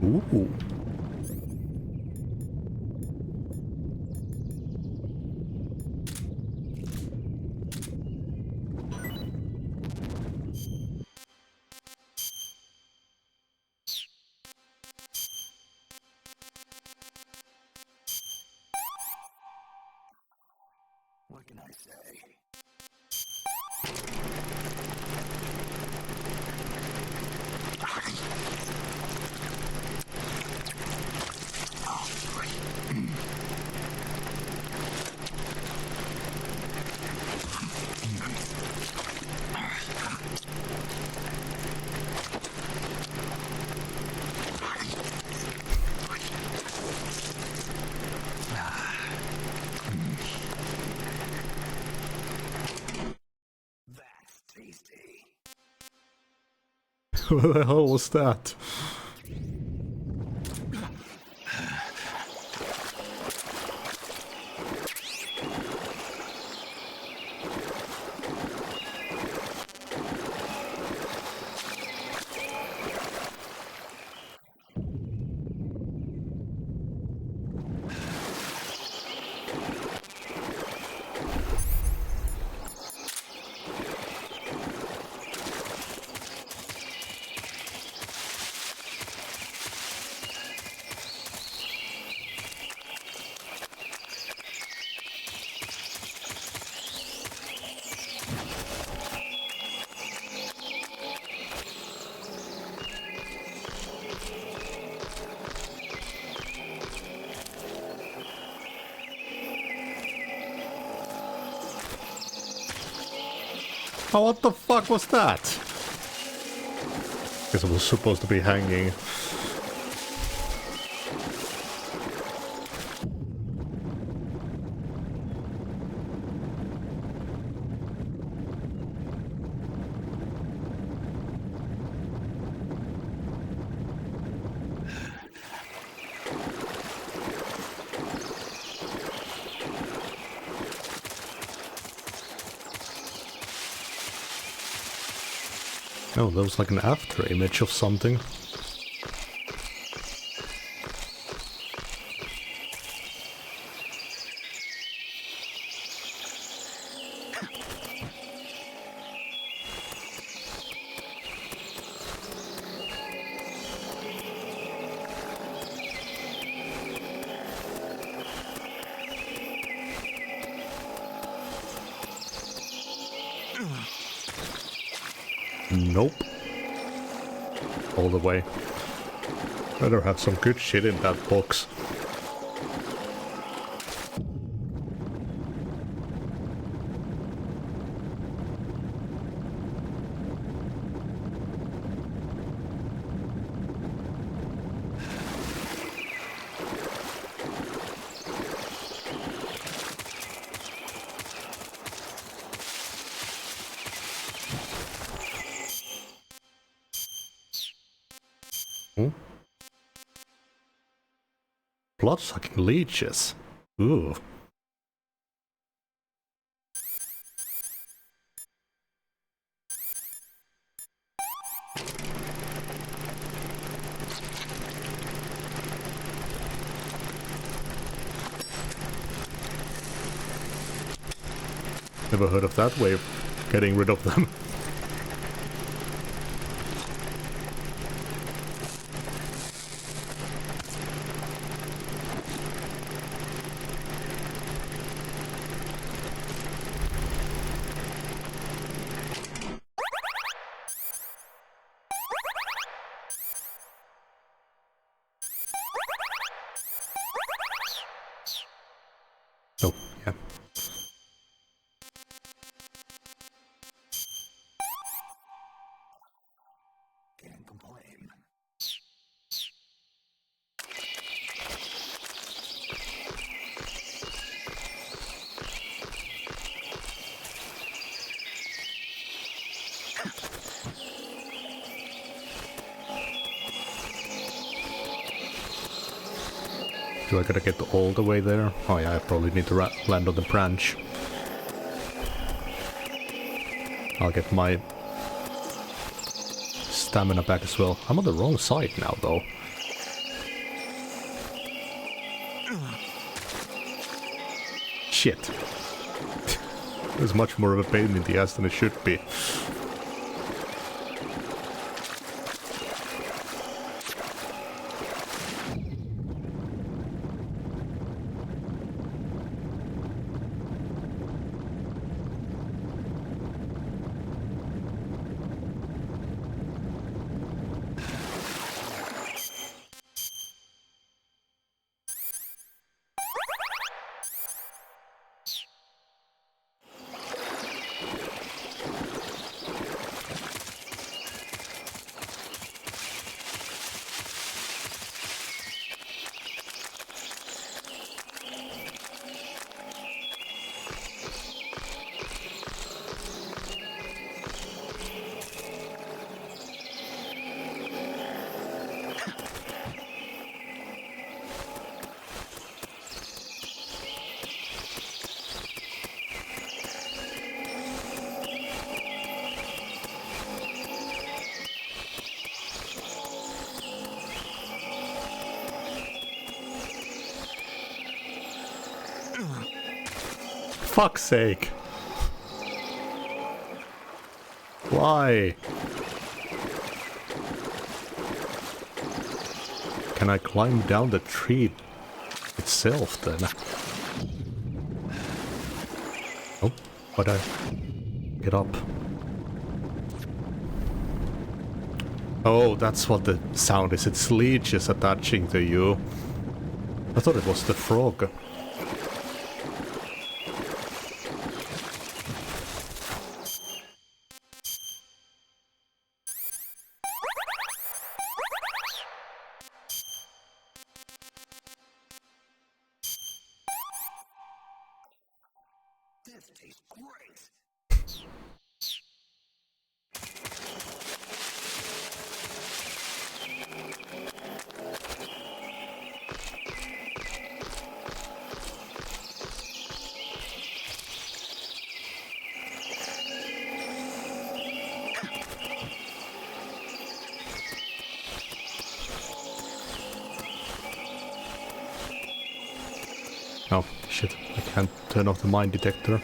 Ooh. What can I say? What the hell was that? Oh, what the fuck was that? Guess it was supposed to be hanging. Oh, that was like an after image of something. Nope. All the way. Better have some good shit in that box. Blood-sucking leeches. Ooh. Never heard of that way of getting rid of them. Oh, yeah. Can't complain. Do I gotta get all the way there? Oh yeah, I probably need to land on the branch. I'll get my stamina back as well. I'm on the wrong side now, though. Shit. It's much more of a pain in the ass than it should be. Fuck's sake. Why? Can I climb down the tree itself then? Oh, but I get up. Oh, that's what the sound is. It's leeches attaching to you. I thought it was the frog. This tastes great. Oh, shit. I can't turn off the mine detector.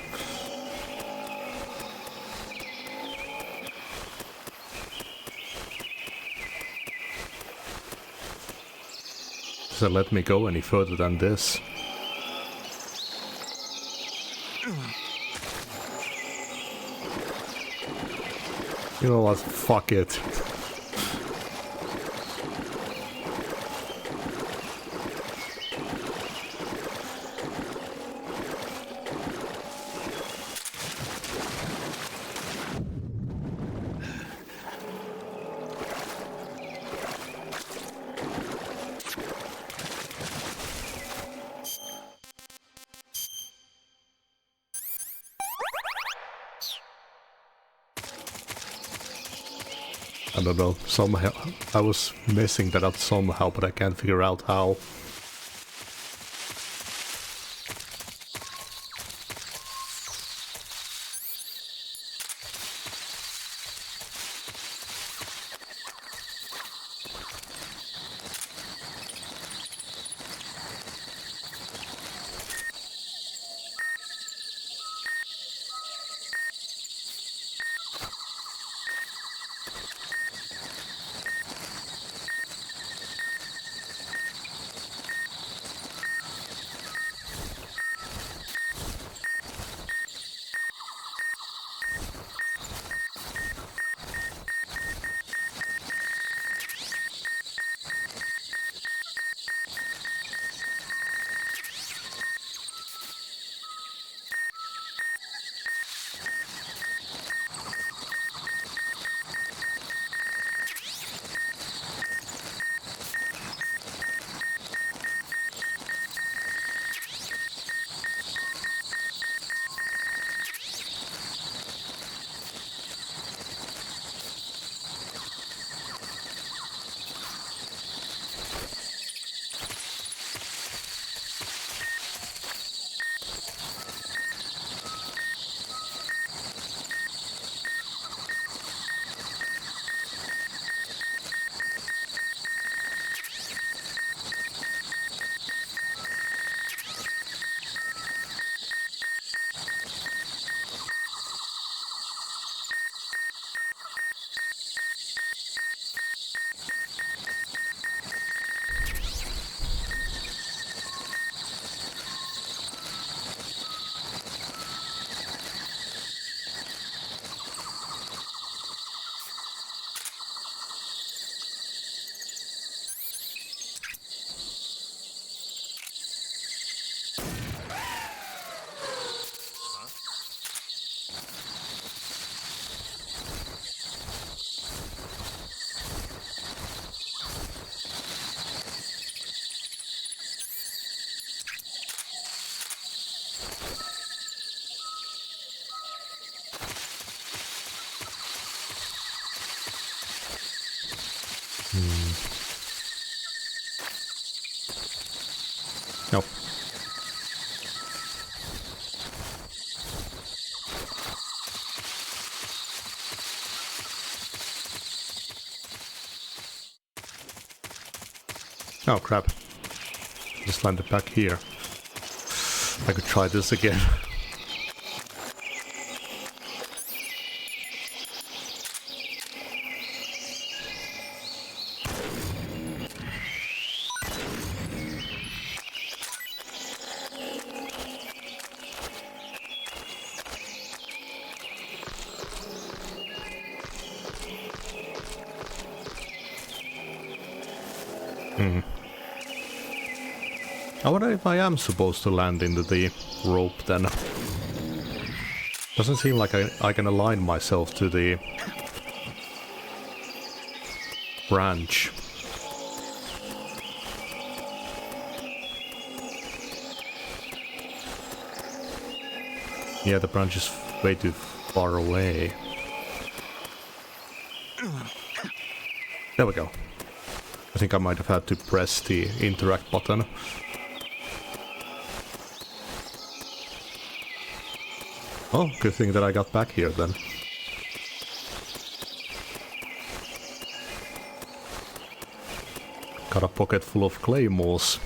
Does it let me go any further than this? You know what? Fuck it. I don't know, somehow I was missing that up somehow, but I can't figure out how. Nope. Oh crap. Just landed back here. I could try this again. I wonder if I am supposed to land into the rope then. Doesn't seem like I can align myself to the branch. Yeah, the branch is way too far away. There we go. I think I might have had to press the interact button. Oh, good thing that I got back here then. Got a pocket full of claymores.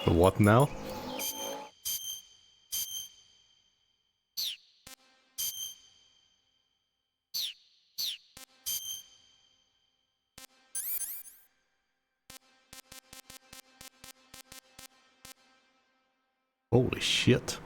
What now? Holy shit.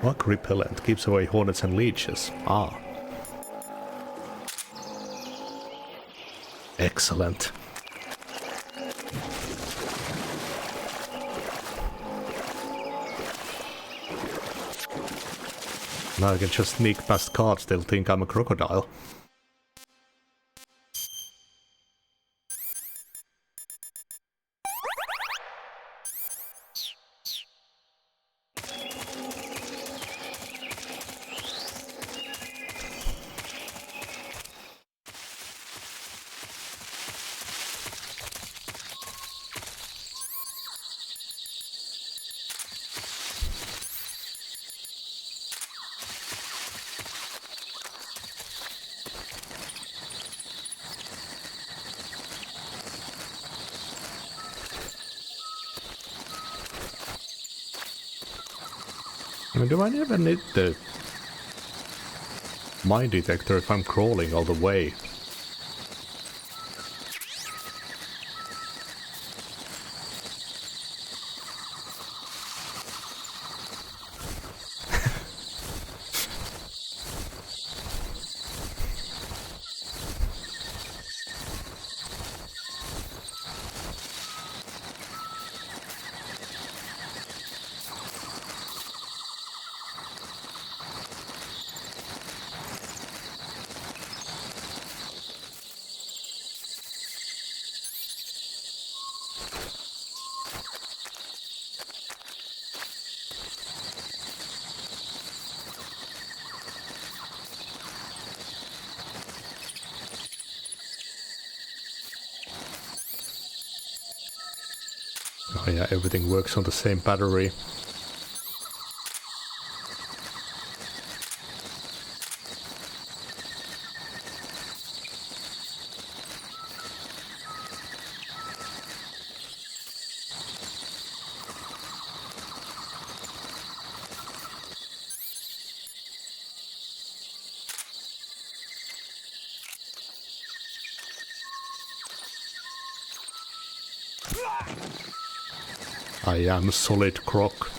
Bug repellent keeps away hornets and leeches. Ah. Excellent. Now I can just sneak past cards, they'll think I'm a crocodile. Do I never need the mine detector if I'm crawling all the way? Oh yeah, everything works on the same battery. I am solid croc.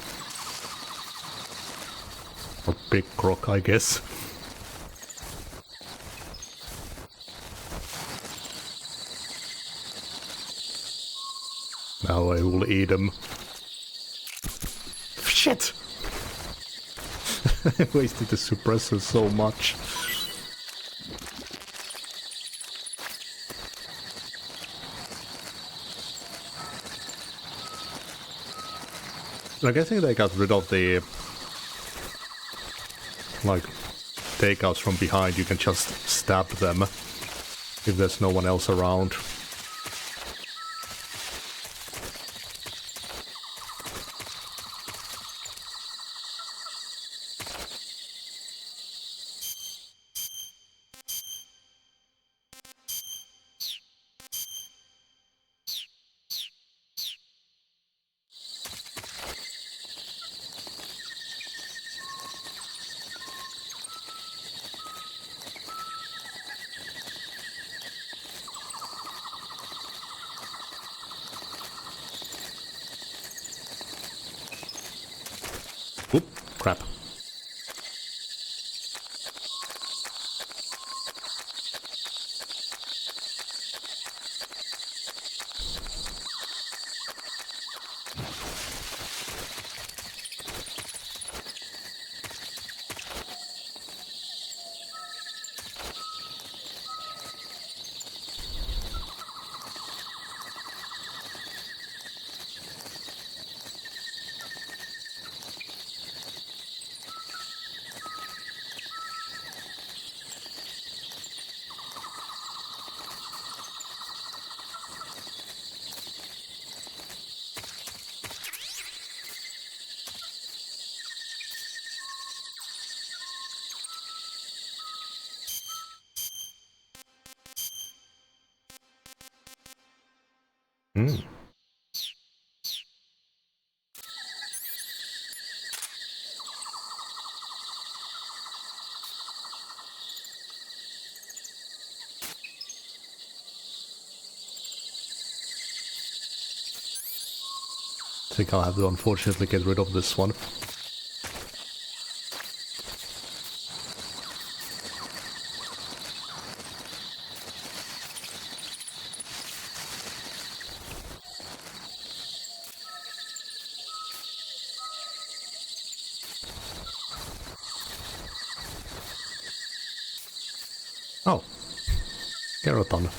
Or big croc, I guess. Now I will eat them. Shit! I wasted the suppressor so much. Like, I think they got rid of the, like, takeouts from behind. You can just stab them if there's no one else around. Oop, crap. Hmm. I think I'll have to unfortunately get rid of this one. Oh, Keraton.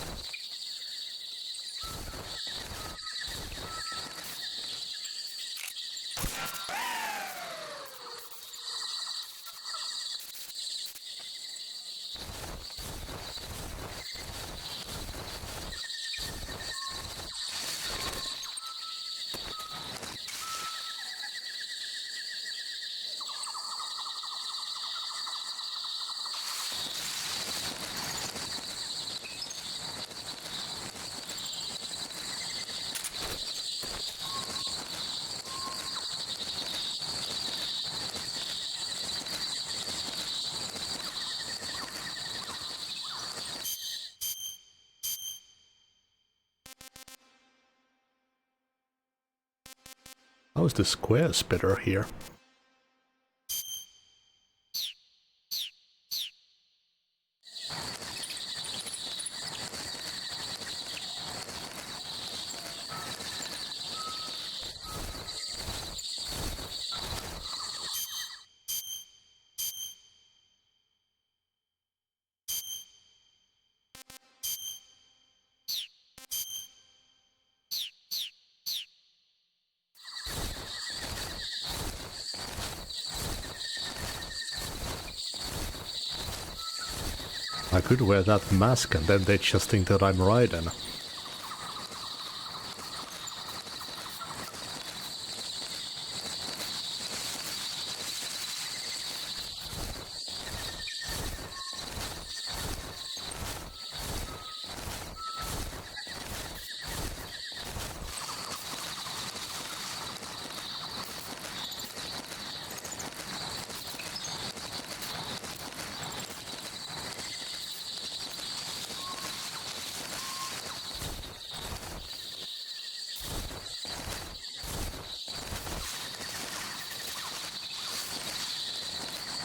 How is the square spitter here? I could wear that mask and then they just think that I'm Raiden.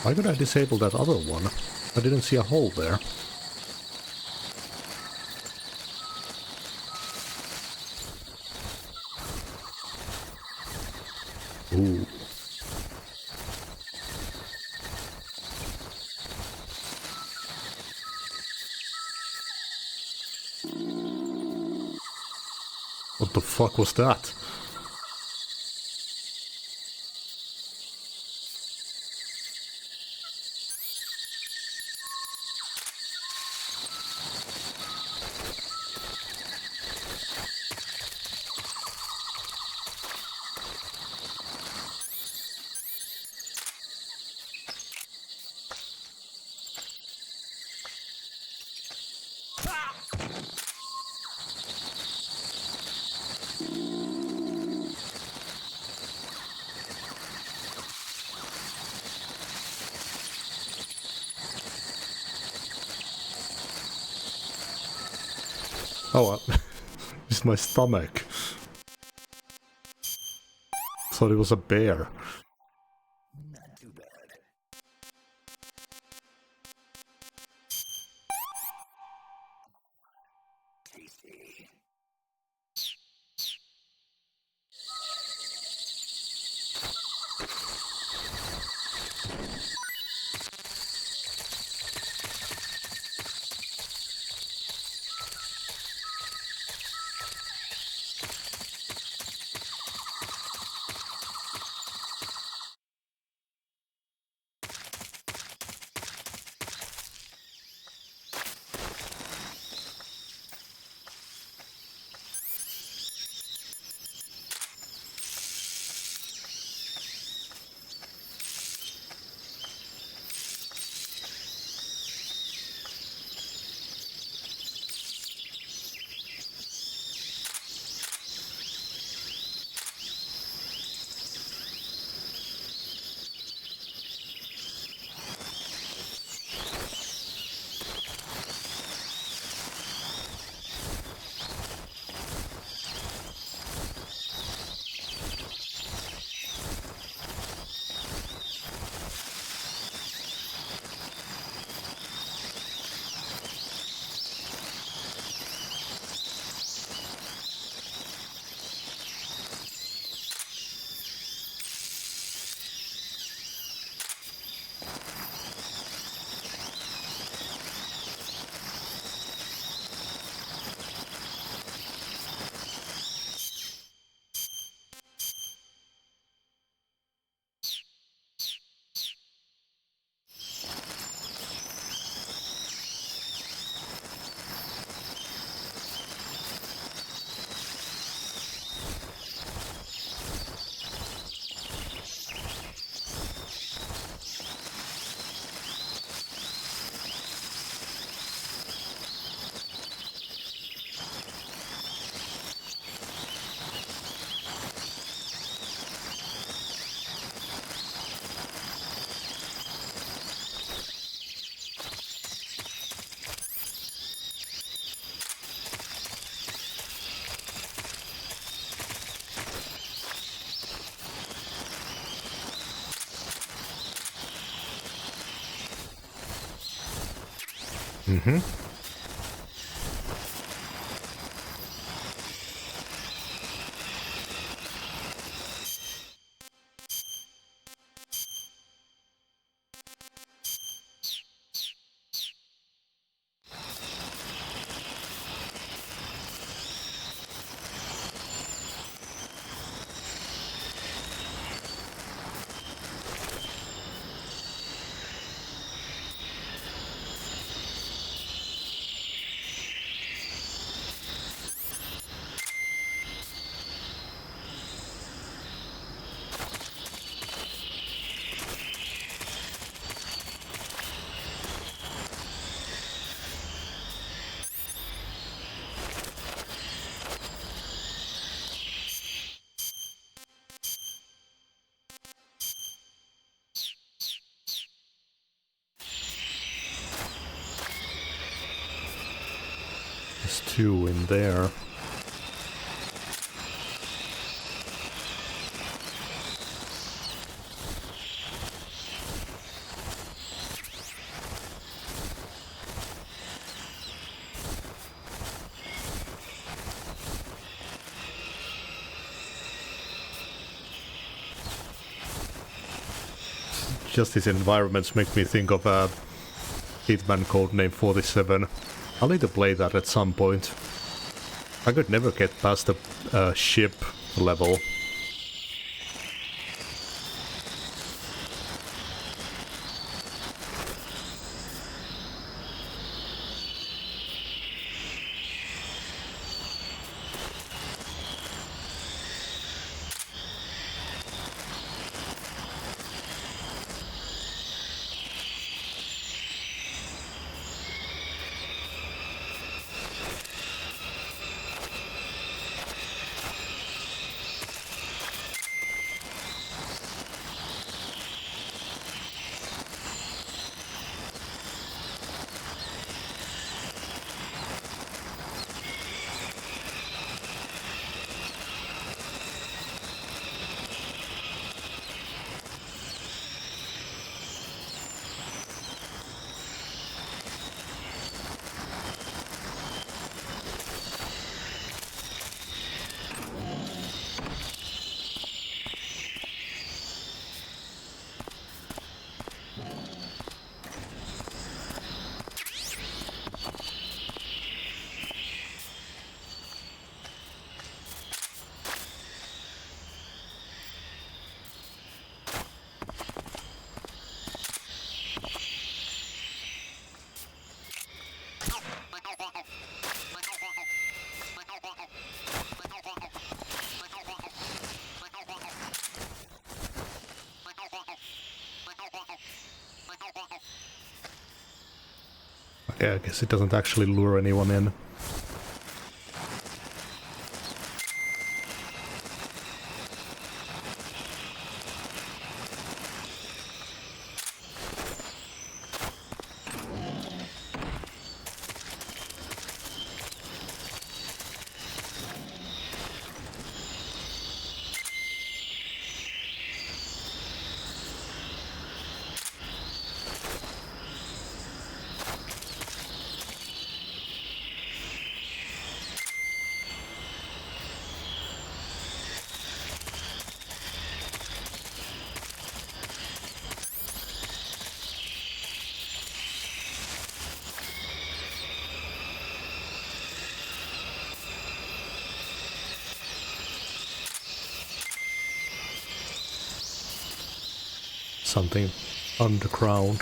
Why could I disable that other one? I didn't see a hole there. Ooh. What the fuck was that? Oh, it's my stomach. Thought it was a bear. Not too bad. Tasty. Mm-hmm. There's two in there. Just these environments make me think of a Hitman Codename 47. I'll need to play that at some point. I could never get past the ship level. Okay, I guess it doesn't actually lure anyone in. Something underground.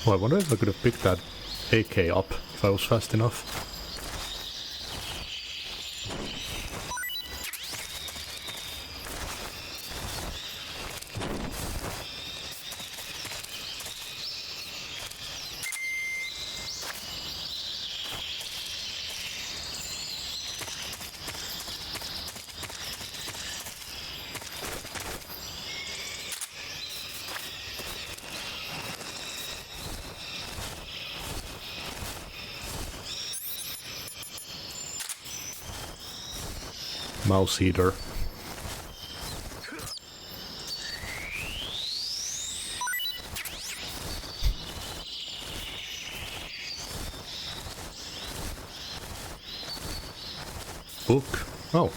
Oh, I wonder if I could have picked that AK up if I was fast enough. mouse eater. Book. Oh.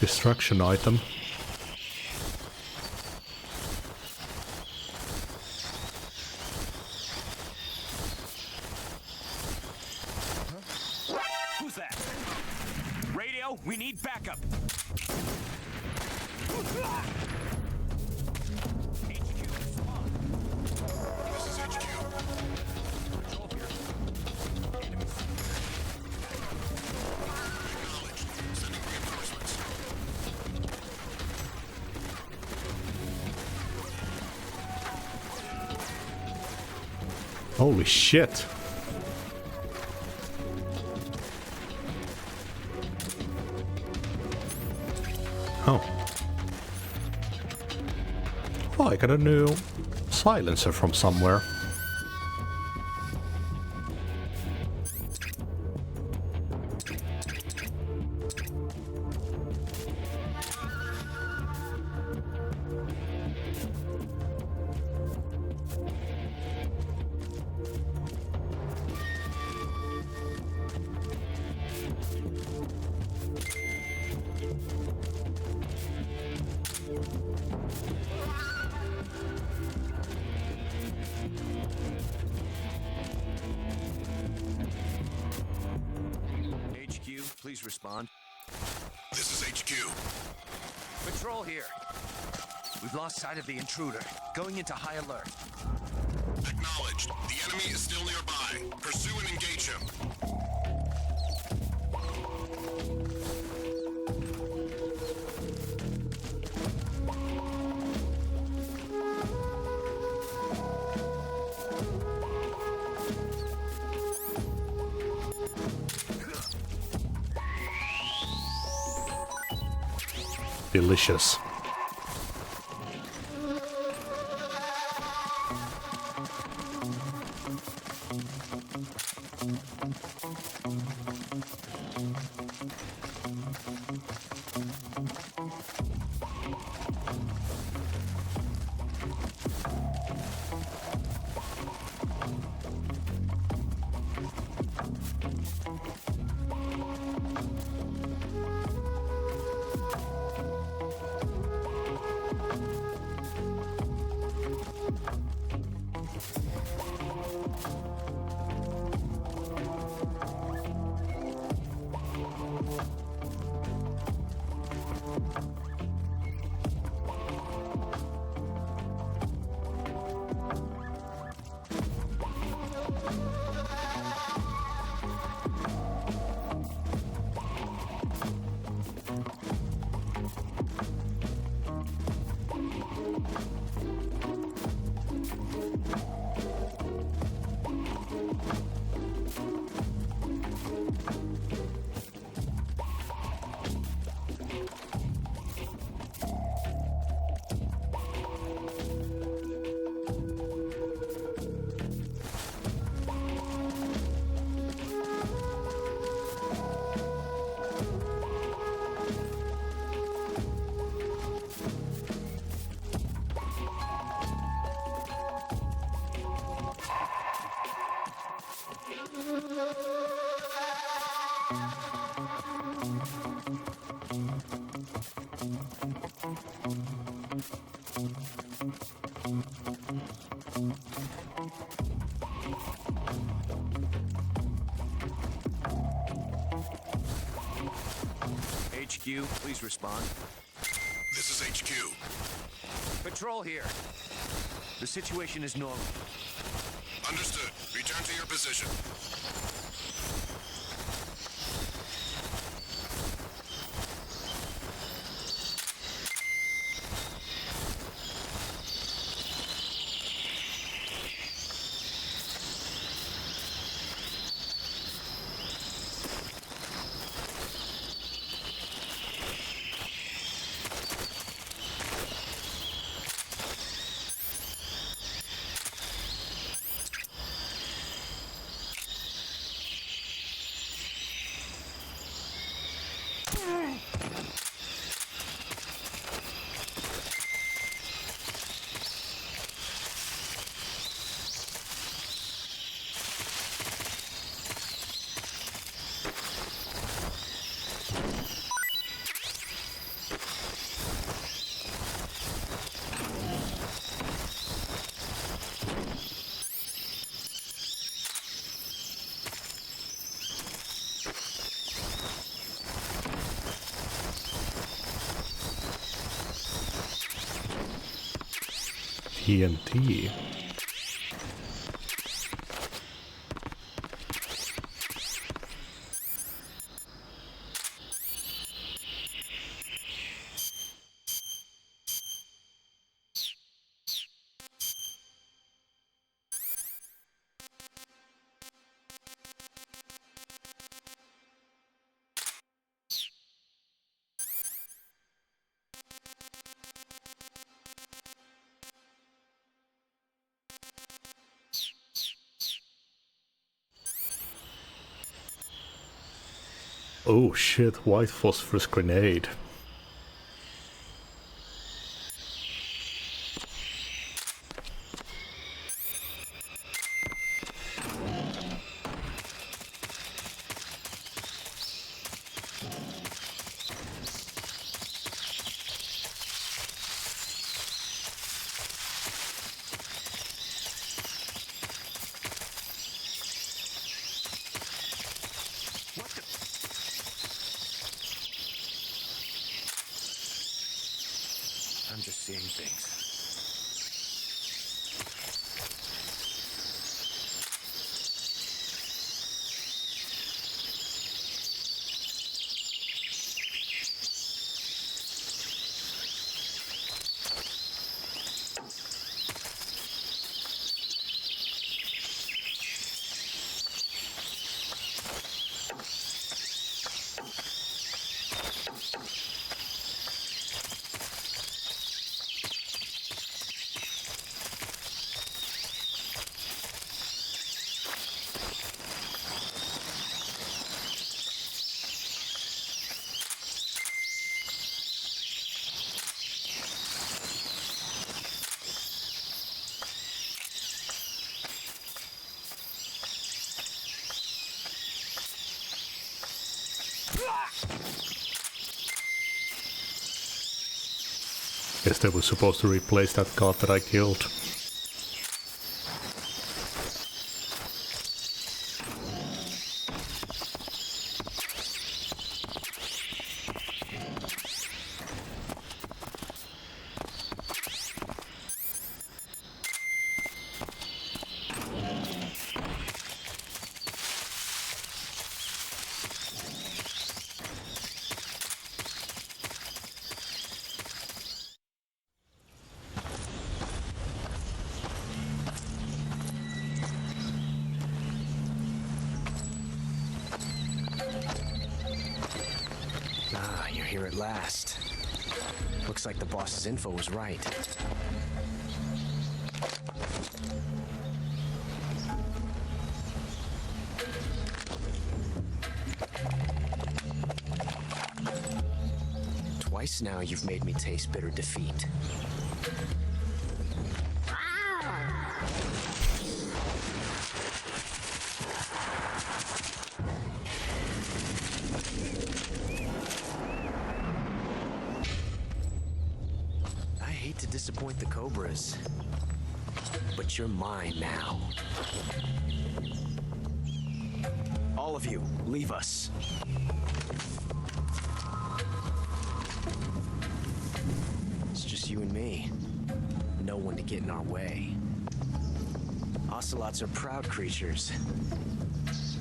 Distraction item. Who's that? Radio, we need backup. This is HQ. Control here. Acknowledged. Sending reinforcements. Holy shit. Oh. Oh, I got a new silencer from somewhere. HQ, please respond. This is HQ. Patrol here. We've lost sight of the intruder. Going into high alert. Acknowledged. The enemy is still nearby. Pursue and engage him. Delicious. HQ, please respond. This is HQ. Patrol here. The situation is normal. Understood. Return to your position. TNT. Oh shit, white phosphorus grenade. I'm just seeing things. Guess they were supposed to replace that guard that I killed. Ah, you're here at last. Looks like the boss's info was right. Twice now you've made me taste bitter defeat. I hate to disappoint the Cobras, but you're mine now. All of you, leave us. It's just you and me. No one to get in our way. Ocelots are proud creatures.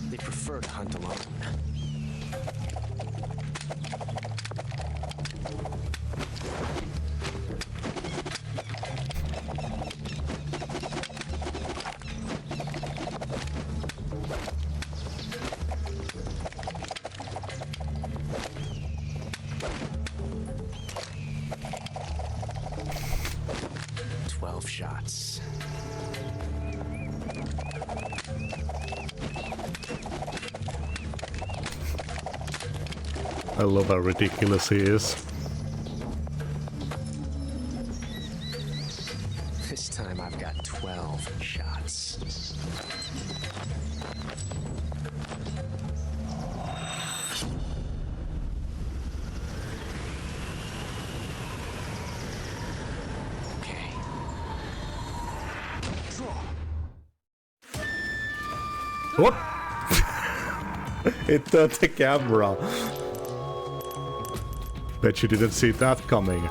They prefer to hunt alone. Shots. I love how ridiculous he is. This time I've got 12 shots. Okay. Draw. What? It turned the camera. Bet you didn't see that coming.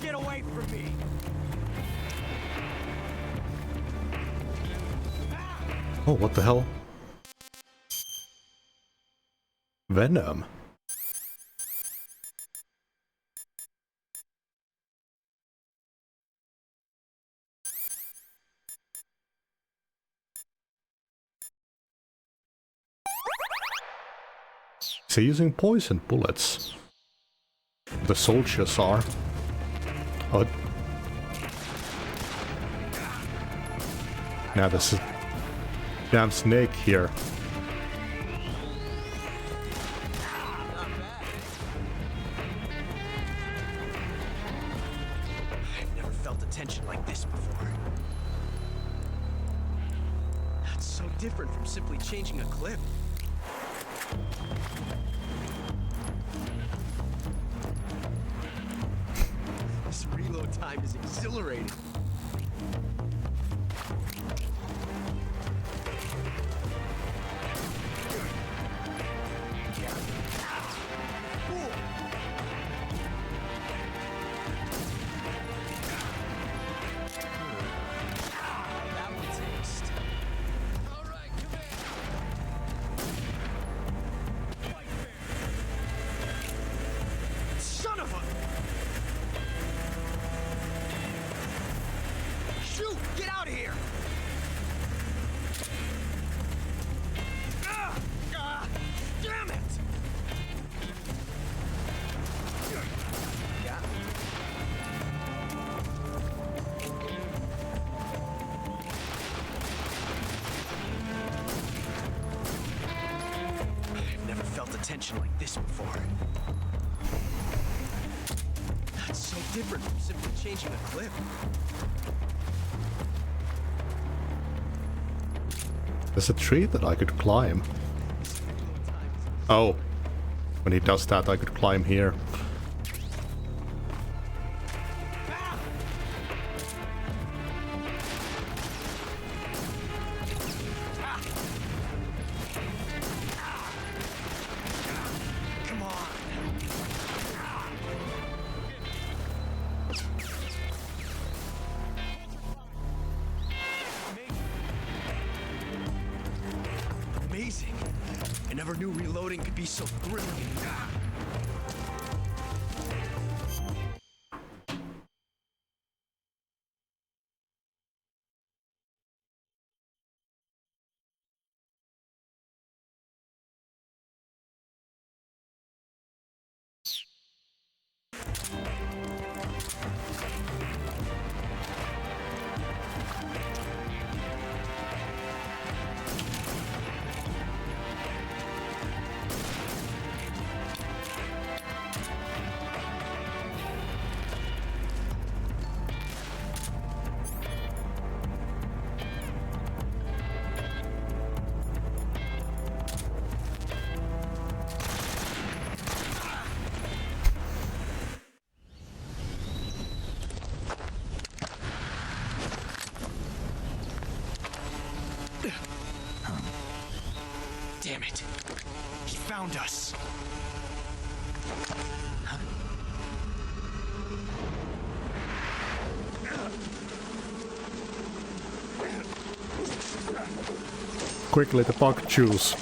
Get away from me! Oh, what the hell? Venom. Is he using poison bullets? The soldiers are. Oh. Now there's a damn snake here. I've never felt a tension like this before. That's so different from simply changing a clip. This reload time is exhilarating. That one taste. All right, come in. Son of a... Shoot! Get out of here! Damn it! Yeah. I've never felt a tension like this before. That's so different from simply changing a clip. There's a tree that I could climb. Oh. When he does that, I could climb here. Come on. Amazing. I never knew reloading could be so thrilling. Damn it. He found us. quickly the bug juice.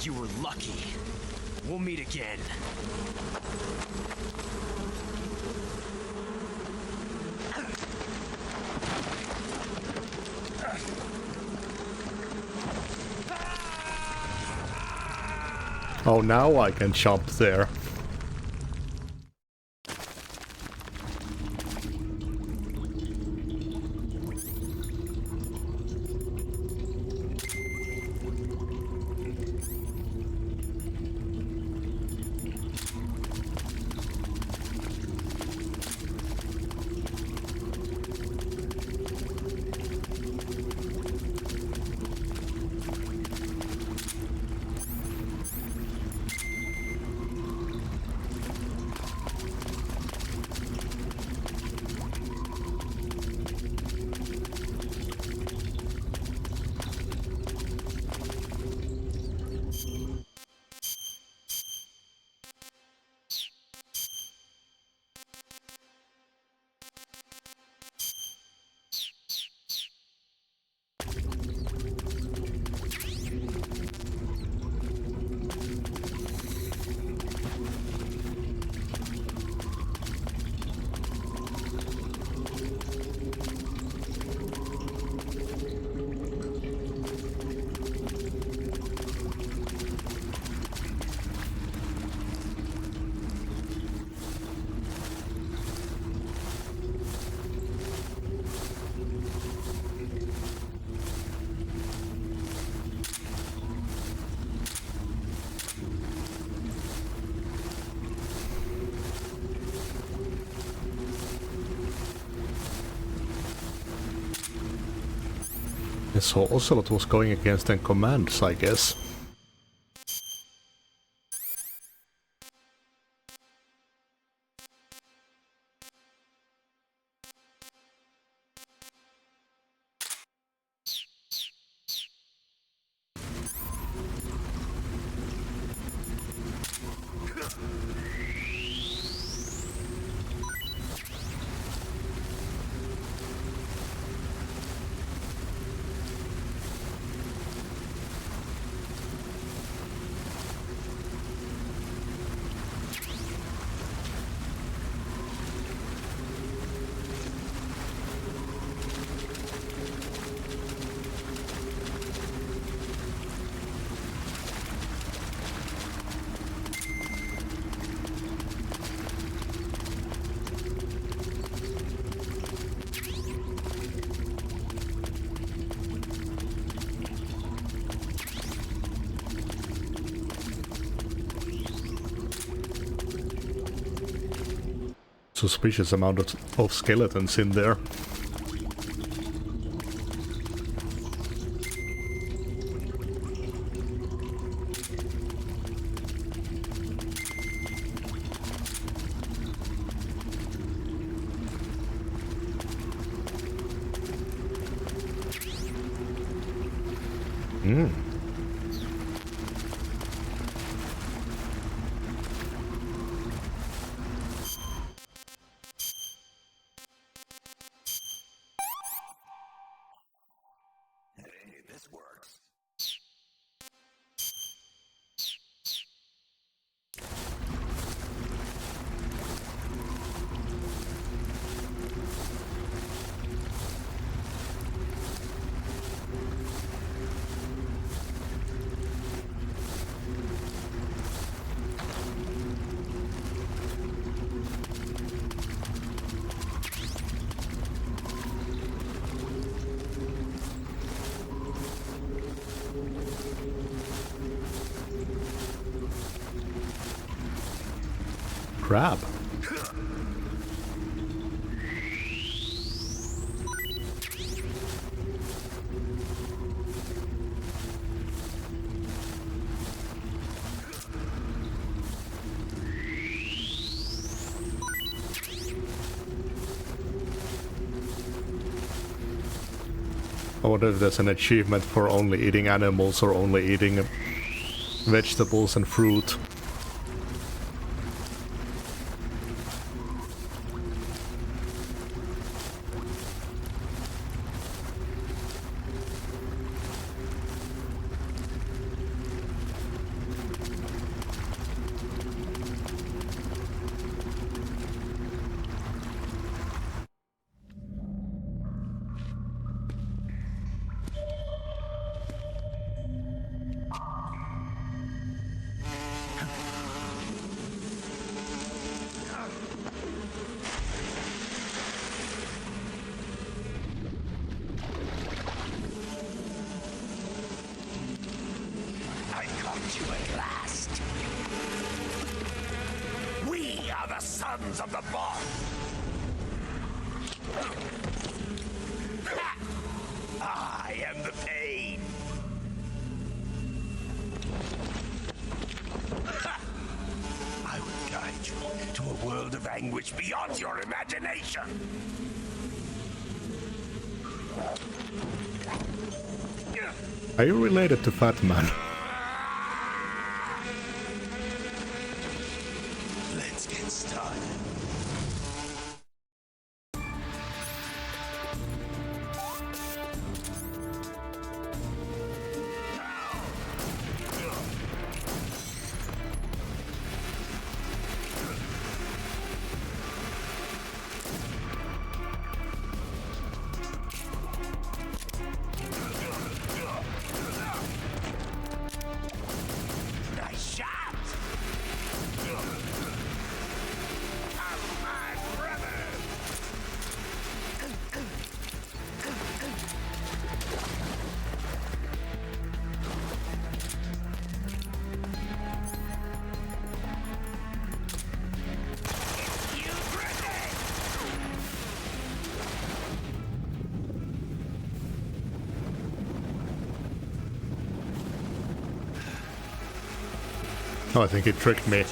You were lucky. We'll meet again. Oh, now I can jump there. So Ocelot was going against them commands, I guess. Suspicious amount of skeletons in there. This works. crab. I wonder if there's an achievement for only eating animals or only eating vegetables and fruit. I caught you at last. We are the sons of the boss. I am the pain. I will guide you to a world of anguish beyond your imagination. Are you related to Fat Man? Let's get started. Nice shot! My brother! Oh, I think it tricked me.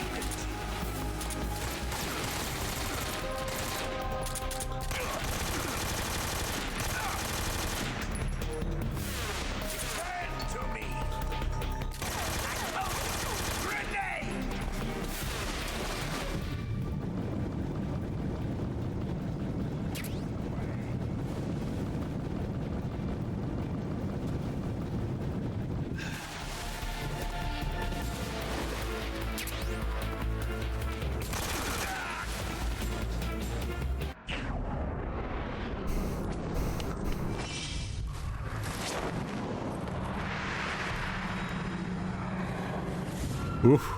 Oof.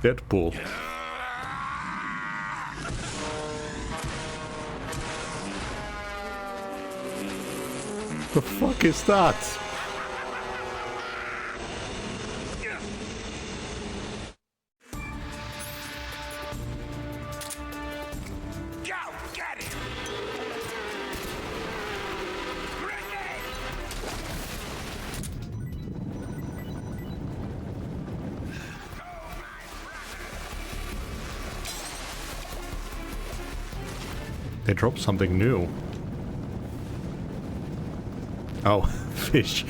Deadpool. The fuck is that? Go get it! They dropped something new. Oh, fish.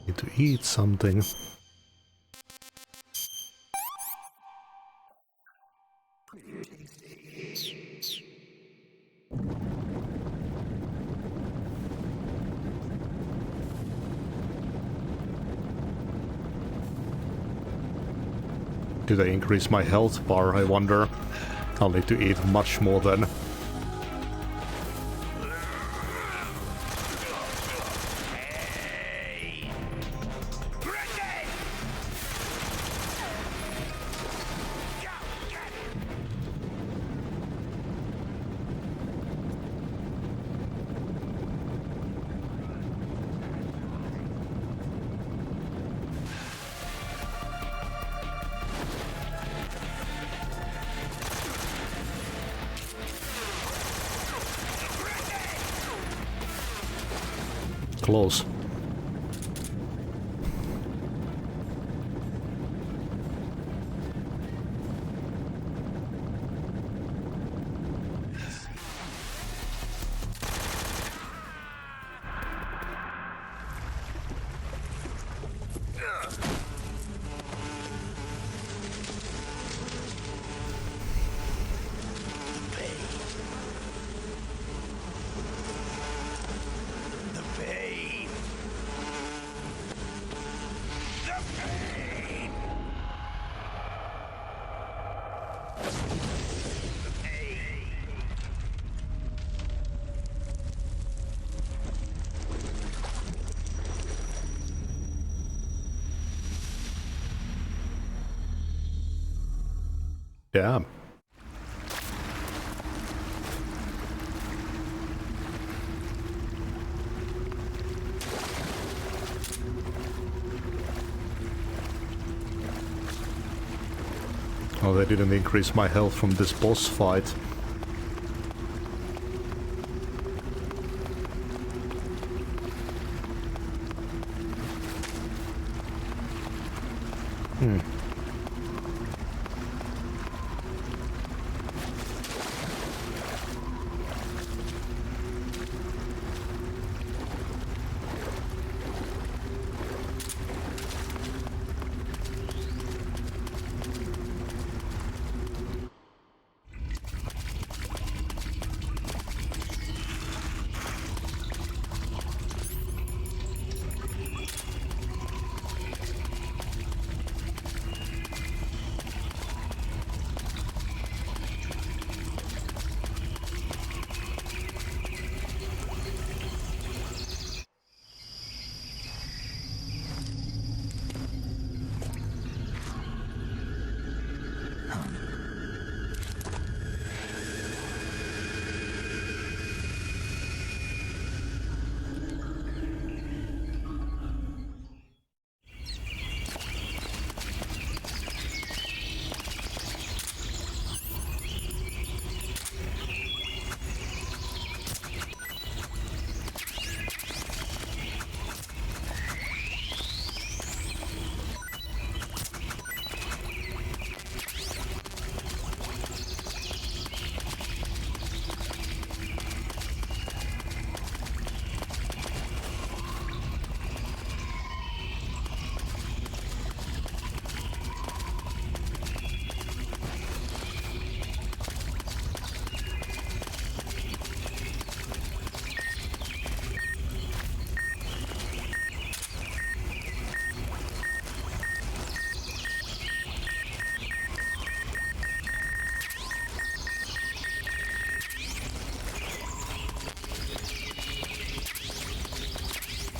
Need to eat something. Do they increase my health bar, I wonder? I'll need to eat much more then. Close. Damn. Oh, they didn't increase my health from this boss fight.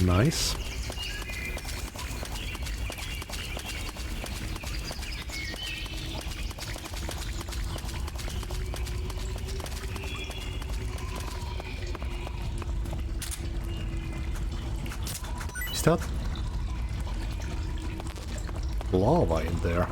Nice. Is that lava in there?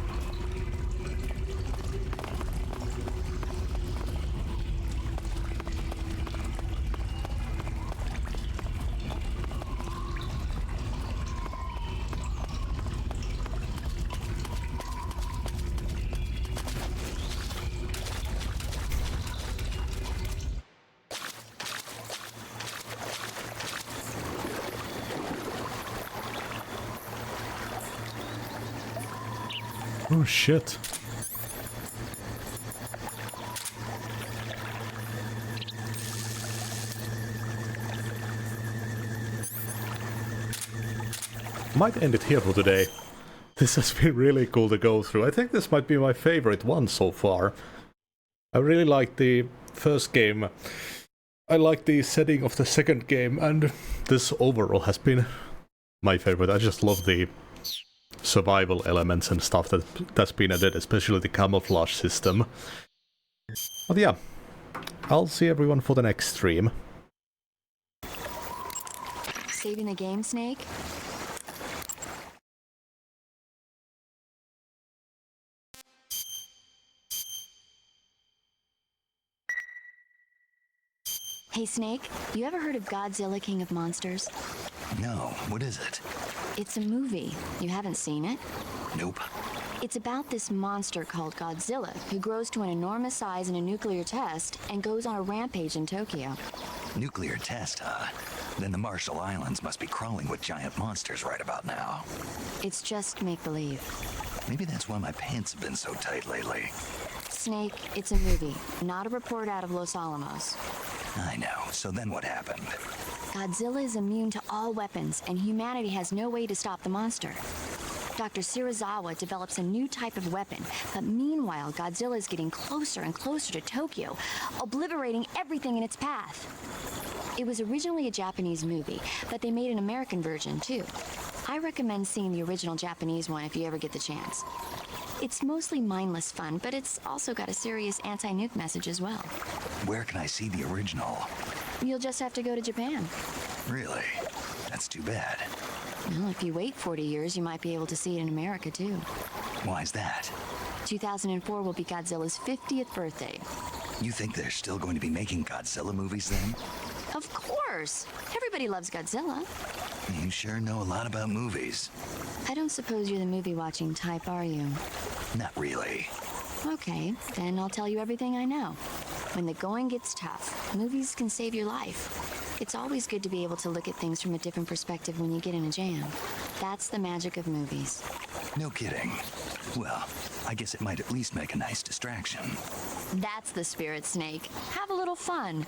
Oh shit. Might end it here for today. This has been really cool to go through. I think this might be my favorite one so far. I really like the first game. I like the setting of the second game, and this overall has been my favorite. I just love the survival elements and stuff that's been added, especially the camouflage system. But yeah, I'll see everyone for the next stream. Saving the game, Snake? Hey, Snake, you ever heard of Godzilla, King of Monsters? No, what is it? It's a movie. You haven't seen it? Nope. It's about this monster called Godzilla, who grows to an enormous size in a nuclear test and goes on a rampage in Tokyo. Nuclear test, huh? Then the Marshall Islands must be crawling with giant monsters right about now. It's just make-believe. Maybe that's why my pants have been so tight lately. Snake, it's a movie, not a report out of Los Alamos. I know. So then what happened? Godzilla is immune to all weapons, and humanity has no way to stop the monster. Dr. Shirazawa develops a new type of weapon, but meanwhile, Godzilla is getting closer and closer to Tokyo, obliterating everything in its path. It was originally a Japanese movie, but they made an American version, too. I recommend seeing the original Japanese one if you ever get the chance. It's mostly mindless fun, but it's also got a serious anti-nuke message as well. Where can I see the original? You'll just have to go to Japan. Really? That's too bad. Well, if you wait 40 years, you might be able to see it in America, too. Why's that? 2004 will be Godzilla's 50th birthday. You think they're still going to be making Godzilla movies then? Of course! Everybody loves Godzilla. You sure know a lot about movies. I don't suppose you're the movie-watching type, are you? Not really. Okay, then I'll tell you everything I know. When the going gets tough, movies can save your life. It's always good to be able to look at things from a different perspective when you get in a jam. That's the magic of movies. No kidding. Well, I guess it might at least make a nice distraction. That's the spirit, Snake. Have a little fun.